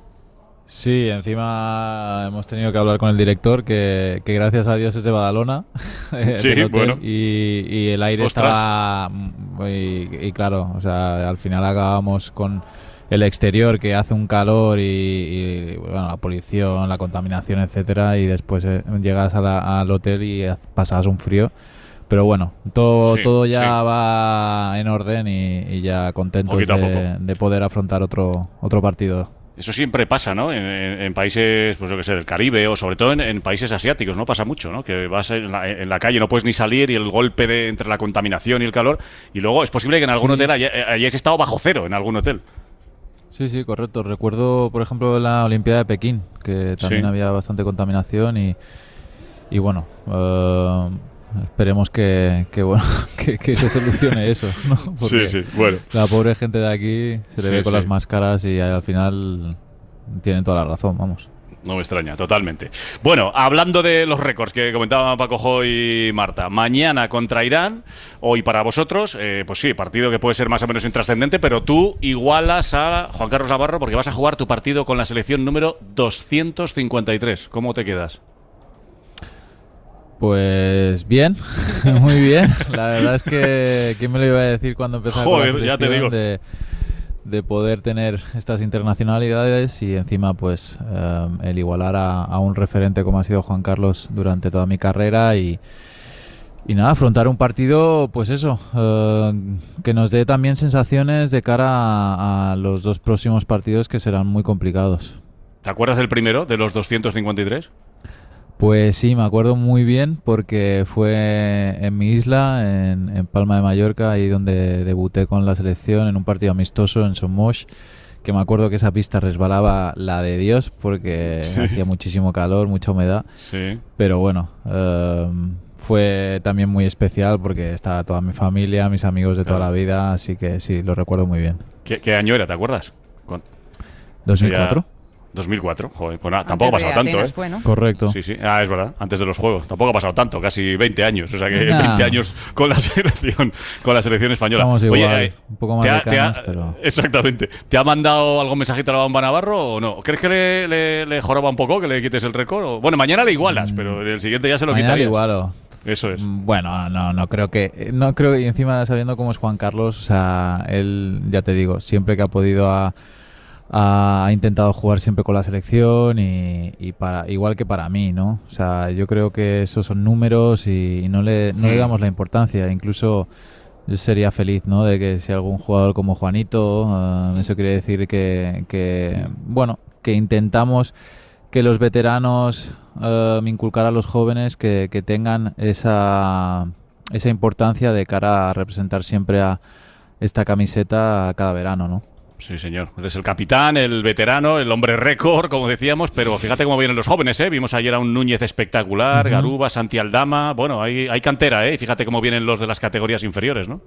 Sí, encima hemos tenido que hablar con el director, que gracias a Dios es de Badalona. Sí, bueno. Y el aire estaba. Y claro, o sea, al final acabamos con el exterior, que hace un calor y bueno, la polución, la contaminación, etcétera, y después llegas al hotel y pasas un frío. Pero bueno, todo ya va en orden y ya contentos de poder afrontar otro partido. Eso siempre pasa, ¿no? En países, pues yo que sé, del Caribe o sobre todo en países asiáticos, ¿no? Pasa mucho, ¿no? Que vas en la calle, no puedes ni salir y el golpe entre la contaminación y el calor. Y luego es posible que en algún hotel hayáis estado bajo cero, en algún hotel. Sí, correcto. Recuerdo, por ejemplo, la Olimpiada de Pekín, que también había bastante contaminación y bueno, esperemos que se solucione eso, ¿no? Porque bueno. La pobre gente de aquí se le ve con las máscaras y al final tienen toda la razón, vamos. No me extraña, totalmente. Bueno, hablando de los récords que comentaban Paco Jo y Marta, mañana contra Irán, hoy para vosotros, pues sí, partido que puede ser más o menos intrascendente, pero tú igualas a Juan Carlos Navarro porque vas a jugar tu partido con la selección número 253. ¿Cómo te quedas? Pues bien, muy bien. La verdad es que ¿quién me lo iba a decir cuando empezaba con la selección? Ya te digo. De poder tener estas internacionalidades y encima pues el igualar a un referente como ha sido Juan Carlos durante toda mi carrera y nada, afrontar un partido pues eso, que nos dé también sensaciones de cara a los 2 próximos partidos que serán muy complicados. ¿Te acuerdas del primero de los 253? Pues sí, me acuerdo muy bien porque fue en mi isla, en Palma de Mallorca, ahí donde debuté con la selección en un partido amistoso en Somos, que me acuerdo que esa pista resbalaba la de Dios porque hacía muchísimo calor, mucha humedad. Sí. Pero bueno, fue también muy especial porque estaba toda mi familia, mis amigos de toda la vida, así que sí, lo recuerdo muy bien. ¿Qué año era, te acuerdas? 2004. 2004, joder, pues nada, tampoco ha pasado tanto, ¿eh? Fue, ¿no? Correcto. Sí, es verdad, antes de los Juegos. Tampoco ha pasado tanto, casi 20 años, o sea que 20 años con la selección española. Estamos igual, Oye, un poco más de canas, pero... Exactamente. ¿Te ha mandado algún mensajito a la Bamba Navarro o no? ¿Crees que le joroba un poco, que le quites el récord? Bueno, mañana le igualas, pero el siguiente ya se lo mañana quitarías. Le igualo. Eso es. Bueno, no creo que... No creo, y encima sabiendo cómo es Juan Carlos, o sea, él, ya te digo, siempre que ha podido ha intentado jugar siempre con la selección y igual que para mí, ¿no? O sea, yo creo que esos son números y no le damos la importancia. Incluso yo sería feliz, ¿no? De que si algún jugador como Juanito, eso quiere decir que intentamos que los veteranos inculcar a los jóvenes que tengan esa importancia de cara a representar siempre a esta camiseta cada verano, ¿no? Sí, señor. Eres el capitán, el veterano, el hombre récord, como decíamos, pero fíjate cómo vienen los jóvenes, ¿eh? Vimos ayer a un Núñez espectacular, Garuba, Santi Aldama. Bueno, hay cantera, ¿eh? Y fíjate cómo vienen los de las categorías inferiores, ¿no?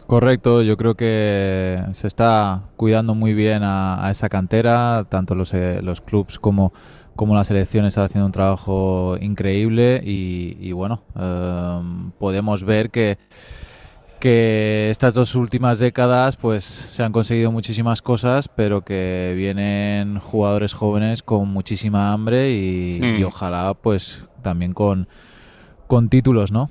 Correcto, yo creo que se está cuidando muy bien a esa cantera, tanto los clubs como la selección está haciendo un trabajo increíble y bueno, podemos ver que estas 2 últimas décadas pues se han conseguido muchísimas cosas, pero que vienen jugadores jóvenes con muchísima hambre y ojalá pues también con títulos, ¿no?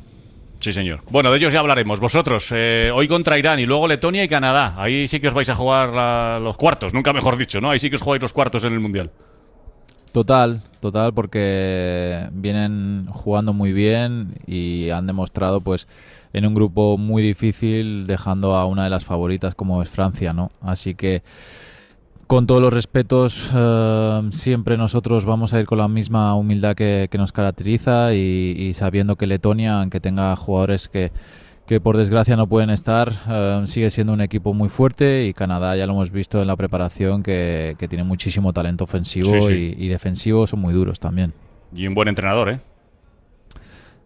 Sí, señor. Bueno, de ellos ya hablaremos. Vosotros, hoy contra Irán y luego Letonia y Canadá. Ahí sí que os vais a jugar los cuartos, nunca mejor dicho, ¿no? Ahí sí que os jugáis los cuartos en el Mundial. Total, porque vienen jugando muy bien y han demostrado pues en un grupo muy difícil, dejando a una de las favoritas como es Francia, ¿no? Así que con todos los respetos, siempre nosotros vamos a ir con la misma humildad que nos caracteriza y sabiendo que Letonia, aunque tenga jugadores que por desgracia no pueden estar, sigue siendo un equipo muy fuerte, y Canadá ya lo hemos visto en la preparación que tiene muchísimo talento ofensivo y defensivo, son muy duros también. Y un buen entrenador, ¿eh?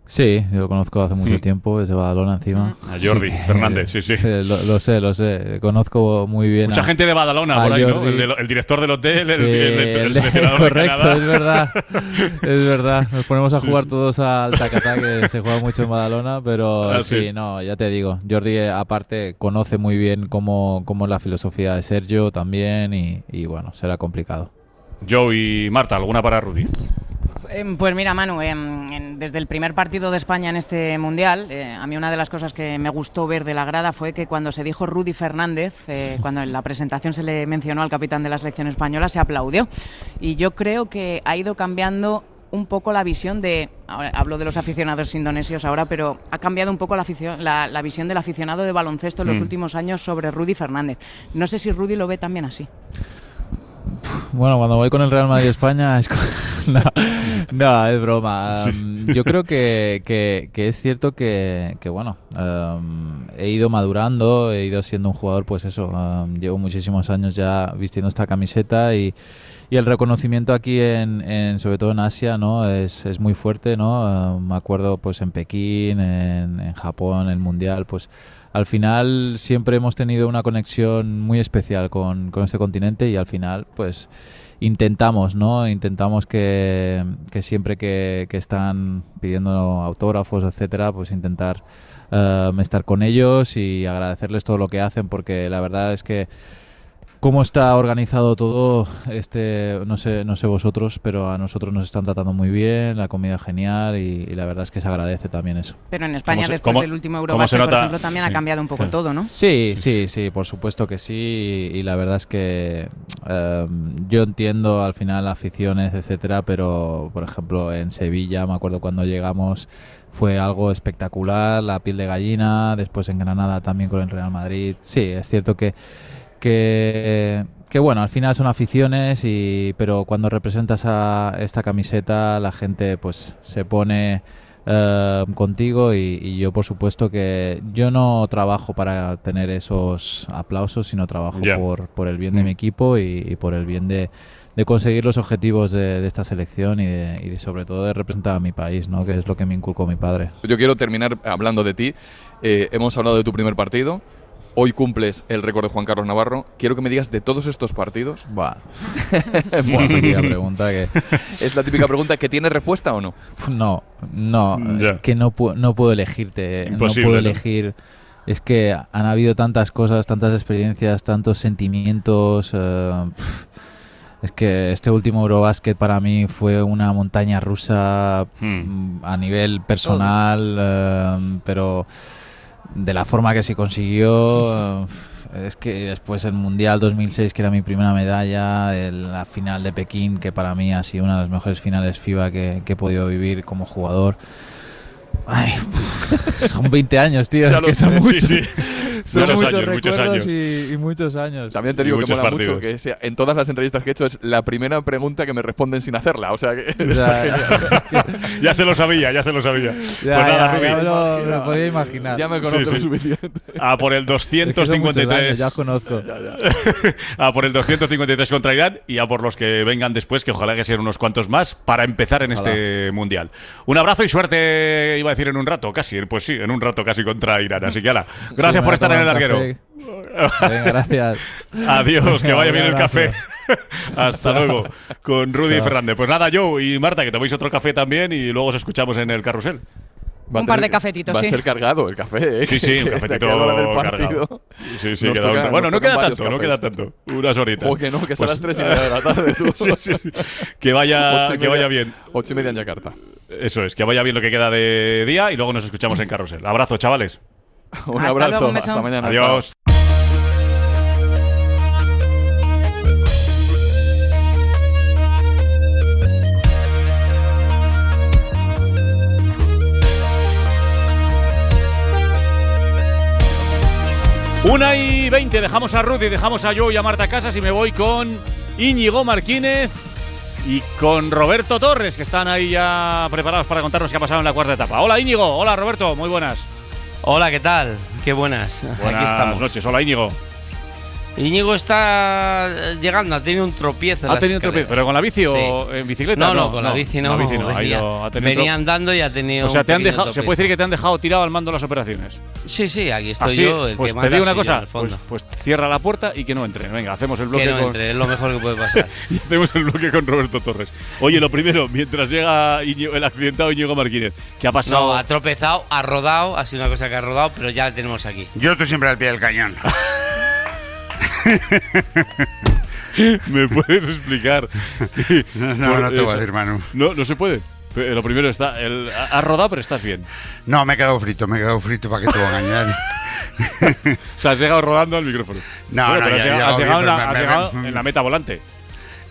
Sí, yo lo conozco hace mucho tiempo, desde Badalona encima. A Jordi Fernández, sí. Lo sé, conozco muy bien. Mucha gente de Badalona por ahí, Jordi. ¿no? El director del hotel, Sí, el seleccionador correcto, de Canadá. es verdad. Nos ponemos a jugar todos al tacatá, que se juega mucho en Badalona, pero no, ya te digo, Jordi aparte conoce muy bien cómo es la filosofía de Sergio también y bueno, será complicado. Joe y Marta, ¿alguna para Rudy? Pues mira, Manu, desde el primer partido de España en este Mundial, a mí una de las cosas que me gustó ver de la grada fue que cuando se dijo Rudy Fernández, cuando en la presentación se le mencionó al capitán de la selección española, se aplaudió. Y yo creo que ha ido cambiando un poco la visión ahora hablo de los aficionados indonesios ahora, pero ha cambiado un poco la visión del aficionado de baloncesto en los últimos años sobre Rudy Fernández. No sé si Rudy lo ve también así. Bueno, cuando voy con el Real Madrid España es no, es broma. Yo creo que es cierto que bueno, he ido madurando, he ido siendo un jugador, pues eso, llevo muchísimos años ya vistiendo esta camiseta y el reconocimiento aquí sobre todo en Asia, ¿no? Es muy fuerte, ¿no? Me acuerdo pues en Pekín, en Japón, el Mundial, pues al final siempre hemos tenido una conexión muy especial con este continente y al final pues intentamos, ¿no? Intentamos que siempre que están pidiendo autógrafos, etcétera, pues intentar estar con ellos y agradecerles todo lo que hacen, porque la verdad es que cómo está organizado todo, no sé vosotros, pero a nosotros nos están tratando muy bien, la comida genial y la verdad es que se agradece también eso. Pero en España después del último Eurobasket, por ejemplo, también ha cambiado un poco todo, ¿no? Sí, por supuesto que sí, y la verdad es que yo entiendo al final aficiones, etcétera, pero por ejemplo en Sevilla, me acuerdo cuando llegamos, fue algo espectacular, la piel de gallina, después en Granada también con el Real Madrid. Sí, es cierto que bueno, al final son aficiones, pero cuando representas a esta camiseta la gente pues se pone contigo y yo por supuesto que yo no trabajo para tener esos aplausos, sino trabajo por el bien de mi equipo y por el bien de conseguir los objetivos de esta selección y sobre todo de representar a mi país, ¿no? Que es lo que me inculcó mi padre. Yo quiero terminar hablando de ti. Hemos hablado de tu primer partido. Hoy cumples el récord de Juan Carlos Navarro. Quiero que me digas de todos estos partidos. Buah. Pregunta que... ¿Es la típica pregunta que tiene respuesta o no? No. Es que no puedo elegirte. Imposible, no puedo elegir. Es que han habido tantas cosas, tantas experiencias, tantos sentimientos. Es que este último Eurobasket para mí fue una montaña rusa a nivel personal, pero de la forma que se consiguió. Es que después el Mundial 2006, que era mi primera medalla, la final de Pekín, que para mí ha sido una de las mejores finales FIBA que he podido vivir como jugador. Ay, son 20 años, tío, que son muchos. Sí. Son muchos recuerdos y muchos años. También te digo que mola mucho que en todas las entrevistas que he hecho es la primera pregunta que me responden sin hacerla. O sea que ya se lo sabía. Pues nada, Rudy. Ya me lo podía imaginar. Ya me conozco lo suficiente. A por el 253. Años, ya os conozco. A por el 253 contra Irán y a por los que vengan después, que ojalá que sean unos cuantos más, para empezar en este Mundial. Un abrazo y suerte, iba a decir en un rato casi contra Irán. Así que ala, gracias por estar en el larguero. Venga, gracias. Adiós, que vaya bien el café. Hasta luego con Rudy Fernández. Pues nada, Joe y Marta, que toméis otro café también y luego os escuchamos en el carrusel. Un par de cafetitos, Va a ser cargado el café, ¿eh? Sí, un cafetito cargado. Sí, bueno, no queda tanto. Unas horitas. O que no, que son las 3:30 de la tarde. Tú. Sí. Que vaya bien. 8:30 en Yakarta. Eso es, que vaya bien lo que queda de día y luego nos escuchamos en carrusel. Abrazo, chavales. Un abrazo, luego, hasta mañana. Adiós. Una y 20, dejamos a Rudy, dejamos a Joe y a Marta Casas y me voy con Íñigo Martínez y con Roberto Torres, que están ahí ya preparados para contarnos qué ha pasado en la cuarta etapa. Hola Íñigo, hola Roberto, muy buenas. Hola, ¿qué tal? Qué buenas. Buenas Aquí estamos. noches, hola Íñigo. Íñigo está llegando, ha tenido un tropiezo. ¿Ha tenido un tropiezo? ¿Pero con la bici o en bicicleta? No, con la bici no. Venía andando y ha tenido. O sea, te han dejado, se puede decir que te han dejado tirado al mando las operaciones. Sí, aquí estoy yo. El pues que te digo una cosa, al fondo. Pues cierra la puerta y que no entre. Venga, hacemos el bloque. Que no entre, es lo mejor que puede pasar. Y hacemos el bloque con Roberto Torres. Oye, lo primero, mientras llega el accidentado Íñigo Martínez, ¿qué ha pasado? No, ha tropezado, ha rodado, ha sido una cosa que ha rodado, pero ya la tenemos aquí. Yo estoy siempre al pie del cañón. ¿Me puedes explicar? No te voy a decir, Manu. No se puede. Lo primero está, has rodado, pero estás bien. No, me he quedado frito para que te voy a engañar. O sea, has llegado rodando al micrófono. Pero has llegado en la meta volante.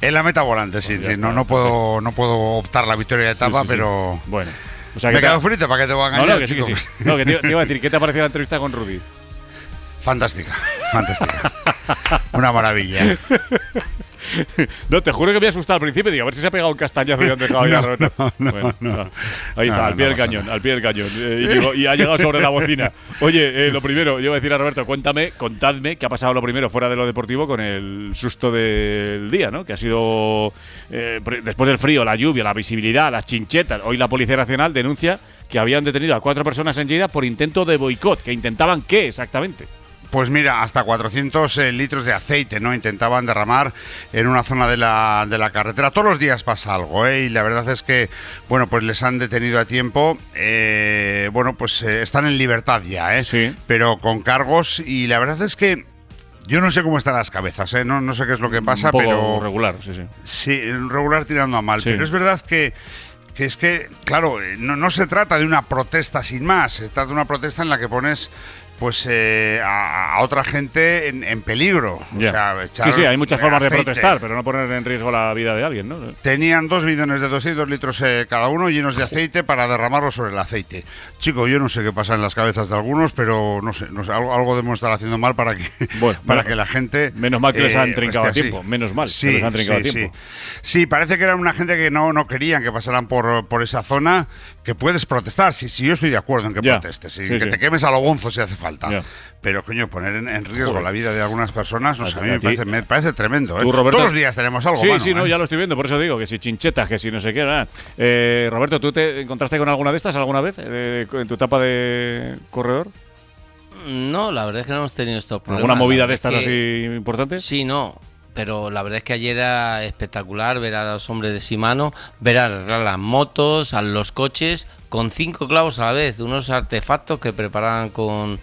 En la meta volante, sí. No puedo optar la victoria de etapa, pero bueno. O sea, me he quedado frito para que te voy a engañar. Que sí. No, que te iba a decir, ¿qué te ha parecido la entrevista con Rudy? Fantástica. Una maravilla. No, te juro que me ha asustado al principio. Digo, a ver si se ha pegado un castañazo y han dejado ya Roberto. No. Ahí está, al pie del cañón. Y ha llegado sobre la bocina. Oye, lo primero, yo voy a decir a Roberto, contadme qué ha pasado lo primero fuera de lo deportivo con el susto del día, ¿no? Que ha sido, después del frío, la lluvia, la visibilidad, las chinchetas. Hoy la Policía Nacional denuncia que habían detenido a 4 personas en Lleida por intento de boicot. ¿Que intentaban qué exactamente? Pues mira, hasta 400 litros de aceite, ¿no? Intentaban derramar en una zona de la carretera. Todos los días pasa algo, ¿eh? Y la verdad es que, bueno, pues les han detenido a tiempo. Están en libertad ya, ¿eh? Sí. Pero con cargos, y la verdad es que yo no sé cómo están las cabezas, ¿eh? No sé qué es lo que pasa, un poco pero regular, sí. Sí, regular tirando a mal. Sí. Pero es verdad que es que, claro, no se trata de una protesta sin más. Se trata de una protesta en la que pones pues a otra gente en peligro. Ya. O sea, sí, hay muchas formas aceite. de protestar, pero no poner en riesgo la vida de alguien, ¿no? Tenían 2 bidones de 200 litros cada uno llenos de aceite para derramarlo sobre el aceite. Chico, yo no sé qué pasa en las cabezas de algunos, pero no sé algo debemos estar haciendo mal para que, que la gente... Menos mal que les han trincado a tiempo, menos mal que les han trincado a tiempo. Sí, parece que era una gente que no querían que pasaran por esa zona, que puedes protestar, si yo estoy de acuerdo en que protestes, te quemes a lo bonzo si hace falta. Pero, coño, poner en riesgo la vida de algunas personas, no sé, a mí me parece tremendo. Tú, Roberto, todos los días tenemos algo, no, ya lo estoy viendo, por eso digo, que si chinchetas, que si no sé qué. Roberto, ¿tú te encontraste con alguna de estas alguna vez en tu etapa de corredor? No, la verdad es que no hemos tenido estos problemas. ¿Alguna movida de estas así importante? Sí, no. Pero la verdad es que ayer era espectacular ver a los hombres de Shimano, ver a las motos, a los coches, con 5 clavos a la vez, unos artefactos que preparaban con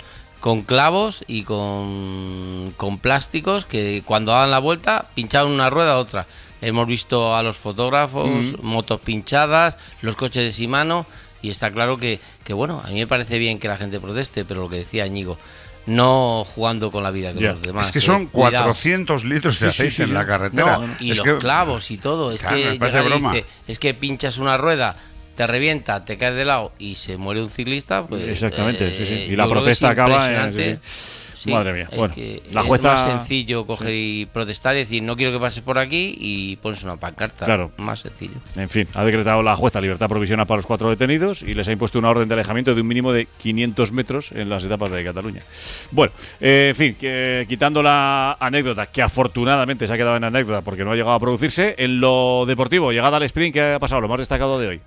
clavos y con plásticos que cuando daban la vuelta pinchaban una rueda a otra. Hemos visto a los fotógrafos, motos pinchadas, los coches de Shimano, y está claro que bueno, a mí me parece bien que la gente proteste, pero lo que decía Íñigo, no jugando con la vida de los demás. Es que son 400 litros de aceite en la carretera. Y los clavos y todo. Es que llega y dice, es que pinchas una rueda, te revienta, te caes de lado y se muere un ciclista. Pues, exactamente, y la protesta acaba en... Madre mía. Bueno, la jueza... Es más sencillo coger y protestar y decir, no quiero que pases por aquí, y pones una pancarta. Claro. Más sencillo. En fin, ha decretado la jueza libertad provisional para los 4 detenidos y les ha impuesto una orden de alejamiento de un mínimo de 500 metros en las etapas de Cataluña. Bueno, en fin, quitando la anécdota, que afortunadamente se ha quedado en anécdota porque no ha llegado a producirse, en lo deportivo, llegada al sprint, ¿qué ha pasado? Lo más destacado de hoy.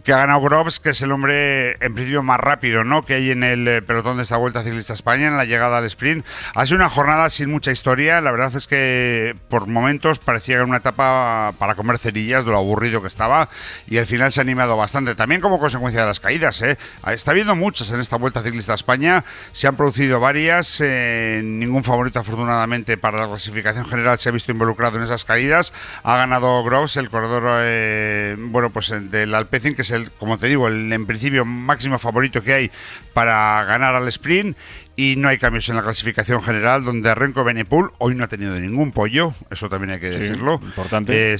Que ha ganado Groves, que es el hombre en principio más rápido, ¿no?, que hay en el pelotón de esta Vuelta Ciclista España en la llegada al sprint. Ha sido una jornada sin mucha historia. La verdad es que por momentos parecía que era una etapa para comer cerillas de lo aburrido que estaba, y al final se ha animado bastante, también como consecuencia de las caídas. Está habiendo muchas en esta Vuelta Ciclista España, se han producido varias, ningún favorito afortunadamente para la clasificación general se ha visto involucrado en esas caídas. Ha ganado Groves, el corredor del Alpecin, que es como te digo, en principio máximo favorito que hay para ganar al sprint. Y no hay cambios en la clasificación general, donde Renko Benepul hoy no ha tenido ningún pollo, eso también hay que decirlo. Importante.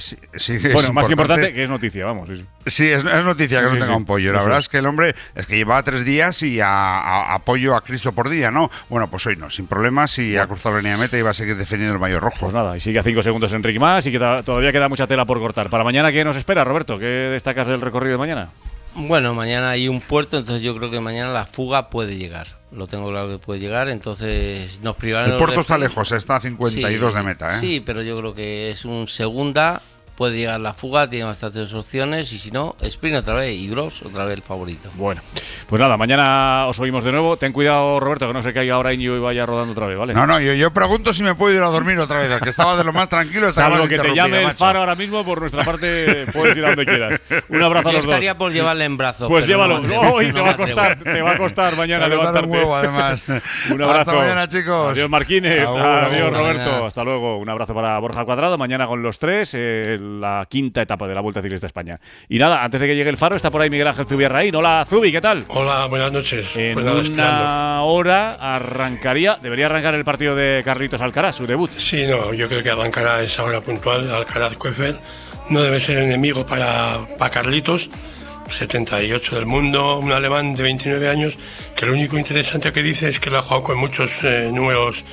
Bueno, más que importante, que es noticia, vamos. Sí, es noticia que no tenga un pollo. La verdad es que el hombre llevaba 3 días y a pollo a Cristo por día, ¿no? Bueno, pues hoy no, sin problemas, y ha cruzado la línea de meta y va a seguir defendiendo el maillot rojo. Pues nada, y sigue a 5 segundos Enrique Mas, y todavía queda mucha tela por cortar. Para mañana, ¿qué nos espera, Roberto? ¿Qué destacas del recorrido de mañana? Bueno, mañana hay un puerto, entonces yo creo que mañana la fuga puede llegar. Lo tengo claro que puede llegar, entonces nos privarán. El puerto está lejos, está a 52 de meta, ¿eh? Sí, pero yo creo que es un segunda. Puede llegar la fuga, tiene bastantes opciones, y si no, sprint otra vez y Groves otra vez el favorito. Bueno, pues nada, mañana os oímos de nuevo. Ten cuidado, Roberto, que no se caiga ahora Íñigo y vaya rodando otra vez, ¿vale? No, yo pregunto si me puedo ir a dormir otra vez, que estaba de lo más tranquilo. Salvo que te llame el Faro ahora mismo, por nuestra parte puedes ir a donde quieras. Un abrazo a los dos. Yo estaría por llevarle en brazos. Pues llévalo. Te va a costar mañana levantarte. Un huevo, además. Un abrazo. Hasta mañana, chicos. Adiós, Marquines. Adiós, Roberto. Mañana. Hasta luego. Un abrazo para Borja Cuadrado. Mañana con los 3, la quinta etapa de la Vuelta Ciclista España. Y nada, antes de que llegue el Faro, está por ahí Miguel Ángel Zubiarraín. Hola, Zubi, ¿qué tal? Hola, buenas noches. En una hora debería arrancar el partido de Carlitos Alcaraz, su debut. Sí, no, yo creo que arrancará a esa hora puntual. Alcaraz-Koepfer no debe ser enemigo para Carlitos. 78 del mundo, un alemán de 29 años, que lo único interesante que dice es que lo ha jugado con muchos números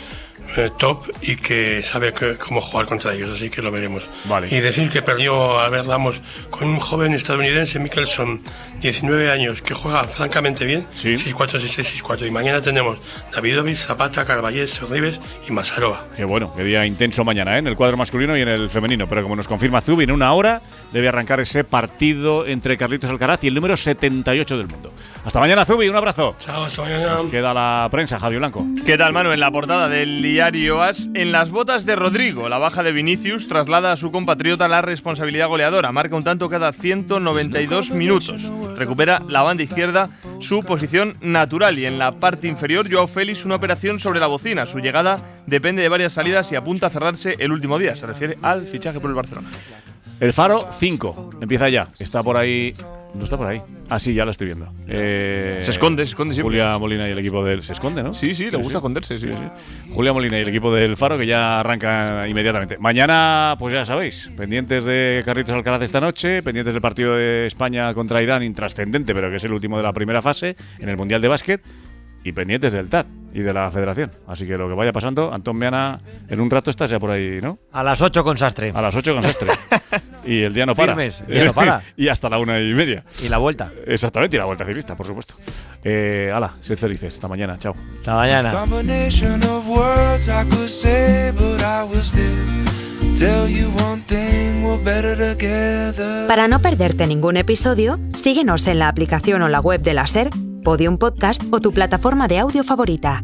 top y que sabe cómo jugar contra ellos, así que lo veremos. Vale. Y decir que perdió Albert Ramos con un joven estadounidense, Mickelson, 19 años, que juega francamente bien, 6-4, 6-3, 6-4. Y mañana tenemos Davidovich, Zapata, Carballés, Ribes y Masarova. Qué bueno, qué día intenso mañana, en el cuadro masculino y en el femenino. Pero como nos confirma Zubi, en una hora debe arrancar ese partido entre Carlitos Alcaraz y el número 78 del mundo. Hasta mañana, Zubi, un abrazo. Chao, hasta mañana. Nos queda la prensa, Javier Blanco. ¿Qué tal, Manu? En la portada del diario AS, en las botas de Rodrigo, la baja de Vinicius traslada a su compatriota la responsabilidad goleadora. Marca un tanto cada 192 minutos. Recupera la banda izquierda su posición natural, y en la parte inferior, Joao Félix, una operación sobre la bocina. Su llegada depende de varias salidas y apunta a cerrarse el último día. Se refiere al fichaje por el Barcelona. El Faro 5, empieza ya. Está por ahí No está por ahí. Ah, sí, ya la estoy viendo. Se esconde siempre. Julia Molina y el equipo del... Se esconde, ¿no? Sí, le gusta esconderse, sí. Julia Molina y el equipo del Faro, que ya arranca inmediatamente. Mañana, pues ya sabéis, pendientes de Carlitos Alcaraz esta noche, pendientes del partido de España contra Irán, intrascendente, pero que es el último de la primera fase en el Mundial de Básquet, y pendientes del TAD y de la Federación. Así que lo que vaya pasando, Antón Meana en un rato está ya por ahí, ¿no? A las 8 con Sastre. A las 8 con Sastre. Y el día no para. Firmes, el día no para. Y hasta la 1:30. Y la vuelta. Exactamente, y la vuelta ciclista, por supuesto. Hala, sed felices. Hasta mañana. Chao. Hasta mañana. Para no perderte ningún episodio, síguenos en la aplicación o la web de la SER, Podium Podcast o tu plataforma de audio favorita.